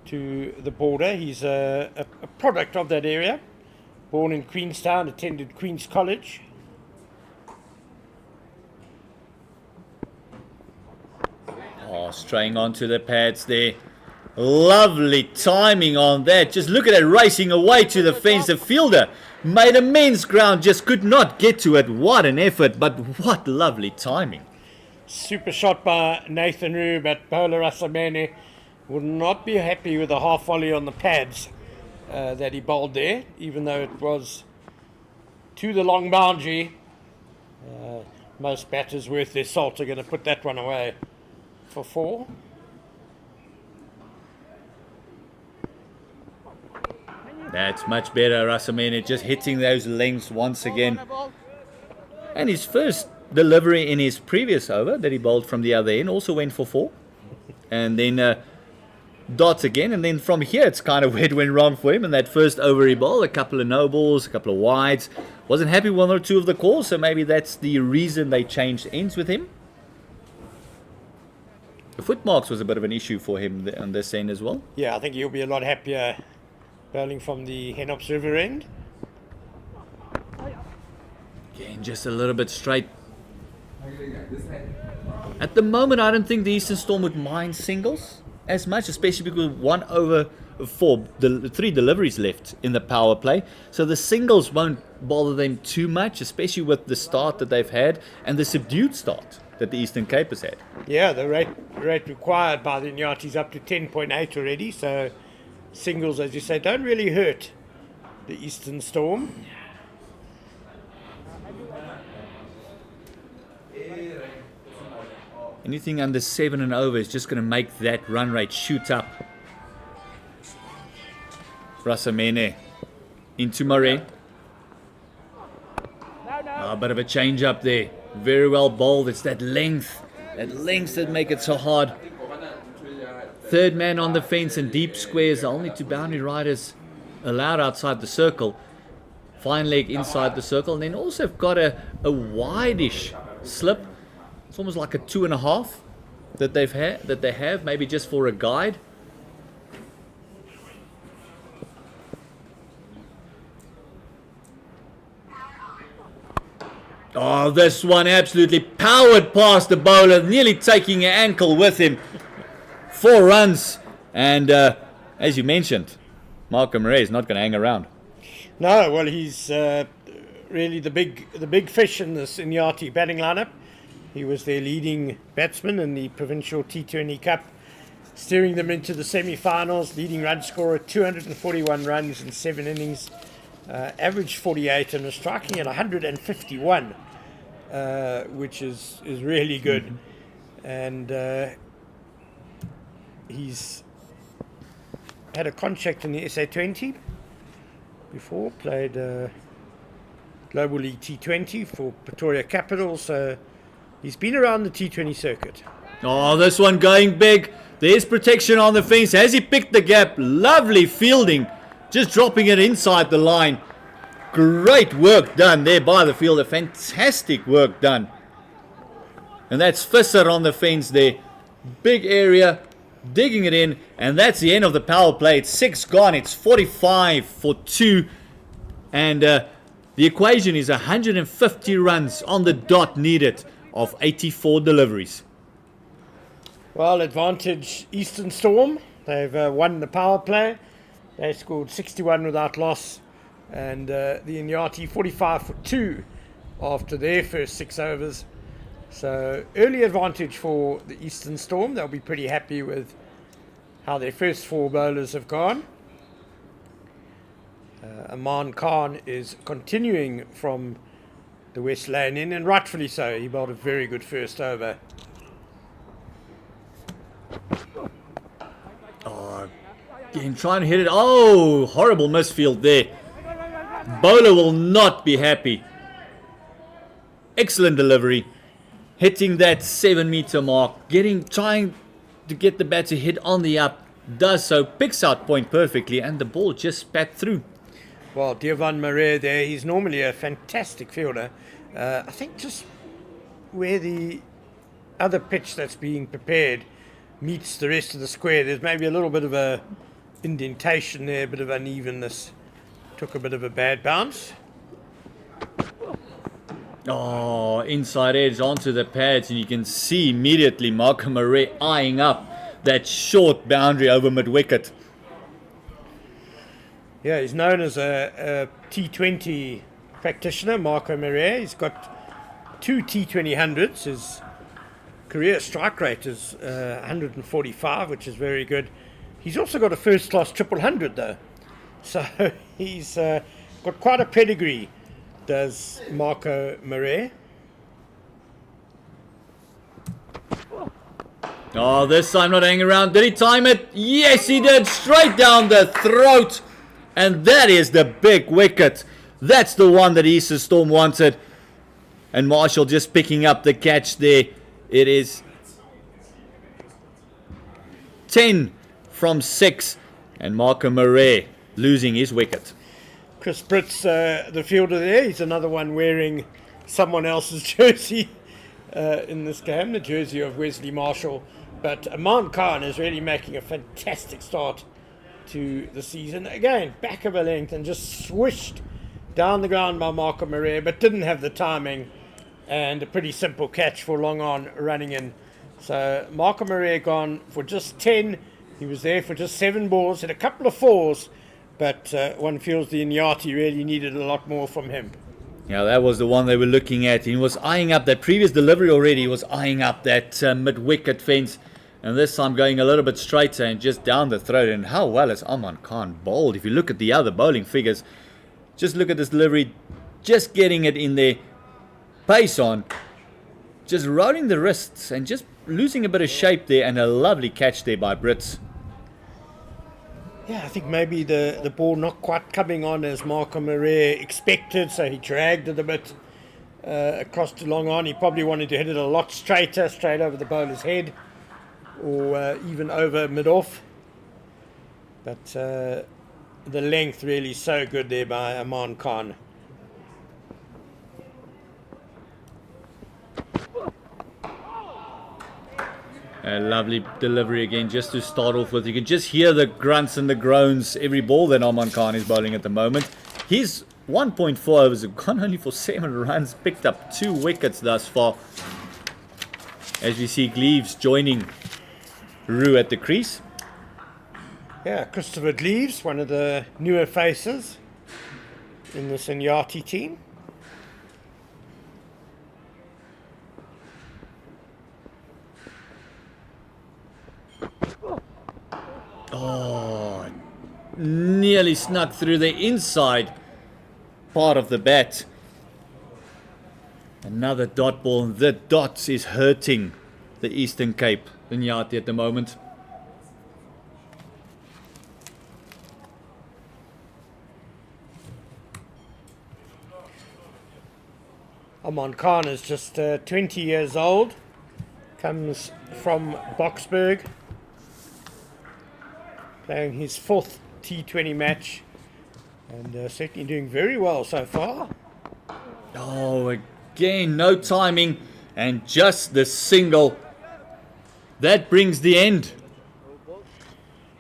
to the border. He's a product of that area. Born in Queenstown, attended Queen's College. Oh, straying onto the pads there. Lovely timing on that. Just look at it racing away to the fence. The fielder made immense ground, just could not get to it. What an effort, but what lovely timing. Super shot by Nathan Roux, but Bowler Rasamene would not be happy with the half volley on the pads that he bowled there, even though it was to the long boundary. Most batters worth their salt are going to put that one away for 4. That's much better, Rasamene, just hitting those lengths once again. And his first delivery in his previous over that he bowled from the other end also went for 4. And then dots again, and then from here it's kind of where it went wrong for him. In that first over he bowled a couple of no balls, a couple of wides. Wasn't happy with 1 or 2 of the calls, so maybe that's the reason they changed ends with him. The footmarks was a bit of an issue for him on this end as well. Yeah, I think he'll be a lot happier bowling from the Henops River end. Again, just a little bit straight. At the moment, I don't think the Eastern Storm would mind singles as much, especially because 1 over 4, 3 deliveries left in the power play. So the singles won't bother them too much, especially with the start that they've had and the subdued start that the Eastern Cape has had. Yeah, the rate required by the Iinyathi is up to 10.8 already, so singles, as you say, don't really hurt the Eastern Storm. Anything under 7 and over is just going to make that run rate shoot up. Rasamene into Murray. A bit of a change up there. Very well bowled. It's that length that make it so hard. Third man on the fence and deep squares. The only 2 boundary riders allowed outside the circle. Fine leg inside the circle. And then also got a wide-ish slip. It's almost like a 2.5 that they have, maybe just for a guide. Oh, this one absolutely powered past the bowler, nearly taking an ankle with him. 4 runs, and as you mentioned, Malcolm Murray is not going to hang around. No, well, he's really the big fish in this Iinyathi batting lineup. He was their leading batsman in the Provincial T20 Cup, steering them into the semi-finals, leading run scorer, 241 runs in 7 innings, averaged 48 and was striking at 151, which is really good. And he's had a contract in the SA20 before, played Global League T20 for Pretoria Capital, so he's been around the T20 circuit. Oh, this one going big. There's protection on the fence. Has he picked the gap? Lovely fielding. Just dropping it inside the line. Great work done there by the fielder. Fantastic work done. And that's Visser on the fence there. Big area. Digging it in. And that's the end of the power play. It's 6 gone. It's 45 for 2. And the equation is 150 runs on the dot needed of 84 deliveries. Well, advantage Eastern Storm. They've won the power play. They scored 61 without loss. And the Iinyathi 45 for 2 after their first 6 overs. So early advantage for the Eastern Storm. They'll be pretty happy with how their first 4 bowlers have gone. Aman Khan is continuing from the West Lane in, and rightfully so. He bowled a very good first over. Oh, again, trying to hit it. Oh, horrible misfield there. Bowler will not be happy. Excellent delivery. Hitting that 7-meter mark. Trying to get the bat to hit on the up. Does so. Picks out point perfectly, and the ball just spat through. Well, Devan Marais there, he's normally a fantastic fielder. I think just where the other pitch that's being prepared meets the rest of the square, there's maybe a little bit of a indentation there, a bit of unevenness. Took a bit of a bad bounce. Oh, inside edge onto the pads, and you can see immediately Marco Marais eyeing up that short boundary over mid-wicket. Yeah, he's known as a T20 practitioner, Marco Marais. He's got 2 T20 hundreds. His career strike rate is 145, which is very good. He's also got a first-class triple hundred, though. So he's got quite a pedigree, does Marco Marais. Oh, this time not hanging around. Did he time it? Yes, he did. Straight down the throat. And that is the big wicket. That's the one that Eastern Storm wanted. And Marshall just picking up the catch there. It is 10 from 6. And Marco Marais losing his wicket. Chris Britz, the fielder there, he's another one wearing someone else's jersey in this game, the jersey of Wesley Marshall. But Aman Khan is really making a fantastic start to the season. Again, back of a length and just swished down the ground by Marco Marais, but didn't have the timing, and a pretty simple catch for long on running in. So Marco Marais gone for just 10. He was there for just 7 balls, hit a couple of 4s, but one feels the Iinyathi really needed a lot more from him. Yeah, that was the one they were looking at. He was eyeing up that previous delivery already. He was eyeing up that mid-wicket fence. And this time going a little bit straighter and just down the throat. And how well has Aman Khan bowled? If you look at the other bowling figures, just look at this delivery. Just getting it in there. Pace on. Just rolling the wrists and just losing a bit of shape there. And a lovely catch there by Brits. Yeah, I think maybe the ball not quite coming on as Marco Marais expected, so he dragged it a bit across to long on. He probably wanted to hit it a lot straighter, straight over the bowler's head, or even over mid-off. But the length really so good there by Aman Khan. A lovely delivery again, just to start off with. You can just hear the grunts and the groans every ball that Aman Khan is bowling at the moment. His 1.4 overs have gone only for 7 runs, picked up 2 wickets thus far. As we see Gleaves joining Roo at the crease. Yeah, Christopher Gleaves, one of the newer faces in this Iinyathi team. Oh, nearly snuck through the inside part of the bat. Another dot ball. The dots is hurting the Eastern Cape, Iinyathi at the moment. Aman Khan is just 20 years old, comes from Boksburg, playing his 4th T20 match, and certainly doing very well so far. Oh, again, no timing, and just the single. That brings the end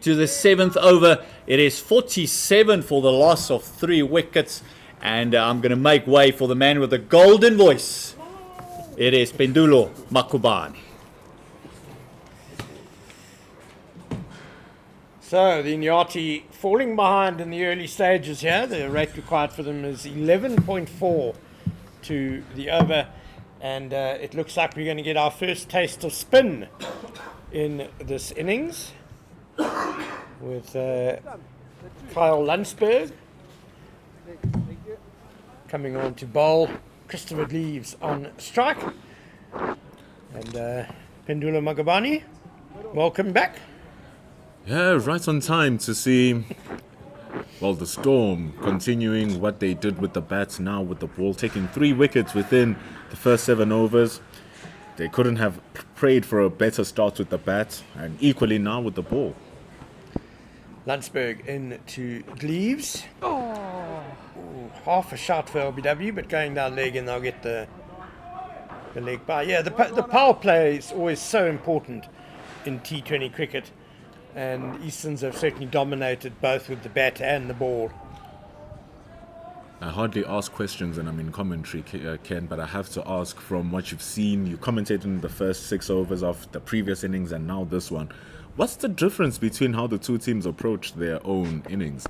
to the 7th over. It is 47 for the loss of 3 wickets, and I'm going to make way for the man with the golden voice. It is Pendulo Makubane. So the Iinyathi falling behind in the early stages here. The rate required for them is 11.4 to the over, and it looks like we're going to get our first taste of spin in this innings with Kyle Landsberg coming on to bowl. Christopher Leaves on strike, and Pendulo Makubane, welcome back. Yeah, right on time to see, well, the Storm continuing what they did with the bats now with the ball, taking 3 wickets within the first 7 overs. They couldn't have prayed for a better start with the bat, and equally now with the ball. Landsberg into Leaves. Oh, half a shot for LBW, but going down leg, and they'll get the leg by. Yeah, the power play is always so important in T20 cricket, and Easterns have certainly dominated both with the bat and the ball. I hardly ask questions and I'm in commentary, Ken, but I have to ask, from what you've seen, you commentated in the first 6 overs of the previous innings and now this one. What's the difference between how the two teams approached their own innings?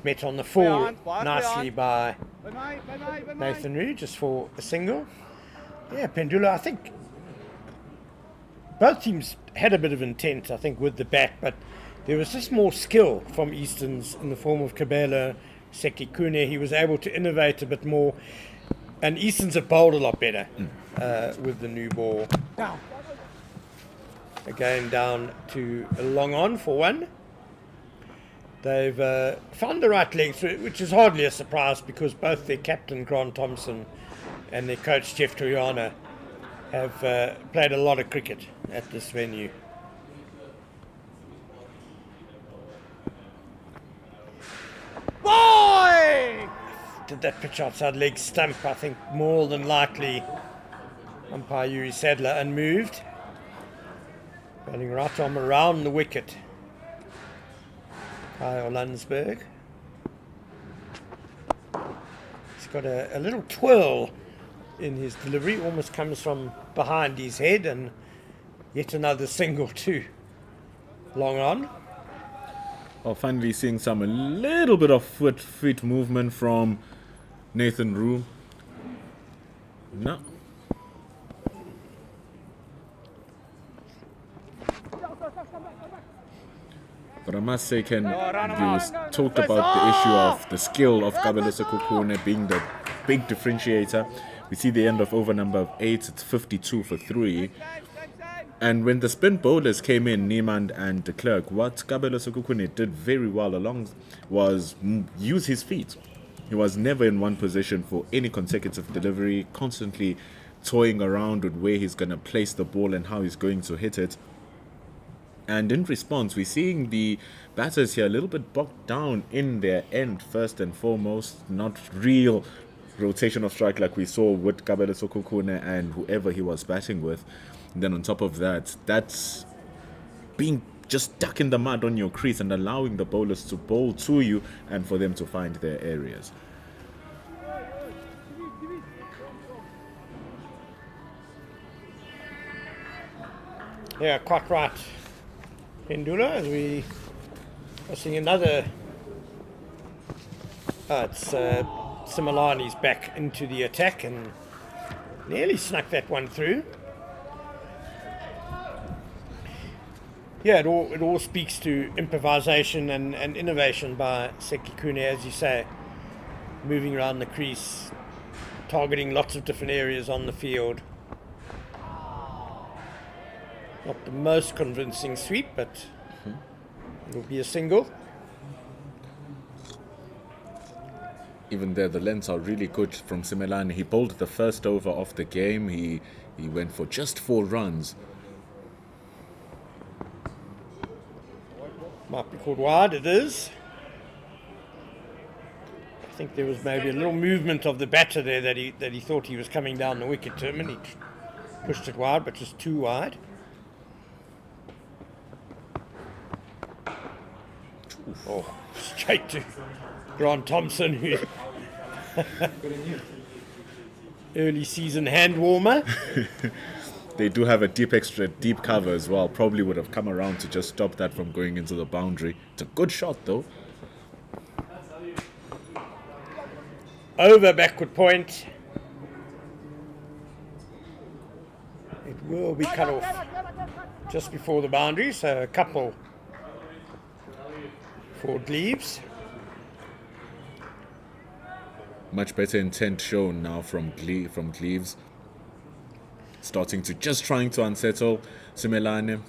Met on the full nicely by Nathan Reed, just for a single. Yeah, Pendulo, I think both teams had a bit of intent, I think, with the bat, but there was just more skill from Easterns in the form of Kabela Sekikune. He was able to innovate a bit more, and Easterns have bowled a lot better with the new ball. Again, down to a long on for 1. They've found the right length, which is hardly a surprise because both their captain, Grant Thompson, and their coach, Jeff Toyana, have played a lot of cricket at this venue. Boy! Did that pitch outside leg stump? I think more than likely umpire Yuri Sadler unmoved. Bowling right arm around the wicket. Kyle Landsberg. He's got a little twirl in his delivery, almost comes from behind his head, and yet another single too. Long on. Well, finally seeing a little bit of feet movement from Nathan Rue. No. But I must say, Ken, you talked about the issue of the skill of Kabela Sekikune being the big differentiator. We see the end of over number 8, it's 52 for 3. And when the spin bowlers came in, Niemand and de Klerk, what Kabela Sekikune did very well along was use his feet. He was never in one position for any consecutive delivery, constantly toying around with where he's going to place the ball and how he's going to hit it. And in response, we're seeing the batters here a little bit bogged down in their end, first and foremost. Not real rotation of strike like we saw with Kabela Sekikune and whoever he was batting with. And then on top of that, that's being just stuck in the mud on your crease and allowing the bowlers to bowl to you and for them to find their areas. Yeah, quite right, Pendulo, as we are seeing another. It's Similani's back into the attack and nearly snuck that one through. Yeah, it all speaks to improvisation and innovation by Sekikune, as you say, moving around the crease, targeting lots of different areas on the field. Not the most convincing sweep, but it'll be a single. Even there, the lengths are really good from Simelane. He bowled the first over of the game. He went for just 4 runs. Might be called wide, it is. I think there was maybe a little movement of the batter there that he thought he was coming down the wicket to him, and he pushed it wide, but just too wide. Oh, straight to Grant Thompson, who early season hand warmer. They do have a extra deep cover as well. Probably would have come around to just stop that from going into the boundary. It's a good shot though. Over backward point. It will be cut off just before the boundary, so a couple for Gleaves. Much better intent shown now from Gleaves. Starting to just trying to unsettle Simelane.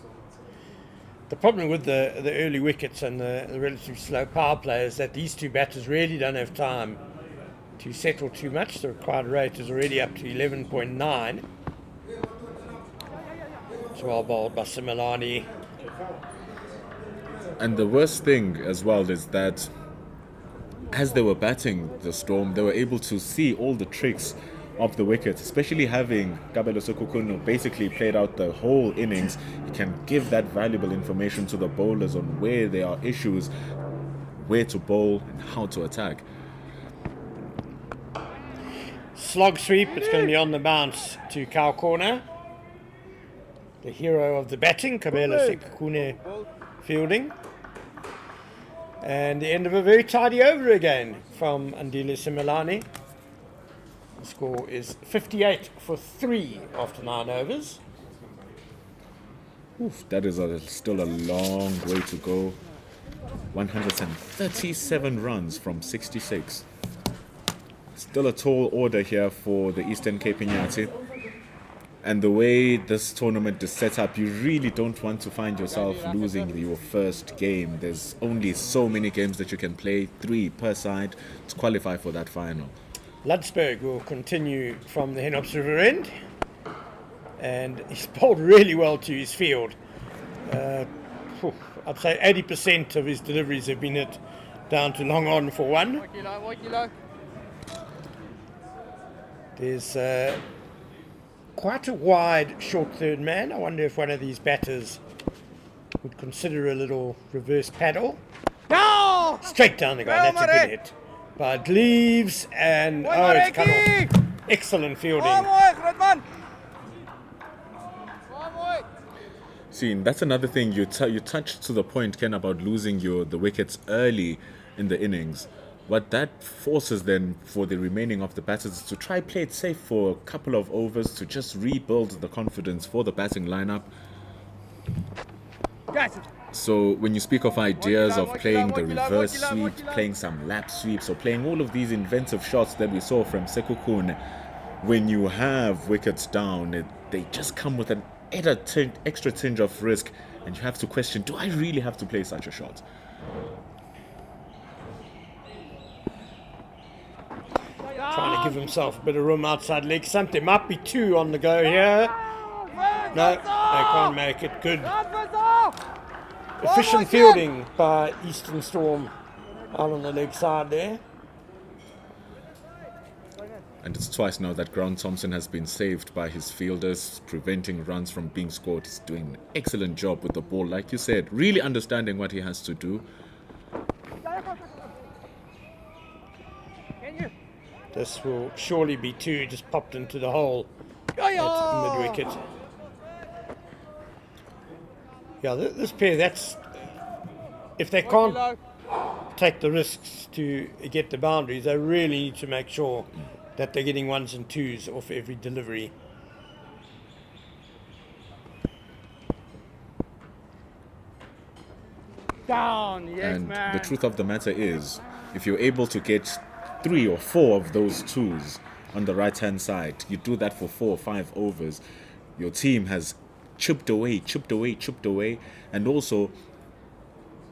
The problem with the early wickets and the relatively slow power play is that these two batters really don't have time to settle too much. The required rate is already up to 11.9. It's well bowled by Simelane. And the worst thing as well is that as they were batting the Storm, they were able to see all the tricks of the wickets, especially having Kabelo Sekhukhune basically played out the whole innings. He can give that valuable information to the bowlers on where there are issues, where to bowl and how to attack. Slog sweep, it's going to be on the bounce to Cow Corner. The hero of the batting, Kabelo Sekhukhune, fielding. And the end of a very tidy over again from Andile Simelane. The score is 58 for 3 after 9 overs. Oof, that is still a long way to go. 137 runs from 66. Still a tall order here for the Eastern Cape Iinyathi. And the way this tournament is set up, you really don't want to find yourself losing your first game. There's only so many games that you can play, 3 per side, to qualify for that final. Ludsberg will continue from the Henops River end, and he's bowled really well to his field. I'd say 80% of his deliveries have been hit down to long on for 1. There's quite a wide short third man. I wonder if one of these batters would consider a little reverse paddle. No! Straight down the ground. That's a good hit by Gleaves, and it's cut off. Excellent fielding. See, that's another thing you touched to the point, Ken, about losing the wickets early in the innings. What that forces then for the remaining of the batters is to try play it safe for a couple of overs to just rebuild the confidence for the batting lineup. So when you speak of ideas of playing the reverse sweep, playing some lap sweeps, or playing all of these inventive shots that we saw from Sekhukhune, when you have wickets down, they just come with an extra tinge of risk, and you have to question, do I really have to play such a shot? Trying to give himself a bit of room outside leg stump. There might be 2 on the go here. No, they can't make it. Good. Efficient fielding by Eastern Storm out on the leg side there. And it's twice now that Grant Thompson has been saved by his fielders, preventing runs from being scored. He's doing an excellent job with the ball, like you said, really understanding what he has to do. This will surely be 2, just popped into the hole at mid-wicket. Yeah, this pair, if they can't take the risks to get the boundaries, they really need to make sure that they're getting 1s and 2s off every delivery. Down, yes, And man. the truth of the matter is, if you're able to get 3 or 4 of those 2s on the right-hand side, you do that for 4 or 5 overs, your team has chipped away, and also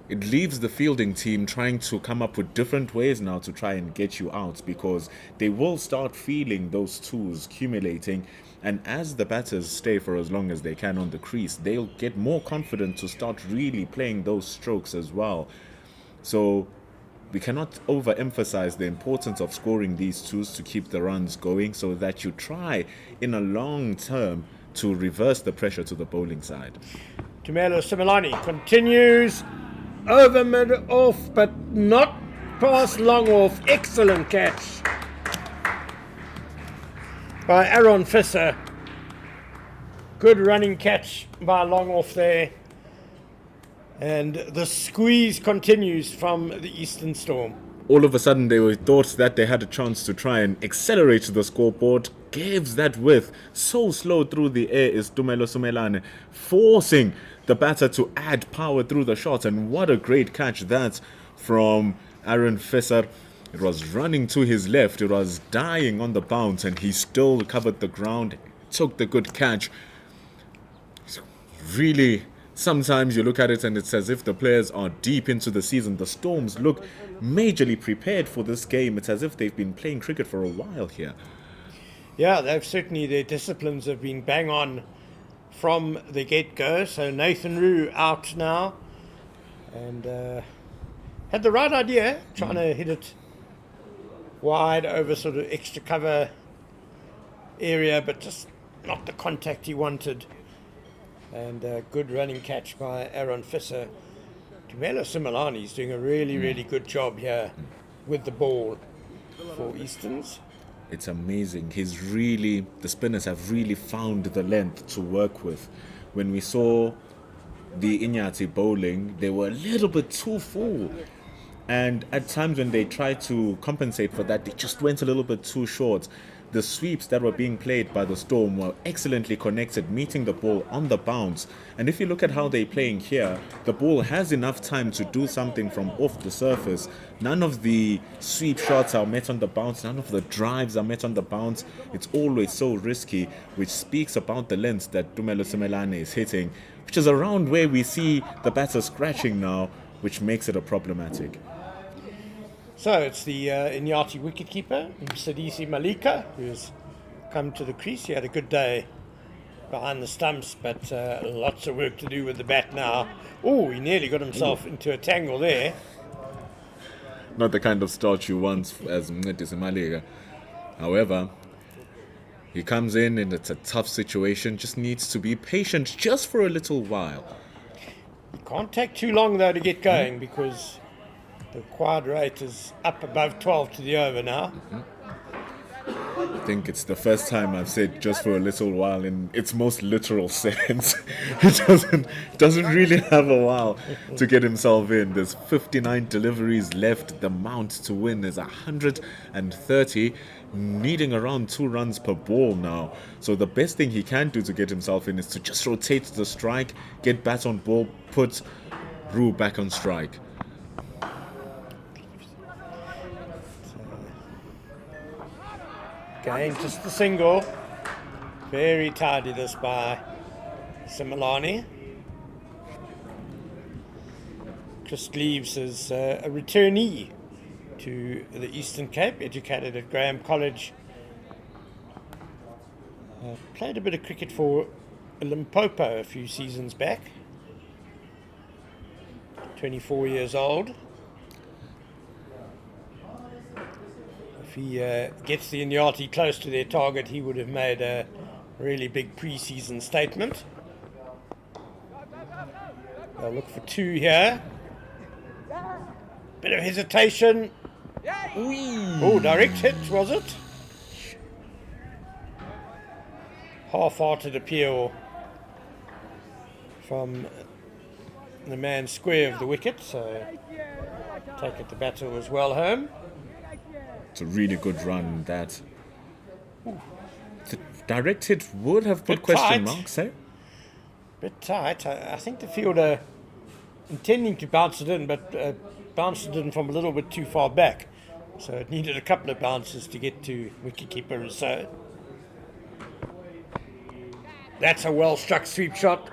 it leaves the fielding team trying to come up with different ways now to try and get you out, because they will start feeling those twos accumulating. And as the batters stay for as long as they can on the crease, they'll get more confident to start really playing those strokes as well. So we cannot overemphasize the importance of scoring these twos to keep the runs going, so that you try in a long term to reverse the pressure to the bowling side. Tumelo Similani continues over mid off, but not past long off. Excellent catch by Aaron Fisser. Good running catch by long off there. And the squeeze continues from the Eastern Storm. All of a sudden they thought that they had a chance to try and accelerate the scoreboard. Gives that width so slow through the air is Tumelo Sumelane, forcing the batter to add power through the shot. And what a great catch that from Aaron Fisser. It was running to his left, it was dying on the bounce, and he still covered the ground, took the good catch. Really, sometimes you look at it and it's as if the players are deep into the season. The Storms look majorly prepared for this game. It's as if they've been playing cricket for a while here. Yeah, they've certainly, their disciplines have been bang on from the get-go. So Nathan Rue out now, and had the right idea, trying to hit it wide over sort of extra cover area, but just not the contact he wanted. And a good running catch by Aaron Fisser. Tumelo Similani is doing a really, really good job here with the ball for Easterns. It's amazing. The spinners have really found the length to work with. When we saw the Iinyathi bowling, they were a little bit too full. And at times when they tried to compensate for that, they just went a little bit too short. The sweeps that were being played by the Storm were excellently connected, meeting the ball on the bounce. And if you look at how they're playing here, the ball has enough time to do something from off the surface. None of the sweep shots are met on the bounce. None of the drives are met on the bounce. It's always so risky, which speaks about the length that Tumelo Simelane is hitting, which is around where we see the batter scratching now, which makes it a problematic. So it's the Iinyathi wicketkeeper, Msadisi Malika, who's come to the crease. He had a good day behind the stumps, but lots of work to do with the bat now. Oh, he nearly got himself into a tangle there. Not the kind of start you want as Msadisi Malika. However, he comes in and it's a tough situation, just needs to be patient just for a little while. He can't take too long though to get going, because the quad rate is up above 12 to the over now. I think it's the first time I've said just for a little while in its most literal sense. It doesn't really have a while to get himself in. There's 59 deliveries left. The mount to win is 130, needing around 2 runs per ball now. So the best thing he can do to get himself in is to just rotate the strike, get bat on ball, put Rue back on strike. Again, just the single. Very tidy this by Similani. Chris Leaves is a returnee to the Eastern Cape, educated at Graham College. Played a bit of cricket for Limpopo a few seasons back. 24 years old. If he gets the Iinyathi close to their target, he would have made a really big pre-season statement. They'll look for 2 here. Bit of hesitation. Oh, direct hit, was it? Half-hearted appeal from the man square of the wicket, so take it the batter was well home. It's a really good run, that. The direct hit would have put question marks, eh? Bit tight. I think the fielder intending to bounce it in, but bounced it in from a little bit too far back. So it needed a couple of bounces to get to wicketkeeper Rousseau. That's a well-struck sweep shot.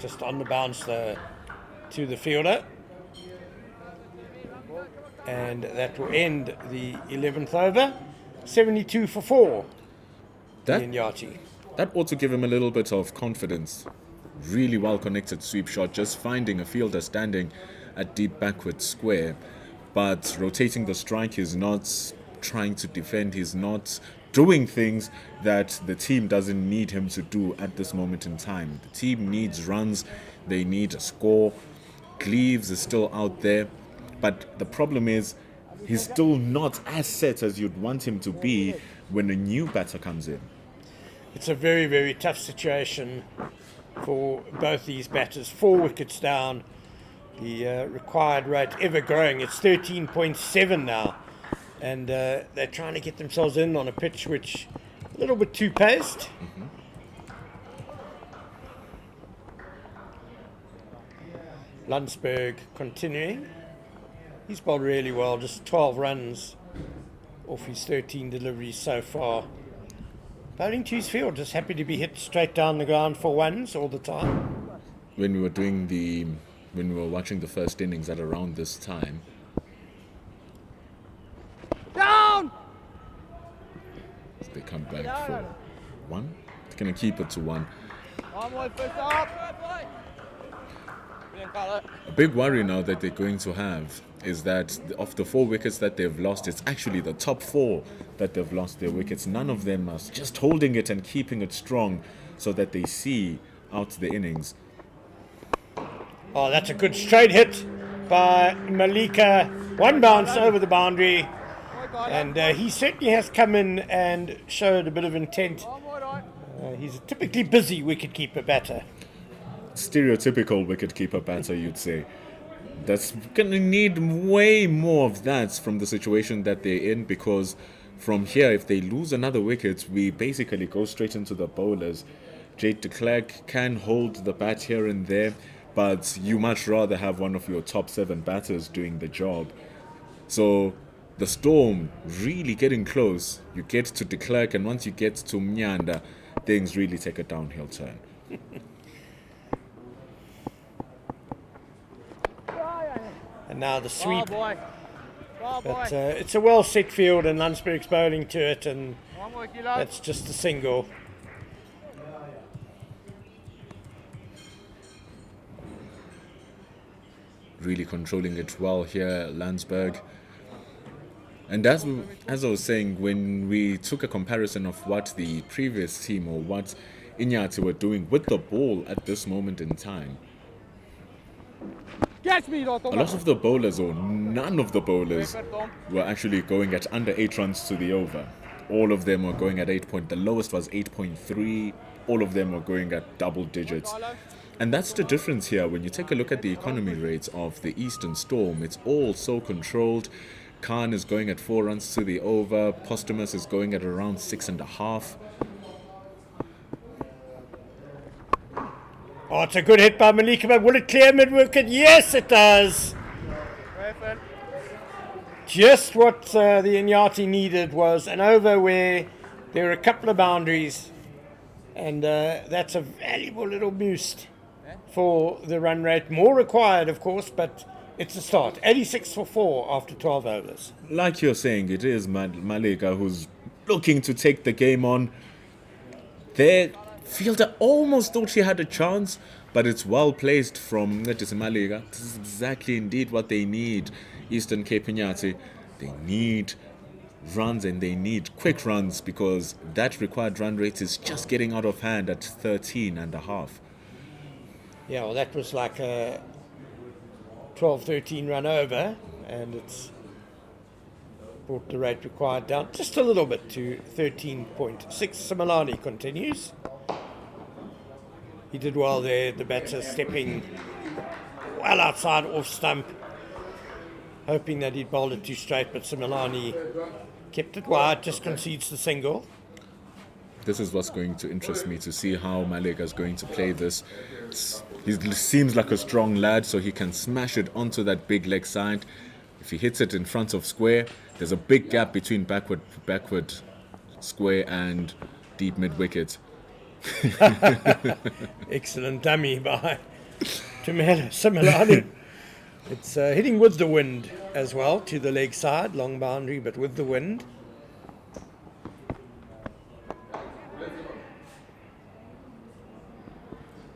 Just on the bounce though. to the fielder. And that will end the 11th over. 72 for 4. That Iinyathi. That ought to give him a little bit of confidence. Really well connected sweep shot, just finding a fielder standing at deep backward square, but rotating the strike. He's not trying to defend. He's not doing things that the team doesn't need him to do at this moment in time. The team needs runs. They need a score. Cleaves is still out there, but the problem is he's still not as set as you'd want him to be when a new batter comes in. It's a very, very tough situation for both these batters. 4 wickets down. The required rate ever growing. It's 13.7 now. And they're trying to get themselves in on a pitch which a little bit too paced. Landsberg continuing. He's bowled really well. Just 12 runs off his 13 deliveries so far. Bowling to his field, just happy to be hit straight down the ground for ones all the time. When we were watching the first innings at around this time, Down! they come back for 1. It's gonna keep it to 1. One more first up. A big worry now that they're going to have is that of the 4 wickets that they've lost, it's actually the top 4 that they've lost their wickets. None of them are just holding it and keeping it strong so that they see out the innings. Oh, that's a good straight hit by Malika. One bounce over the boundary. And he certainly has come in and showed a bit of intent. He's a typically busy wicketkeeper batter. Stereotypical wicketkeeper batter, you'd say. That's going to need way more of that from the situation that they're in, because from here, if they lose another wicket, we basically go straight into the bowlers. Jade de Klerk can hold the bat here and there, but you much rather have one of your top 7 batters doing the job. So the Storm really getting close. You get to de Klerk, and once you get to Mnyanda, things really take a downhill turn. And now the sweep. Boy. But it's a well set field, and Landsberg's bowling to it, and One more kilo. that's just a single. Really controlling it well here, Landsberg. And as I was saying, when we took a comparison of what the previous team or what Iinyathi were doing with the ball at this moment in time, Catch me, a lot of the bowlers, or none of the bowlers, Tom. were actually going at under 8 runs to the over. All of them were going at 8 point. The lowest was 8.3. All of them were going at double digits. And that's the difference here. When you take a look at the economy rates of the Eastern Storm, it's all so controlled. Khan is going at 4 runs to the over. Posthumous is going at around 6.5. Oh, it's a good hit by Malika, but will it clear mid-wicket? Yes, it does. Just what the Iinyathi needed was an over where there were a couple of boundaries, and that's a valuable little boost for the run rate. More required, of course, but it's a start. 86 for 4 after 12 overs. Like you're saying, it is Malika who's looking to take the game on. Their fielder almost thought she had a chance, but it's well placed from Malika. This is exactly indeed what they need. Eastern Cape Iinyathi, they need runs, and they need quick runs, because that required run rate is just getting out of hand at 13.5. Yeah, well, that was like a 12-13 run over, and it's brought the rate required down just a little bit to 13.6. Similani continues. He did well there, the batter stepping well outside off stump, hoping that he'd bowled it too straight, but Similani kept it wide, just concedes the single. This is what's going to interest me, to see how Malika is going to play this. He seems like a strong lad, so he can smash it onto that big leg side. If he hits it in front of square, there's a big gap between backward square and deep mid wicket. Excellent dummy by Tumela Simelane. It's hitting with the wind as well to the leg side, long boundary, but with the wind.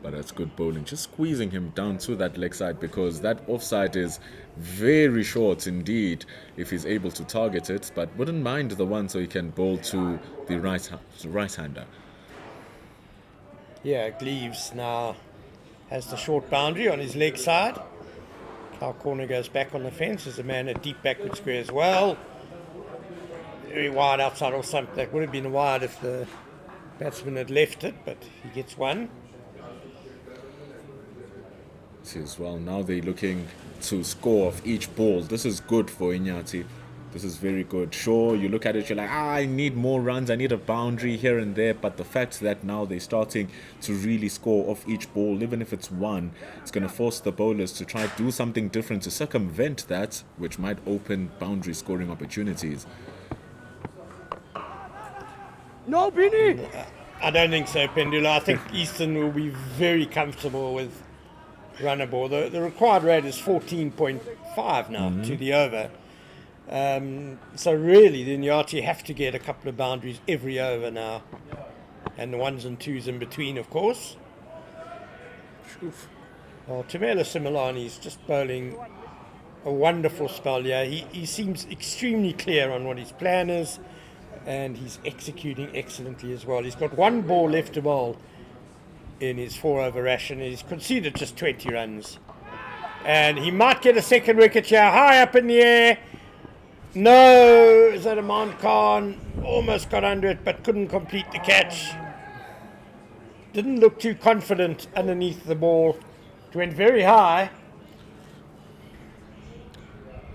But that's good bowling. Just squeezing him down to that leg side, because that offside is very short indeed if he's able to target it. But wouldn't mind the one so he can bowl to the right-hander. Yeah, Gleaves now has the short boundary on his leg side. Our corner goes back on the fence. There's a man at deep backward square as well. Very wide outside or something. That would have been wide if the batsman had left it, but he gets one. As well, now they're looking to score off each ball. This is good for Iinyathi. This is very good. Sure, you look at it, you're like, I need more runs, I need a boundary here and there. But the fact that now they're starting to really score off each ball, even if it's one, it's going to force the bowlers to try to do something different to circumvent that, which might open boundary scoring opportunities. No, Bini! I don't think so, Pendula. I think Eastern will be very comfortable with runner ball. The required rate is 14.5 now to the over. So really, the Iinyathi have to get a couple of boundaries every over now. And the ones and twos in between, of course. Well, Tumela Simelane is just bowling a wonderful spell. Yeah, he seems extremely clear on what his plan is. And he's executing excellently as well. He's got one ball left to bowl in his 4-over ration. He's conceded just 20 runs. And he might get a second wicket here, high up in the air. No, Zadamant Khan almost got under it, but couldn't complete the catch. Didn't look too confident underneath the ball. It went very high.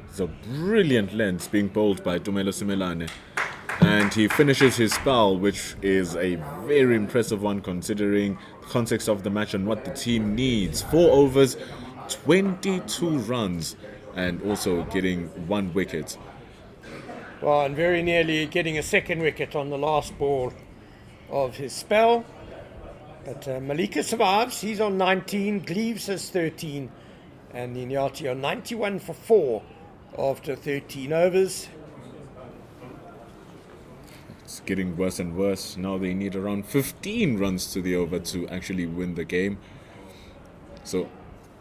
It's a brilliant length being bowled by Tumela Simelane. And he finishes his spell, which is a very impressive one considering the context of the match and what the team needs. 4 overs, 22 runs, and also getting 1 wicket. Well, and very nearly getting a second wicket on the last ball of his spell. But Malika survives. He's on 19. Gleaves has 13. And Iinyathi on 91 for 4 after 13 overs. It's getting worse and worse. Now they need around 15 runs to the over to actually win the game. So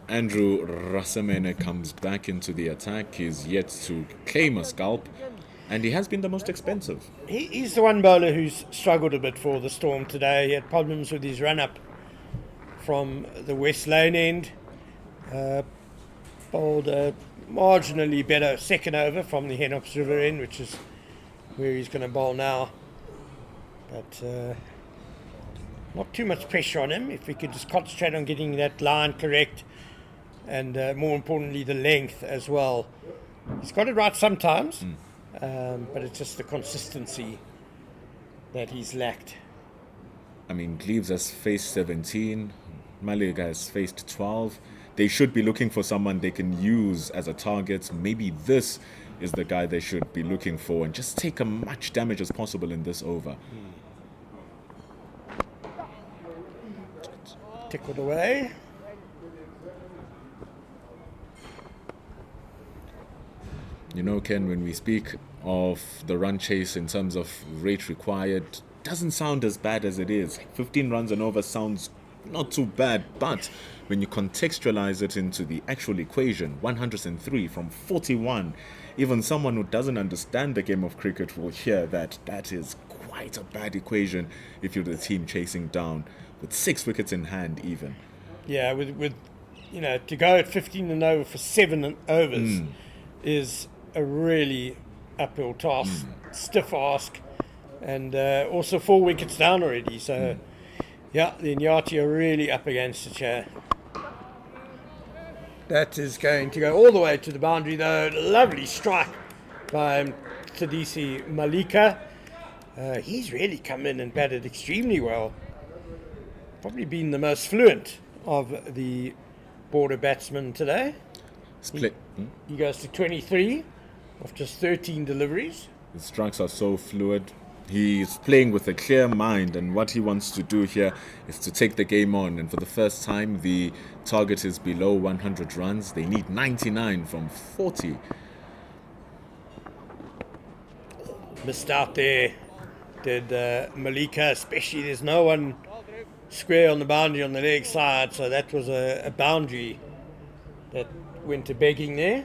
Andrew Rasamene comes back into the attack. He's yet to claim a scalp, and he has been the most expensive. He's the one bowler who's struggled a bit for the Storm today. He had problems with his run-up from the West Lane end. Bowled a marginally better second over from the Henops River end, which is where he's going to bowl now. But not too much pressure on him. If we could just concentrate on getting that line correct, and more importantly the length as well. He's got it right sometimes, but it's just the consistency that he's lacked. I mean, Gleaves has faced 17, Malik has faced 12. They should be looking for someone they can use as a target. Maybe this is the guy they should be looking for and just take as much damage as possible in this over. Tickled away. You know, Ken, when we speak of the run chase in terms of rate required, doesn't sound as bad as it is. 15 runs and over sounds not too bad, but when you contextualize it into the actual equation, 103 from 41, even someone who doesn't understand the game of cricket will hear that that is quite a bad equation if you're the team chasing down with 6 wickets in hand even. Yeah, with you know, to go at 15 and over for 7 overs is a really uphill task, stiff ask, and also 4 wickets down already. So, yeah, the Iinyathi are really up against it here. That is going to go all the way to the boundary, though. Lovely strike by Tadisi Malika. He's really come in and batted extremely well. Probably been the most fluent of the border batsmen today. Split. He goes to 23 of just 13 deliveries. The strikes are so fluid. He's playing with a clear mind, and what he wants to do here is to take the game on. And for the first time, the target is below 100 runs. They need 99 from 40. Missed out there, did Malika, especially. There's no one square on the boundary on the leg side, so that was a boundary that went to begging there.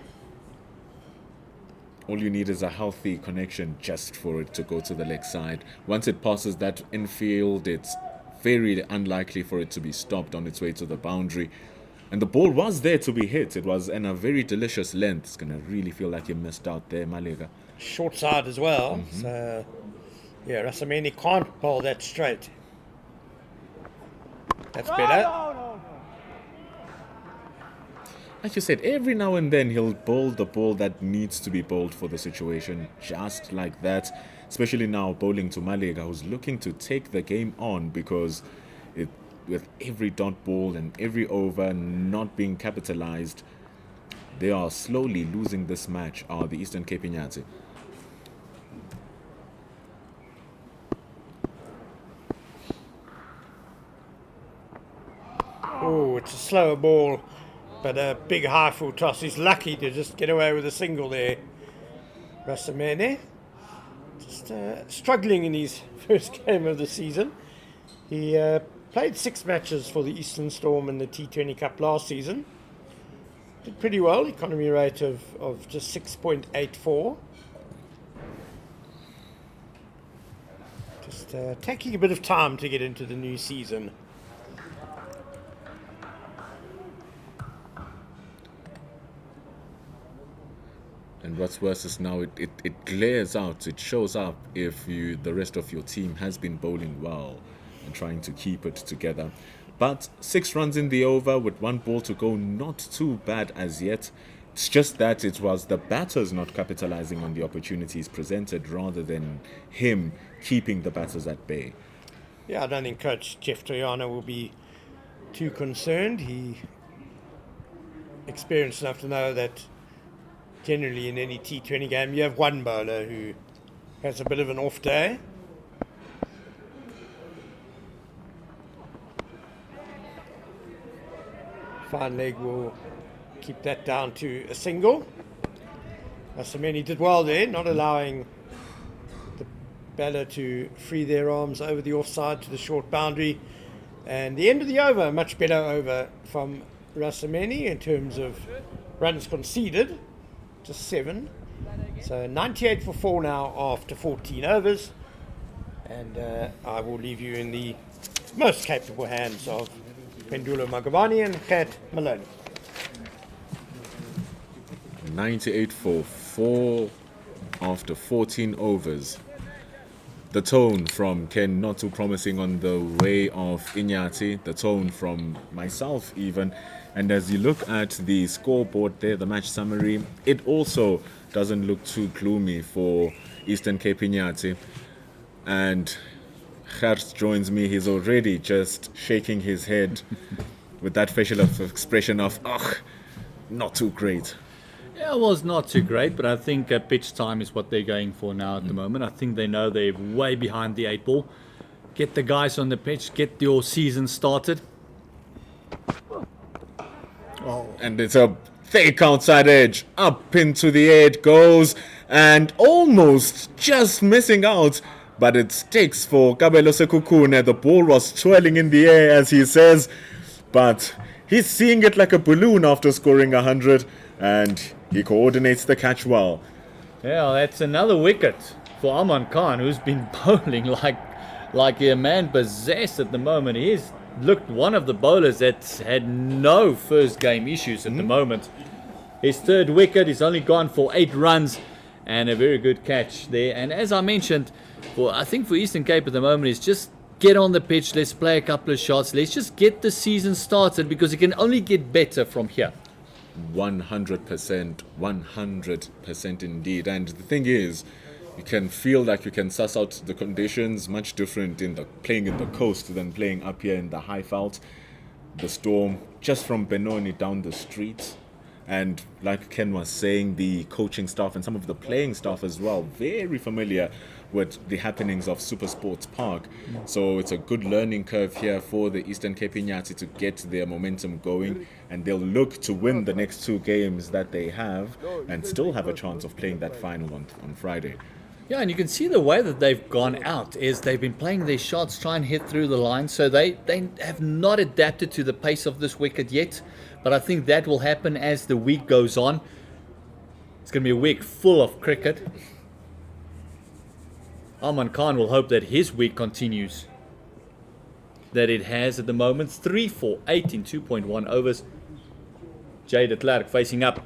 All you need is a healthy connection just for it to go to the leg side. Once it passes that infield, it's very unlikely for it to be stopped on its way to the boundary. And the ball was there to be hit. It was in a very delicious length. It's going to really feel like you missed out there, Malika. Short side as well. So, yeah, Rasameni can't bowl that straight. That's better. Like you said, every now and then he'll bowl the ball that needs to be bowled for the situation, just like that. Especially now bowling to Malika, who's looking to take the game on, because with every dot ball and every over not being capitalized, they are slowly losing this match, are the Eastern Cape Iinyathi. Oh, it's a slower ball, but a big high full toss. He's lucky to just get away with a single there. Rasamene just struggling in his first game of the season. He played 6 matches for the Eastern Storm in the T20 Cup last season. Did pretty well, economy rate of just 6.84. Just taking a bit of time to get into the new season. And what's worse is now it glares out, it shows up if the rest of your team has been bowling well and trying to keep it together. But 6 runs in the over with 1 ball to go, not too bad as yet. It's just that it was the batters not capitalizing on the opportunities presented rather than him keeping the batters at bay. Yeah, I don't think Coach Jeff Toyana will be too concerned. He experienced enough to know that generally in any T20 game you have one bowler who has a bit of an off day. Fine leg will keep that down to a single. Rasameni did well there, not allowing the batter to free their arms over the offside to the short boundary. And the end of the over, much better over from Rasameni in terms of runs conceded, just 7. So 98 for 4 now after 14 overs. And I will leave you in the most capable hands of Pendulo Magavani and Gert Maloney. 98 for 4 after 14 overs. The tone from Ken not too promising on the way of Iinyathi, the tone from myself even. And as you look at the scoreboard there, the match summary, it also doesn't look too gloomy for Eastern Cape Iinyathi. And Gert joins me, he's already just shaking his head with that facial expression of, not too great. Yeah, well, it's not too great, but I think pitch time is what they're going for now at the moment. I think they know they're way behind the 8 ball. Get the guys on the pitch, get your season started. And it's a fake outside edge, up into the air it goes, and almost just missing out. But it sticks for Kabelo Sekukune. The ball was twirling in the air, as he says, but he's seeing it like a balloon after scoring 100, and he coordinates the catch well. Yeah, that's another wicket for Aman Khan, who's been bowling like a man possessed at the moment. He's looked one of the bowlers that's had no first game issues at the moment. His 3rd wicket, he's only gone for 8 runs and a very good catch there. And as I mentioned, I think for Eastern Cape at the moment is just get on the pitch, let's play a couple of shots, let's just get the season started, because it can only get better from here. 100% indeed. And the thing is, you can feel like you can suss out the conditions much different in the playing in the coast than playing up here in the high veld. The Storm just from Benoni down the street, And like Ken was saying, the coaching staff and some of the playing staff as well, very familiar with the happenings of Super Sports Park. So it's a good learning curve here for the Eastern Cape Iinyathi to get their momentum going, and they'll look to win the next 2 games that they have and still have a chance of playing that final on Friday. Yeah, and you can see the way that they've gone out is they've been playing their shots, try and hit through the line. So they have not adapted to the pace of this wicket yet. But I think that will happen as the week goes on. It's going to be a week full of cricket. Aman Khan will hope that his week continues that it has at the moment. 3 for 8 in 2.1 overs. Jay de Klerk facing up.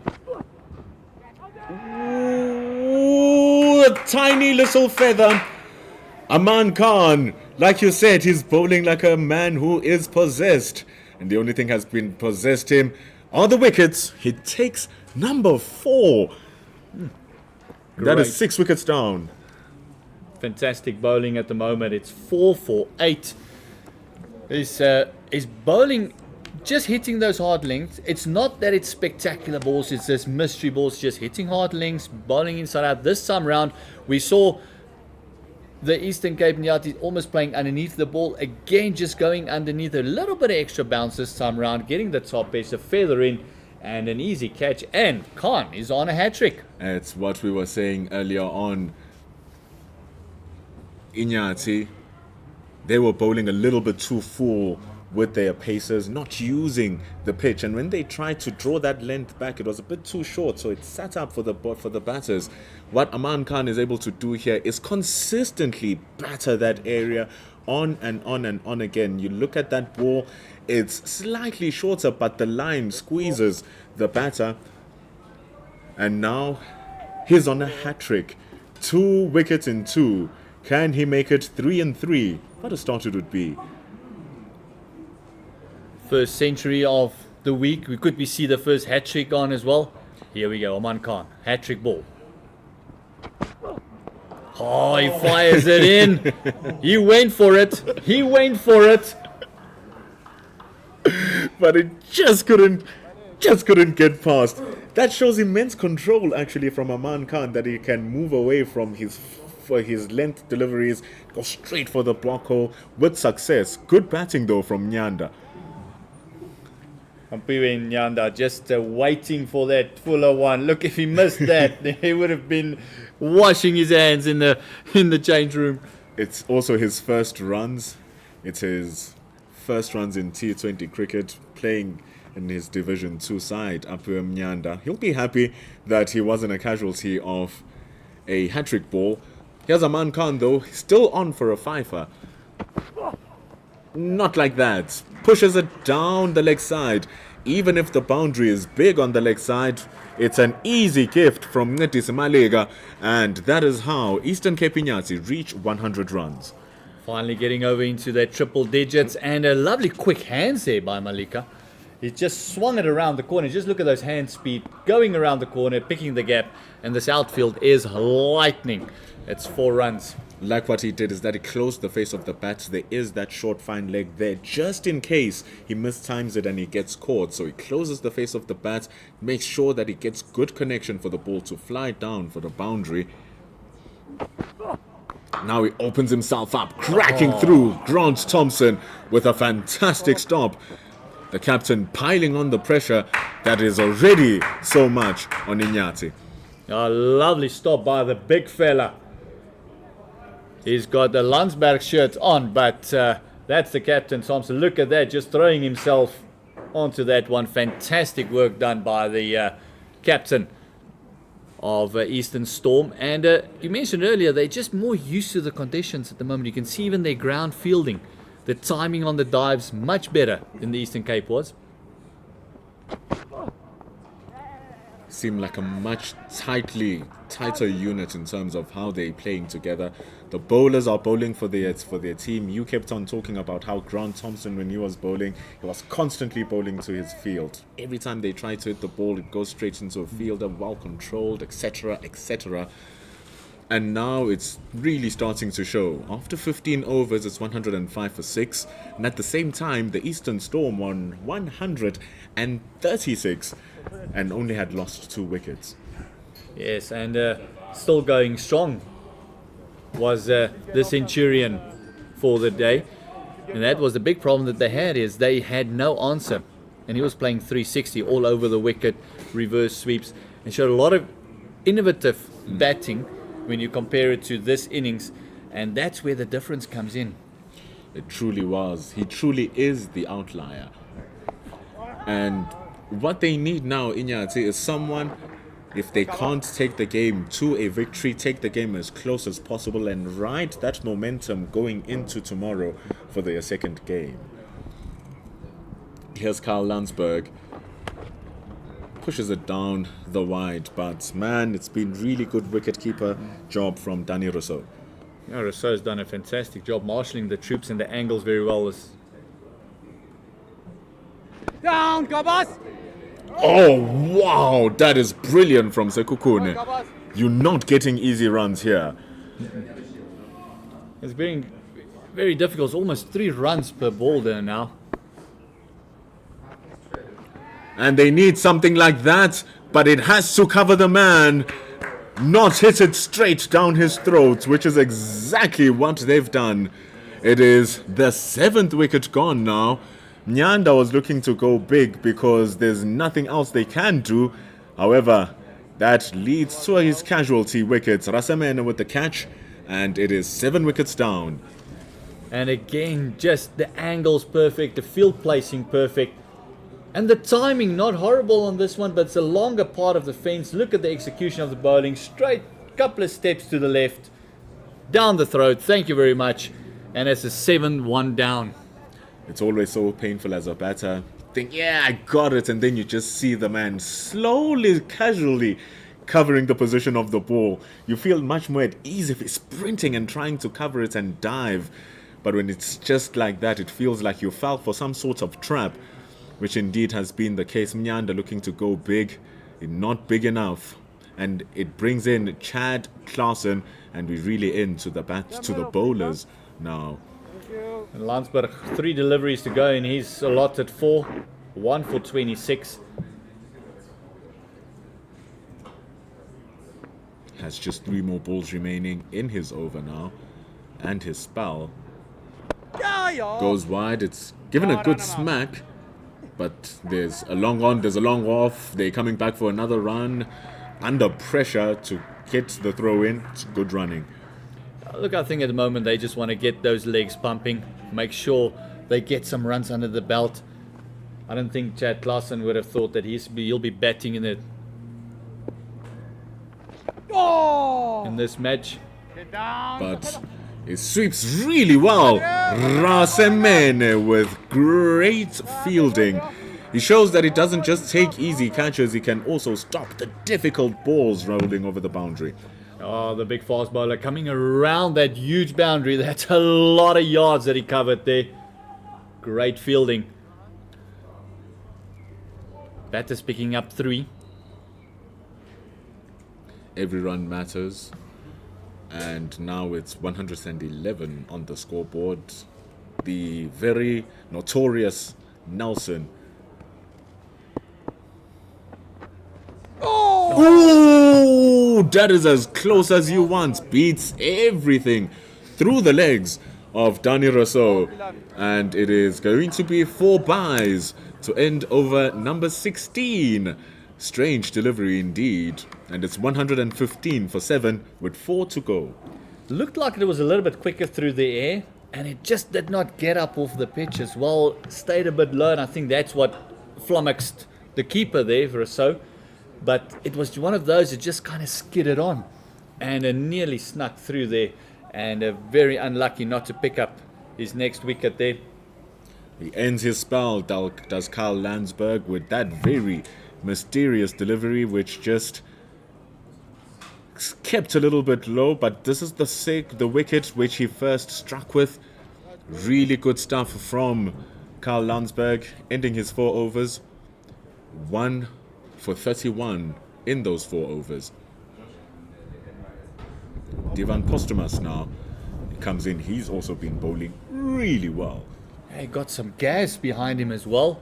Ooh, a tiny little feather. Aman Khan, like you said, he's bowling like a man who is possessed. And the only thing has been possessed him are the wickets. He takes number 4. That is 6 wickets down. Fantastic bowling at the moment. It's 4 for 8. Is bowling just hitting those hard lengths. It's not that it's spectacular balls, it's just mystery balls, just hitting hard lengths, bowling inside out. This time round, we saw the Eastern Cape Iinyathi almost playing underneath the ball. Again, just going underneath, a little bit of extra bounce this time round, getting the top edge, a feather in, and an easy catch. And Khan is on a hat-trick. It's what we were saying earlier on. Iinyathi, they were bowling a little bit too full with their paces, not using the pitch, and when they tried to draw that length back, it was a bit too short, so it sat up for the batters. What Aman Khan is able to do here is consistently batter that area on and on and on again. You look at that ball, it's slightly shorter, but the line squeezes the batter, and now he's on a hat-trick. 2 wickets in 2. Can he make it 3 and 3? What a start it would be. First century of the week. We could see the first hat-trick on as well. Here we go, Aman Khan. Hat-trick ball. Oh, he fires it in. He went for it. He went for it. But it just couldn't get past. That shows immense control actually from Aman Khan, that he can move away from his length deliveries, go straight for the block hole with success. Good batting though from Nyanda. Ampiwe Nyanda just waiting for that fuller one. Look, if he missed that, he would have been washing his hands in the change room. It's also his first runs. It's his first runs in T20 cricket, playing in his Division 2 side, Ampiwe Nyanda. He'll be happy that he wasn't a casualty of a hat-trick ball. Here's Aman Khan though, still on for a fifer. Not like that. Pushes it down the leg side. Even if the boundary is big on the leg side, it's an easy gift from Ncedisi Malega, and that is how Eastern Cape Iinyathi reach 100 runs. Finally getting over into their triple digits, and a lovely quick hands there by Malika. He just swung it around the corner. Just look at those hand speed, going around the corner, picking the gap, and this outfield is lightning. It's 4 runs. Like what he did is that he closed the face of the bat. There is that short fine leg there just in case he mistimes it and he gets caught. So he closes the face of the bat, makes sure that he gets good connection for the ball to fly down for the boundary. Now he opens himself up, cracking through Grant Thompson with a fantastic stop. The captain piling on the pressure that is already so much on Iinyathi. A lovely stop by the big fella. He's got the Landsberg shirt on, but that's the captain, Thompson. Look at that, just throwing himself onto that one. Fantastic work done by the captain of Eastern Storm. And you mentioned earlier, they're just more used to the conditions at the moment. You can see even their ground fielding. The timing on the dives much better than the Eastern Cape was. Seem like a much tighter unit in terms of how they're playing together. The bowlers are bowling for their team. You kept on talking about how Grant Thompson, when he was bowling, he was constantly bowling to his field. Every time they try to hit the ball, it goes straight into a fielder, well controlled, etc., etc. And now it's really starting to show. After 15 overs, it's 105 for 6. And at the same time, the Eastern Storm won 136 and only had lost 2 wickets. Yes, and still going strong was the Centurion for the day. And that was the big problem that they had, is they had no answer. And he was playing 360 all over the wicket, reverse sweeps, and showed a lot of innovative batting when you compare it to this innings. And that's where the difference comes in. It truly was. He truly is the outlier. And what they need now, Iinyathi, is someone, if they can't take the game to a victory, take the game as close as possible and ride that momentum going into tomorrow for their second game. Here's Carl Landsberg. Pushes it down the wide, but man, it's been really good wicketkeeper job from Danny Rousseau. Yeah, Rousseau's done a fantastic job marshalling the troops and the angles very well. Down, Gabas! Oh wow, that is brilliant from Sekukune. You're not getting easy runs here. It's been very difficult. It's almost 3 runs per ball there now. And they need something like that, but it has to cover the man, not hit it straight down his throat, which is exactly what they've done. It is the 7th wicket gone now. Nyanda was looking to go big because there's nothing else they can do. However, that leads to his casualty wickets. Rasamena with the catch, and it is 7 wickets down. And again, just the angles perfect, the field placing perfect. And the timing, not horrible on this one, but it's a longer part of the fence. Look at the execution of the bowling. Straight, couple of steps to the left. Down the throat, thank you very much. And it's a 7-1 down. It's always so painful as a batter. Think, yeah, I got it. And then you just see the man slowly, casually covering the position of the ball. You feel much more at ease if he's sprinting and trying to cover it and dive. But when it's just like that, it feels like you fell for some sort of trap, which indeed has been the case. Mnyanda looking to go big, not big enough. And it brings in Chad Klaasen, and we're really into the bowlers now. And Landsberg, 3 deliveries to go, and he's allotted 4, 1 for 26. Has just 3 more balls remaining in his over now, and his spell goes wide. It's given a good smack, but there's a long on, there's a long off. They're coming back for another run, under pressure to get the throw in. It's good running. Look, I think at the moment they just want to get those legs pumping, make sure they get some runs under the belt. I don't think Chad Klaasen would have thought that he'll be batting in this match. But he sweeps really well. Rasemene with great fielding. He shows that he doesn't just take easy catches, he can also stop the difficult balls rolling over the boundary. Oh, the big fast bowler coming around that huge boundary. That's a lot of yards that he covered there. Great fielding. Batters picking up 3. Every run matters. And now it's 111 on the scoreboard. The very notorious Nelson. Oh, that is as close as you want. Beats everything through the legs of Danny Rousseau. And it is going to be 4 byes to end over number 16. Strange delivery indeed. And it's 115 for 7 with 4 to go. Looked like it was a little bit quicker through the air, and it just did not get up off the pitch as well. Stayed a bit low, and I think that's what flummoxed the keeper there, Rousseau. But it was one of those that just kind of skidded on and nearly snuck through there, and very unlucky not to pick up his next wicket there. He ends his spell, does Carl Landsberg, with that very mysterious delivery, which just kept a little bit low. But this is the wicket which he first struck with. Really good stuff from Carl Landsberg, ending his 4 overs. 1 for 31 in those 4 overs. Divan Postumus now comes in. He's also been bowling really well. He got some gas behind him as well.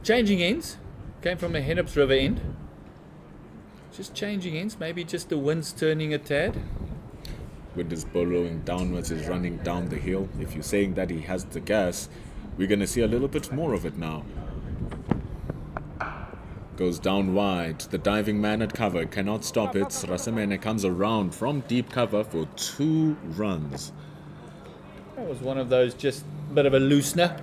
Changing ends. Came from a Hennips River end. Just changing ends. Maybe just the wind's turning a tad. Wind is blowing downwards, is running down the hill. If you're saying that he has the gas, we're going to see a little bit more of it now. Goes down wide. The diving man at cover cannot stop it. Rasemene comes around from deep cover for 2 runs. That was one of those, just a bit of a loosener.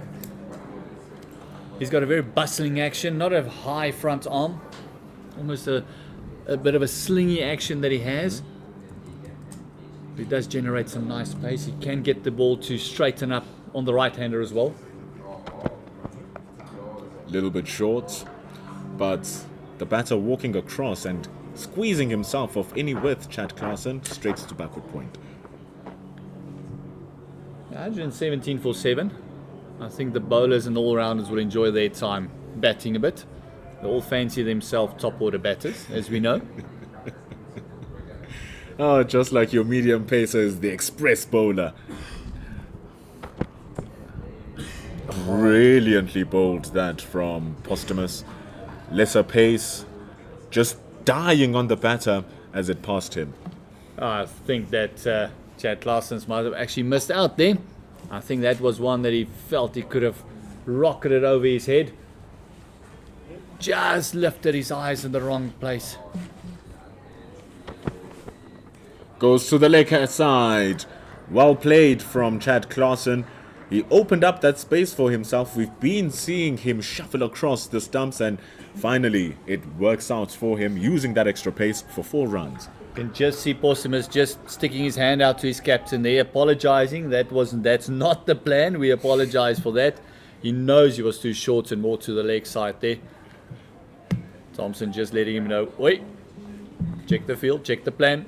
He's got a very bustling action, not a high front arm. Almost a bit of a slingy action that he has. He does generate some nice pace. He can get the ball to straighten up on the right-hander as well. Little bit short, but the batter walking across and squeezing himself off any width, Chad Clarkson, straight to backward point. 117 for 7. I think the bowlers and the all-rounders will enjoy their time batting a bit. They all fancy themselves top-order batters, as we know. Oh, just like your medium pacer is the express bowler. Brilliantly bowled that from Postumus. Lesser pace, just dying on the batter as it passed him. I think that Chad Clarkson might have actually missed out there. I think that was one that he felt he could have rocketed over his head. Just lifted his eyes in the wrong place. Goes to the leg side. Well played from Chad Clarkson. He opened up that space for himself. We've been seeing him shuffle across the stumps, and finally it works out for him using that extra pace for 4 runs. You can just see Postumus just sticking his hand out to his captain there, apologizing. That's not the plan. We apologize for that. He knows he was too short and more to the leg side there. Thompson just letting him know, wait, check the field, check the plan.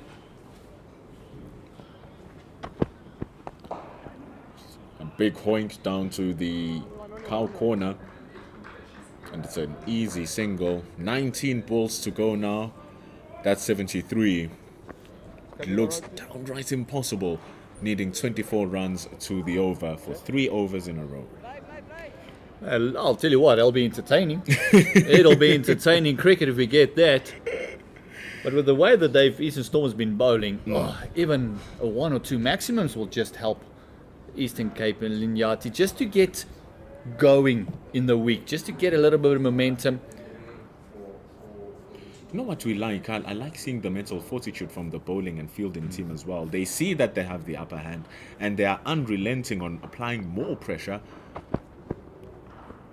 A big hoink down to the cow corner. And it's an easy single. 19 balls to go now. That's 73. It looks downright impossible, needing 24 runs to the over for 3 overs in a row. Well, I'll tell you what, it'll be entertaining. It'll be entertaining cricket if we get that. But with the way that Eastern Storm has been bowling, even a 1 or 2 maximums will just help Eastern Cape and Iinyathi just to get going in the week, just to get a little bit of momentum. You know what we like? I like seeing the mental fortitude from the bowling and fielding team as well. They see that they have the upper hand and they are unrelenting on applying more pressure.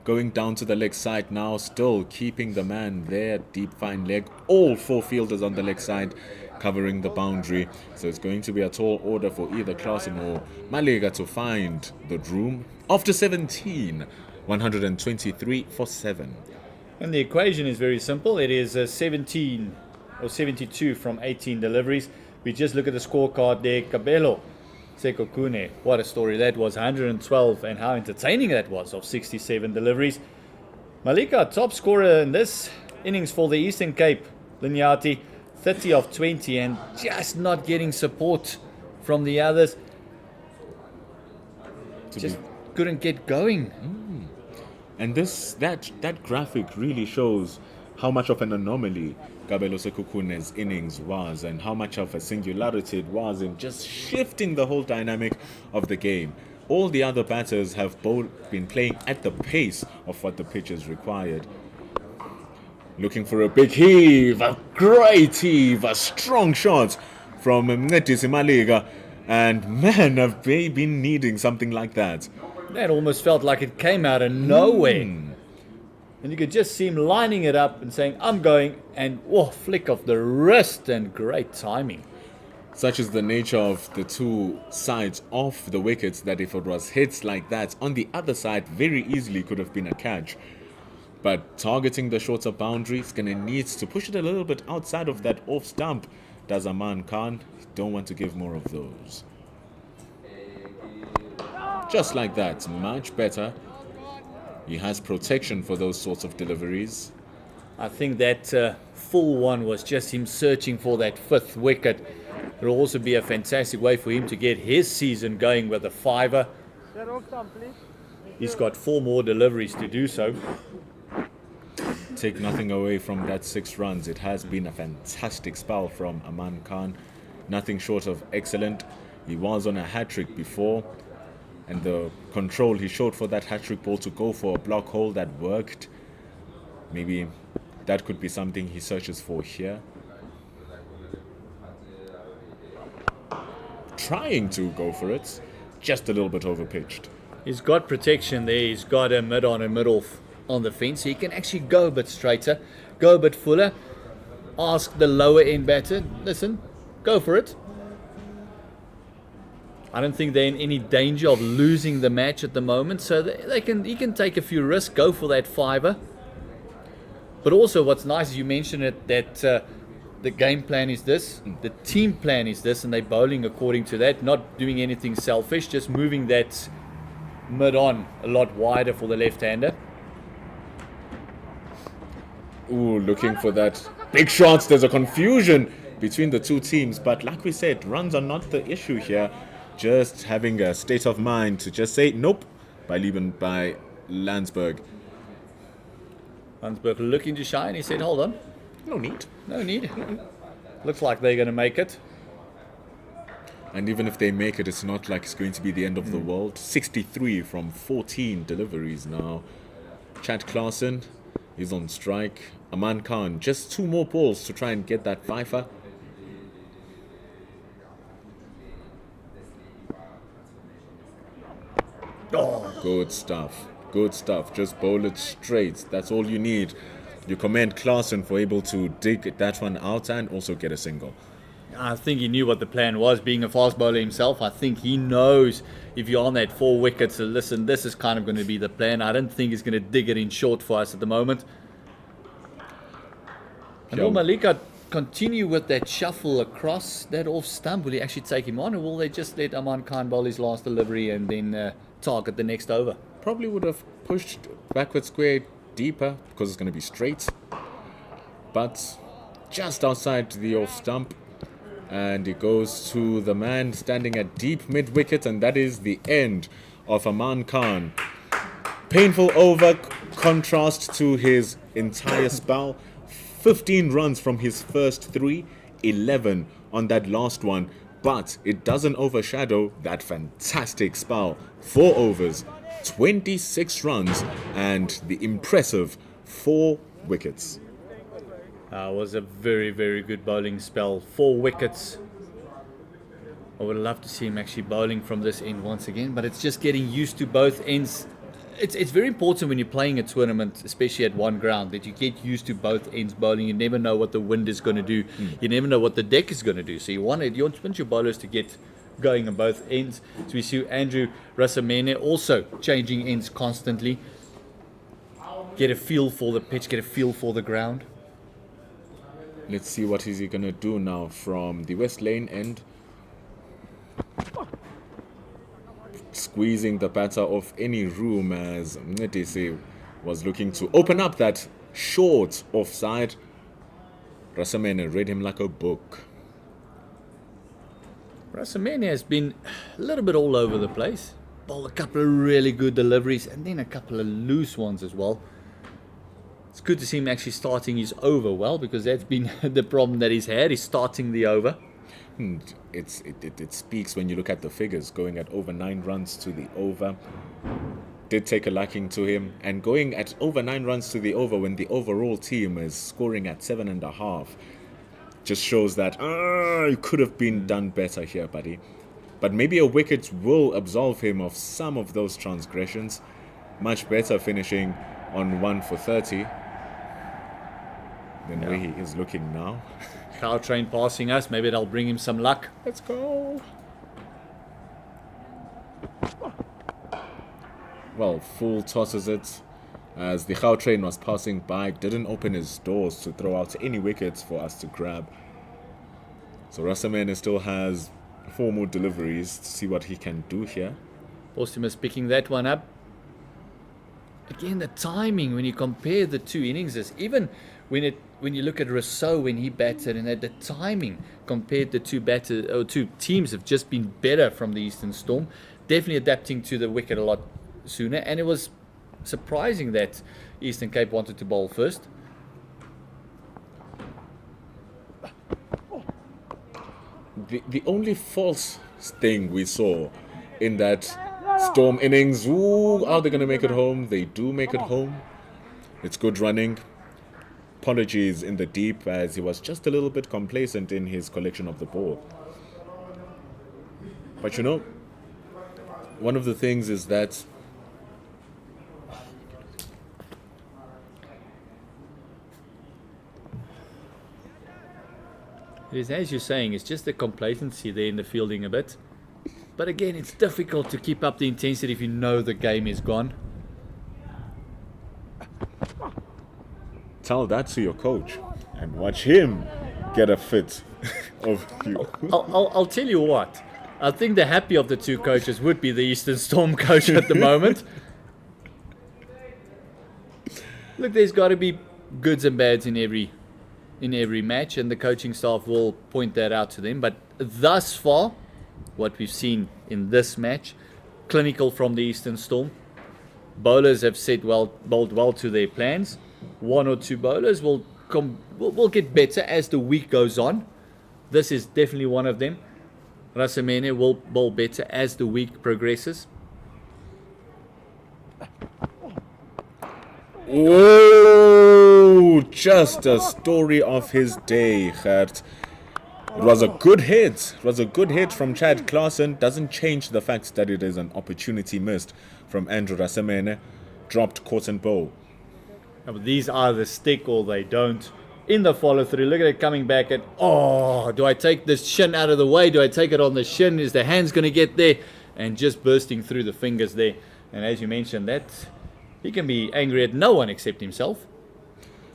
Going down to the leg side now, still keeping the man there, deep fine leg. All 4 fielders on the leg side covering the boundary. So it's going to be a tall order for either Clarkson or Maliga to find the room. After 17, 123 for 7. And the equation is very simple. It is 17 or 72 from 18 deliveries. We just look at the scorecard there. Kabelo Sekokune, what a story that was. 112, and how entertaining that was, of 67 deliveries. Malika, top scorer in this innings for the Eastern Cape. Iinyathi, 30 of 20, and just not getting support from the others. Just couldn't get going. And that graphic really shows how much of an anomaly Kabelo Sekukune's innings was and how much of a singularity it was in just shifting the whole dynamic of the game. All the other batters have both been playing at the pace of what the pitch is required. Looking for a big heave, a great heave, a strong shot from Mncedisi Maliga. And man, have they been needing something like that. That almost felt like it came out of nowhere. And you could just see him lining it up and saying, I'm going, and flick of the wrist, and great timing. Such is the nature of the 2 sides of the wickets that if it was hits like that, on the other side, very easily could have been a catch. But targeting the shorter boundary is going to need to push it a little bit outside of that off stump. Does Aman Khan don't want to give more of those. Just like that, much better. He has protection for those sorts of deliveries. I think that full one was just him searching for that 5th wicket. It'll also be a fantastic way for him to get his season going with a fiver. He's got 4 more deliveries to do so. Take nothing away from that 6 runs. It has been a fantastic spell from Aman Khan. Nothing short of excellent. He was on a hat-trick before, and the control he showed for that hat-trick ball to go for a block hole that worked. Maybe that could be something he searches for here. Trying to go for it, just a little bit overpitched. He's got protection there. He's got a mid on and mid off on the fence. He can actually go a bit straighter, go a bit fuller. Ask the lower end batter, listen, go for it. I don't think they're in any danger of losing the match at the moment, so he can take a few risks, go for that fiver. But also what's nice is you mentioned it, that the game plan is this, the team plan is this, and they're bowling according to that, not doing anything selfish, just moving that mid on a lot wider for the left-hander. Ooh, looking for that big shots. There's a confusion between the two teams, but like we said, runs are not the issue here. Just having a state of mind to just say nope by Landsberg. Landsberg looking to shine. He said, hold on. No need. No need. Looks like they're going to make it. And even if they make it, it's not like it's going to be the end of the world. 63 from 14 deliveries now. Chad Clarkson is on strike. Aman Khan, just 2 more balls to try and get that fifer. Oh, good stuff. Good stuff. Just bowl it straight. That's all you need. You commend Clarkson for able to dig that one out and also get a single. I think he knew what the plan was, being a fast bowler himself. I think he knows if you're on that 4 wickets, listen, this is kind of going to be the plan. I don't think he's going to dig it in short for us at the moment. And will Malika continue with that shuffle across that off stump? Will he actually take him on, or will they just let Aman Khan bowl his last delivery and then target the next over? Probably would have pushed backward square deeper because it's going to be straight. But just outside the off stump. And it goes to the man standing at deep mid-wicket, and that is the end of Aman Khan. Painful over, contrast to his entire spell. 15 runs from his first 3, 11 on that last one. But it doesn't overshadow that fantastic spell. 4 overs, 26 runs, and the impressive 4 wickets. Was a very, very good bowling spell. 4 wickets. I would love to see him actually bowling from this end once again, but it's just getting used to both ends. It's very important when you're playing a tournament, especially at one ground, that you get used to both ends bowling. You never know what the wind is going to do. You never know what the deck is going to do. So you want your bowlers to get going on both ends. So we see Andrew Rasamene also changing ends constantly. Get a feel for the pitch, get a feel for the ground. Let's see what is he going to do now from the West Lane end. Squeezing the batter off any room as Iinyathi was looking to open up that short offside. Rasamene read him like a book. Rasamene has been a little bit all over the place. Bowled a couple of really good deliveries and then a couple of loose ones as well. It's good to see him actually starting his over well, because that's been the problem that he's had. He's starting the over. It speaks when you look at the figures, going at over 9 runs to the over. Did take a liking to him, and going at over 9 runs to the over when the overall team is scoring at 7.5 just shows that it could have been done better here, buddy. But maybe a wicket will absolve him of some of those transgressions. Much better finishing on 1 for 30 than where he is looking now. Cow train passing us. Maybe that'll bring him some luck. Let's go. Well, full tosses it as the cow train was passing by. Didn't open his doors to throw out any wickets for us to grab. So Rasamene still has 4 more deliveries to see what he can do here. Postumus picking that one up. Again, the timing when you compare the 2 innings, even when it when you look at Rousseau when he batted, and the timing compared the two teams have just been better from the Eastern Storm, definitely adapting to the wicket a lot sooner. And it was surprising that Eastern Cape wanted to bowl first. The only false thing we saw in that Storm innings, are they going to make it home? They do make it home. It's good running. Apologies in the deep, as he was just a little bit complacent in his collection of the ball. But you know, one of the things is that It is, as you're saying, it's just the complacency there in the fielding a bit. But again, it's difficult to keep up the intensity if you know the game is gone. tell that to your coach and watch him get a fit of you. I'll tell you what. I think the happy of the two coaches would be the Eastern Storm coach at the moment. Look, there's got to be goods and bads in every match, and the coaching staff will point that out to them. But thus far, what we've seen in this match, clinical from the Eastern Storm. Bowlers have bowled well to their plans. One or two bowlers will get better as the week goes on. This is definitely one of them. Rasamene will bowl better as the week progresses. Oh, just a story of his day, Gert. It was a good hit. It was a good hit from Chad Klaasen. Doesn't change the fact that it is an opportunity missed from Andrew Rasamene. Dropped, caught and bowl. These either stick or they don't. In the follow through, look at it coming back at, do I take this shin out of the way? Do I take it on the shin? Is the hands going to get there? And just bursting through the fingers there. And as you mentioned, that he can be angry at no one except himself.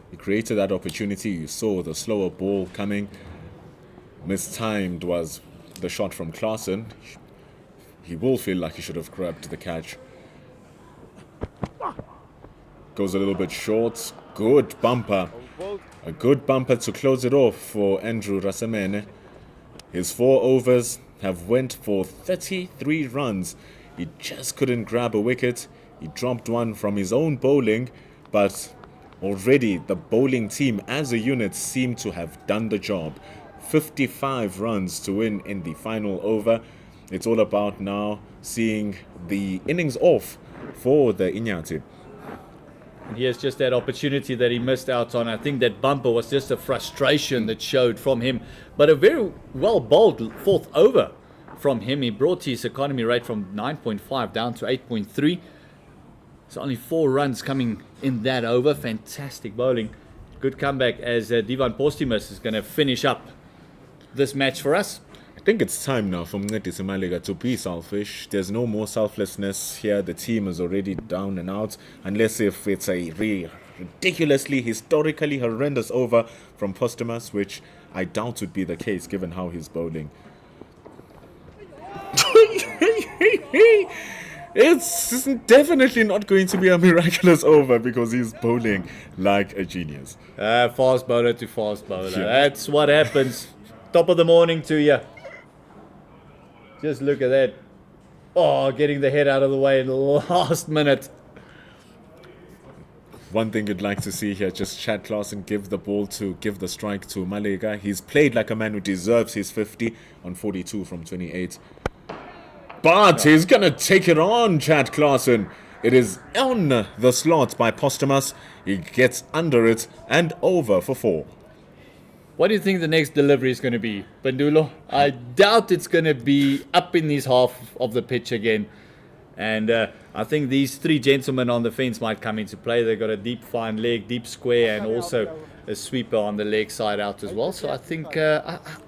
He created that opportunity. You saw the slower ball coming. Mistimed was the shot from Klaasen. He will feel like he should have grabbed the catch. Goes a little bit short. Good bumper. A good bumper to close it off for Andrew Rasamene. His 4 overs have went for 33 runs. He just couldn't grab a wicket. He dropped one from his own bowling, but already the bowling team as a unit seemed to have done the job. 55 runs to win in the final over. It's all about now seeing the innings off for the Iinyathi. And here's just that opportunity that he missed out on. I think that bumper was just a frustration that showed from him. But a very well bowled 4th over from him. He brought his economy rate from 9.5 down to 8.3. So only 4 runs coming in that over. Fantastic bowling. Good comeback as Divan Postumus is going to finish up this match for us. I think it's time now for Mncedisi Maleka to be selfish. There's no more selflessness here. The team is already down and out. Unless if it's a ridiculously, historically horrendous over from Postumus, which I doubt would be the case given how he's bowling. It's definitely not going to be a miraculous over because he's bowling like a genius. Fast bowler to fast bowler. Yeah. That's what happens. Top of the morning to you. Just look at that. Getting the head out of the way in the last minute. One thing you'd like to see here, just Chad Klaasen give the strike to Maleka. He's played like a man who deserves his 50 on 42 from 28. But he's going to take it on, Chad Klaasen. It is on the slot by Postumus. He gets under it and over for 4. What do you think the next delivery is going to be, Bandulo? I doubt it's going to be up in his half of the pitch again. And I think these 3 gentlemen on the fence might come into play. They've got a deep fine leg, deep square, and also a sweeper on the leg side out as well. So I think I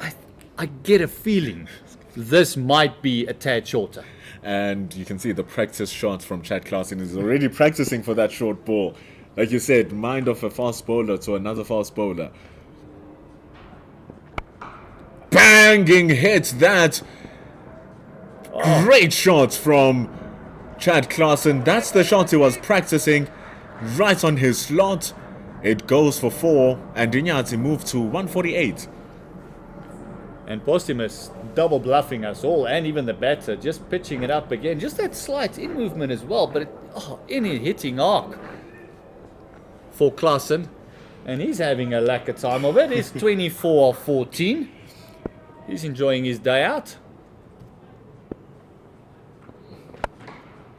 get a feeling this might be a tad shorter. And you can see the practice shot from Chad Klaasen. He's already practicing for that short ball. Like you said, mind of a fast bowler to another fast bowler. Banging hit that. Great shot from Chad Klaasen. That's the shot he was practicing right on his slot. It goes for 4, and Iinyathi moved to 148. And Posthumous double bluffing us all, and even the batter, just pitching it up again. Just that slight in movement as well, but in a hitting arc for Klaasen. And he's having a lacquer time of it. He's 24 of 14. He's enjoying his day out.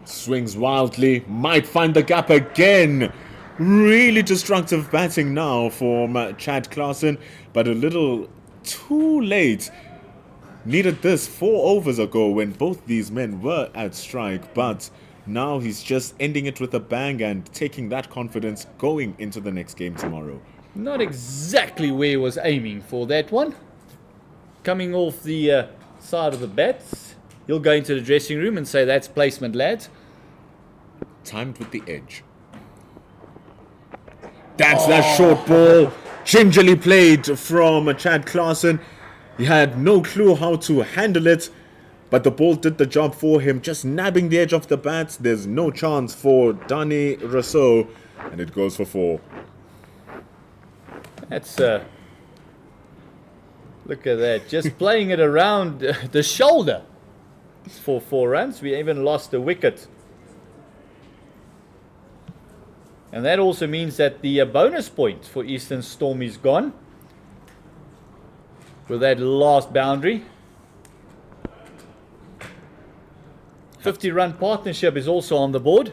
Swings wildly, might find the gap again. Really destructive batting now from Chad Klaasen, but a little too late. Needed this 4 overs ago when both these men were at strike, but now he's just ending it with a bang and taking that confidence going into the next game tomorrow. Not exactly where he was aiming for that one. Coming off the side of the bats, he'll go into the dressing room and say, "That's placement, lads." Timed with the edge. That's that short ball, gingerly played from Chad Klaasen. He had no clue how to handle it, but the ball did the job for him, just nabbing the edge of the bat. There's no chance for Danny Rousseau, and it goes for 4. That's look at that, just playing it around the shoulder for 4 runs. We even lost a wicket. And that also means that the bonus point for Eastern Storm is gone with that last boundary. 50-run partnership is also on the board.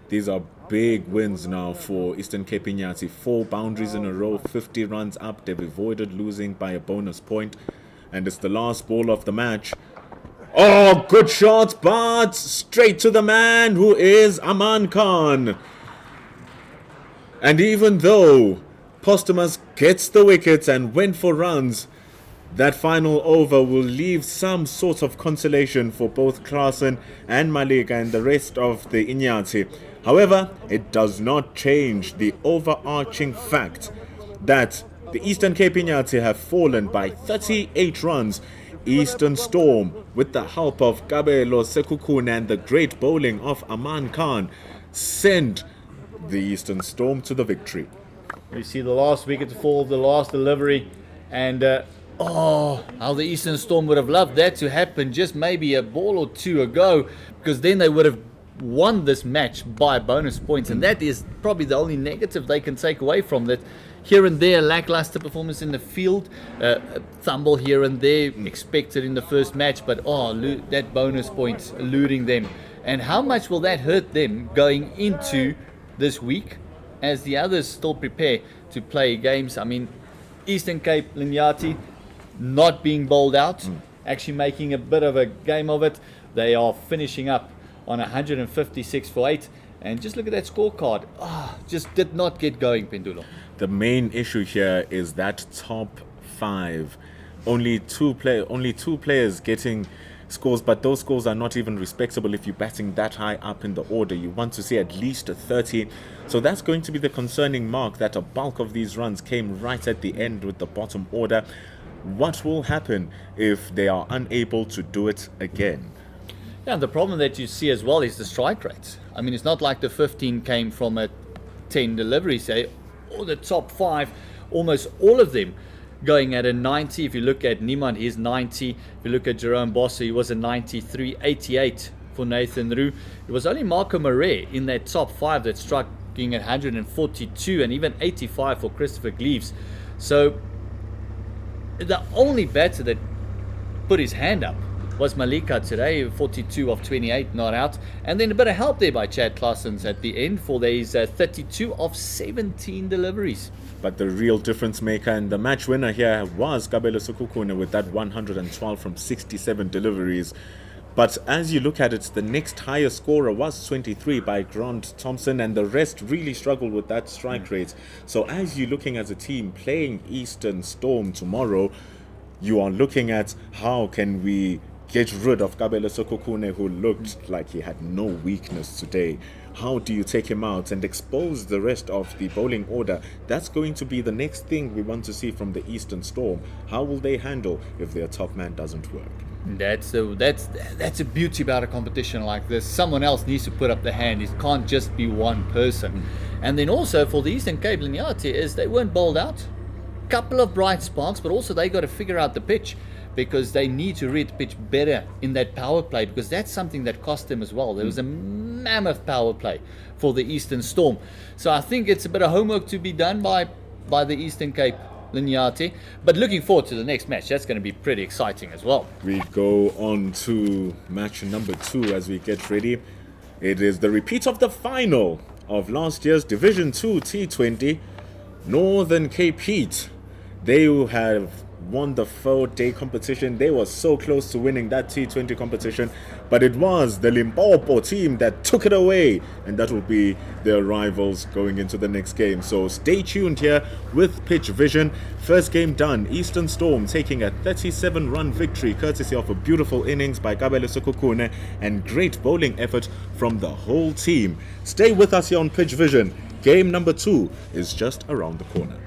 These are big wins now for Eastern Cape Iinyathi. 4 boundaries in a row, 50 runs up. They've avoided losing by a bonus point. And it's the last ball of the match. Oh, good shot, but straight to the man who is Aman Khan. And even though Posthumous gets the wickets and went for runs, that final over will leave some sort of consolation for both Klaasen and Malik and the rest of the Iinyathi. However, it does not change the overarching fact that the Eastern Cape Iinyathi have fallen by 38 runs. Eastern Storm, with the help of Kabelo Sekhukhune and the great bowling of Aman Khan, send the Eastern Storm to the victory. We see the last wicket fall, the last delivery, and how the Eastern Storm would have loved that to happen just maybe a ball or 2 ago, because then they would have won this match by bonus points, and that is probably the only negative they can take away from that. Here and there, lackluster performance in the field, fumble here and there expected in the first match, but that bonus point eluding them. And how much will that hurt them going into this week as the others still prepare to play games? I mean, Eastern Cape Iinyathi not being bowled out, actually making a bit of a game of it. They are finishing up on 156 for 8, and just look at that scorecard. Just did not get going, Pendulo. The main issue here is that top 5. Only two players getting scores, but those scores are not even respectable if you're batting that high up in the order. You want to see at least a 30. So that's going to be the concerning mark, that a bulk of these runs came right at the end with the bottom order. What will happen if they are unable to do it again? Yeah, and the problem that you see as well is the strike rates. I mean, it's not like the 15 came from a 10 deliveries. The top 5, almost all of them going at a 90. If you look at Niemand, he's 90. If you look at Jerome Bosse, he was a 93. 88 for Nathan Roux. It was only Marco Murray in that top 5 that struck at 142, and even 85 for Christopher Gleaves. So the only batter that put his hand up was Malika today, 42 of 28 not out, and then a bit of help there by Chad Klaasen at the end for these 32 of 17 deliveries. But the real difference maker and the match winner here was Kabelo Sekhukhune with that 112 from 67 deliveries. But as you look at it, the next highest scorer was 23 by Grant Thompson, and the rest really struggled with that strike rate. So as you're looking as a team playing Eastern Storm tomorrow, you are looking at how can we get rid of Kabelo Sekhukhune, who looked like he had no weakness today. How do you take him out and expose the rest of the bowling order? That's going to be the next thing we want to see from the Eastern Storm. How will they handle if their top man doesn't work? That's a beauty about a competition like this. Someone else needs to put up the hand. It can't just be one person. And then also for the Eastern Cape, Iinyathi, is they weren't bowled out. Couple of bright sparks, but also they got to figure out the pitch, because they need to read the pitch better in that power play, because that's something that cost them as well. There was a mammoth power play for the Eastern Storm. So I think it's a bit of homework to be done by the Eastern Cape, Iinyathi. But looking forward to the next match. That's going to be pretty exciting as well. We go on to match number 2 as we get ready. It is the repeat of the final of last year's Division 2 T20. Northern Cape Heat. They have won the 4-day competition. They were so close to winning that T20 competition, but it was the Limpopo team that took it away, and that will be their rivals going into the next game. So stay tuned here with Pitch Vision. First game done, Eastern Storm taking a 37-run victory courtesy of a beautiful innings by Kabele Sukukune and great bowling effort from the whole team. Stay with us here on Pitch Vision. Game number 2 is just around the corner.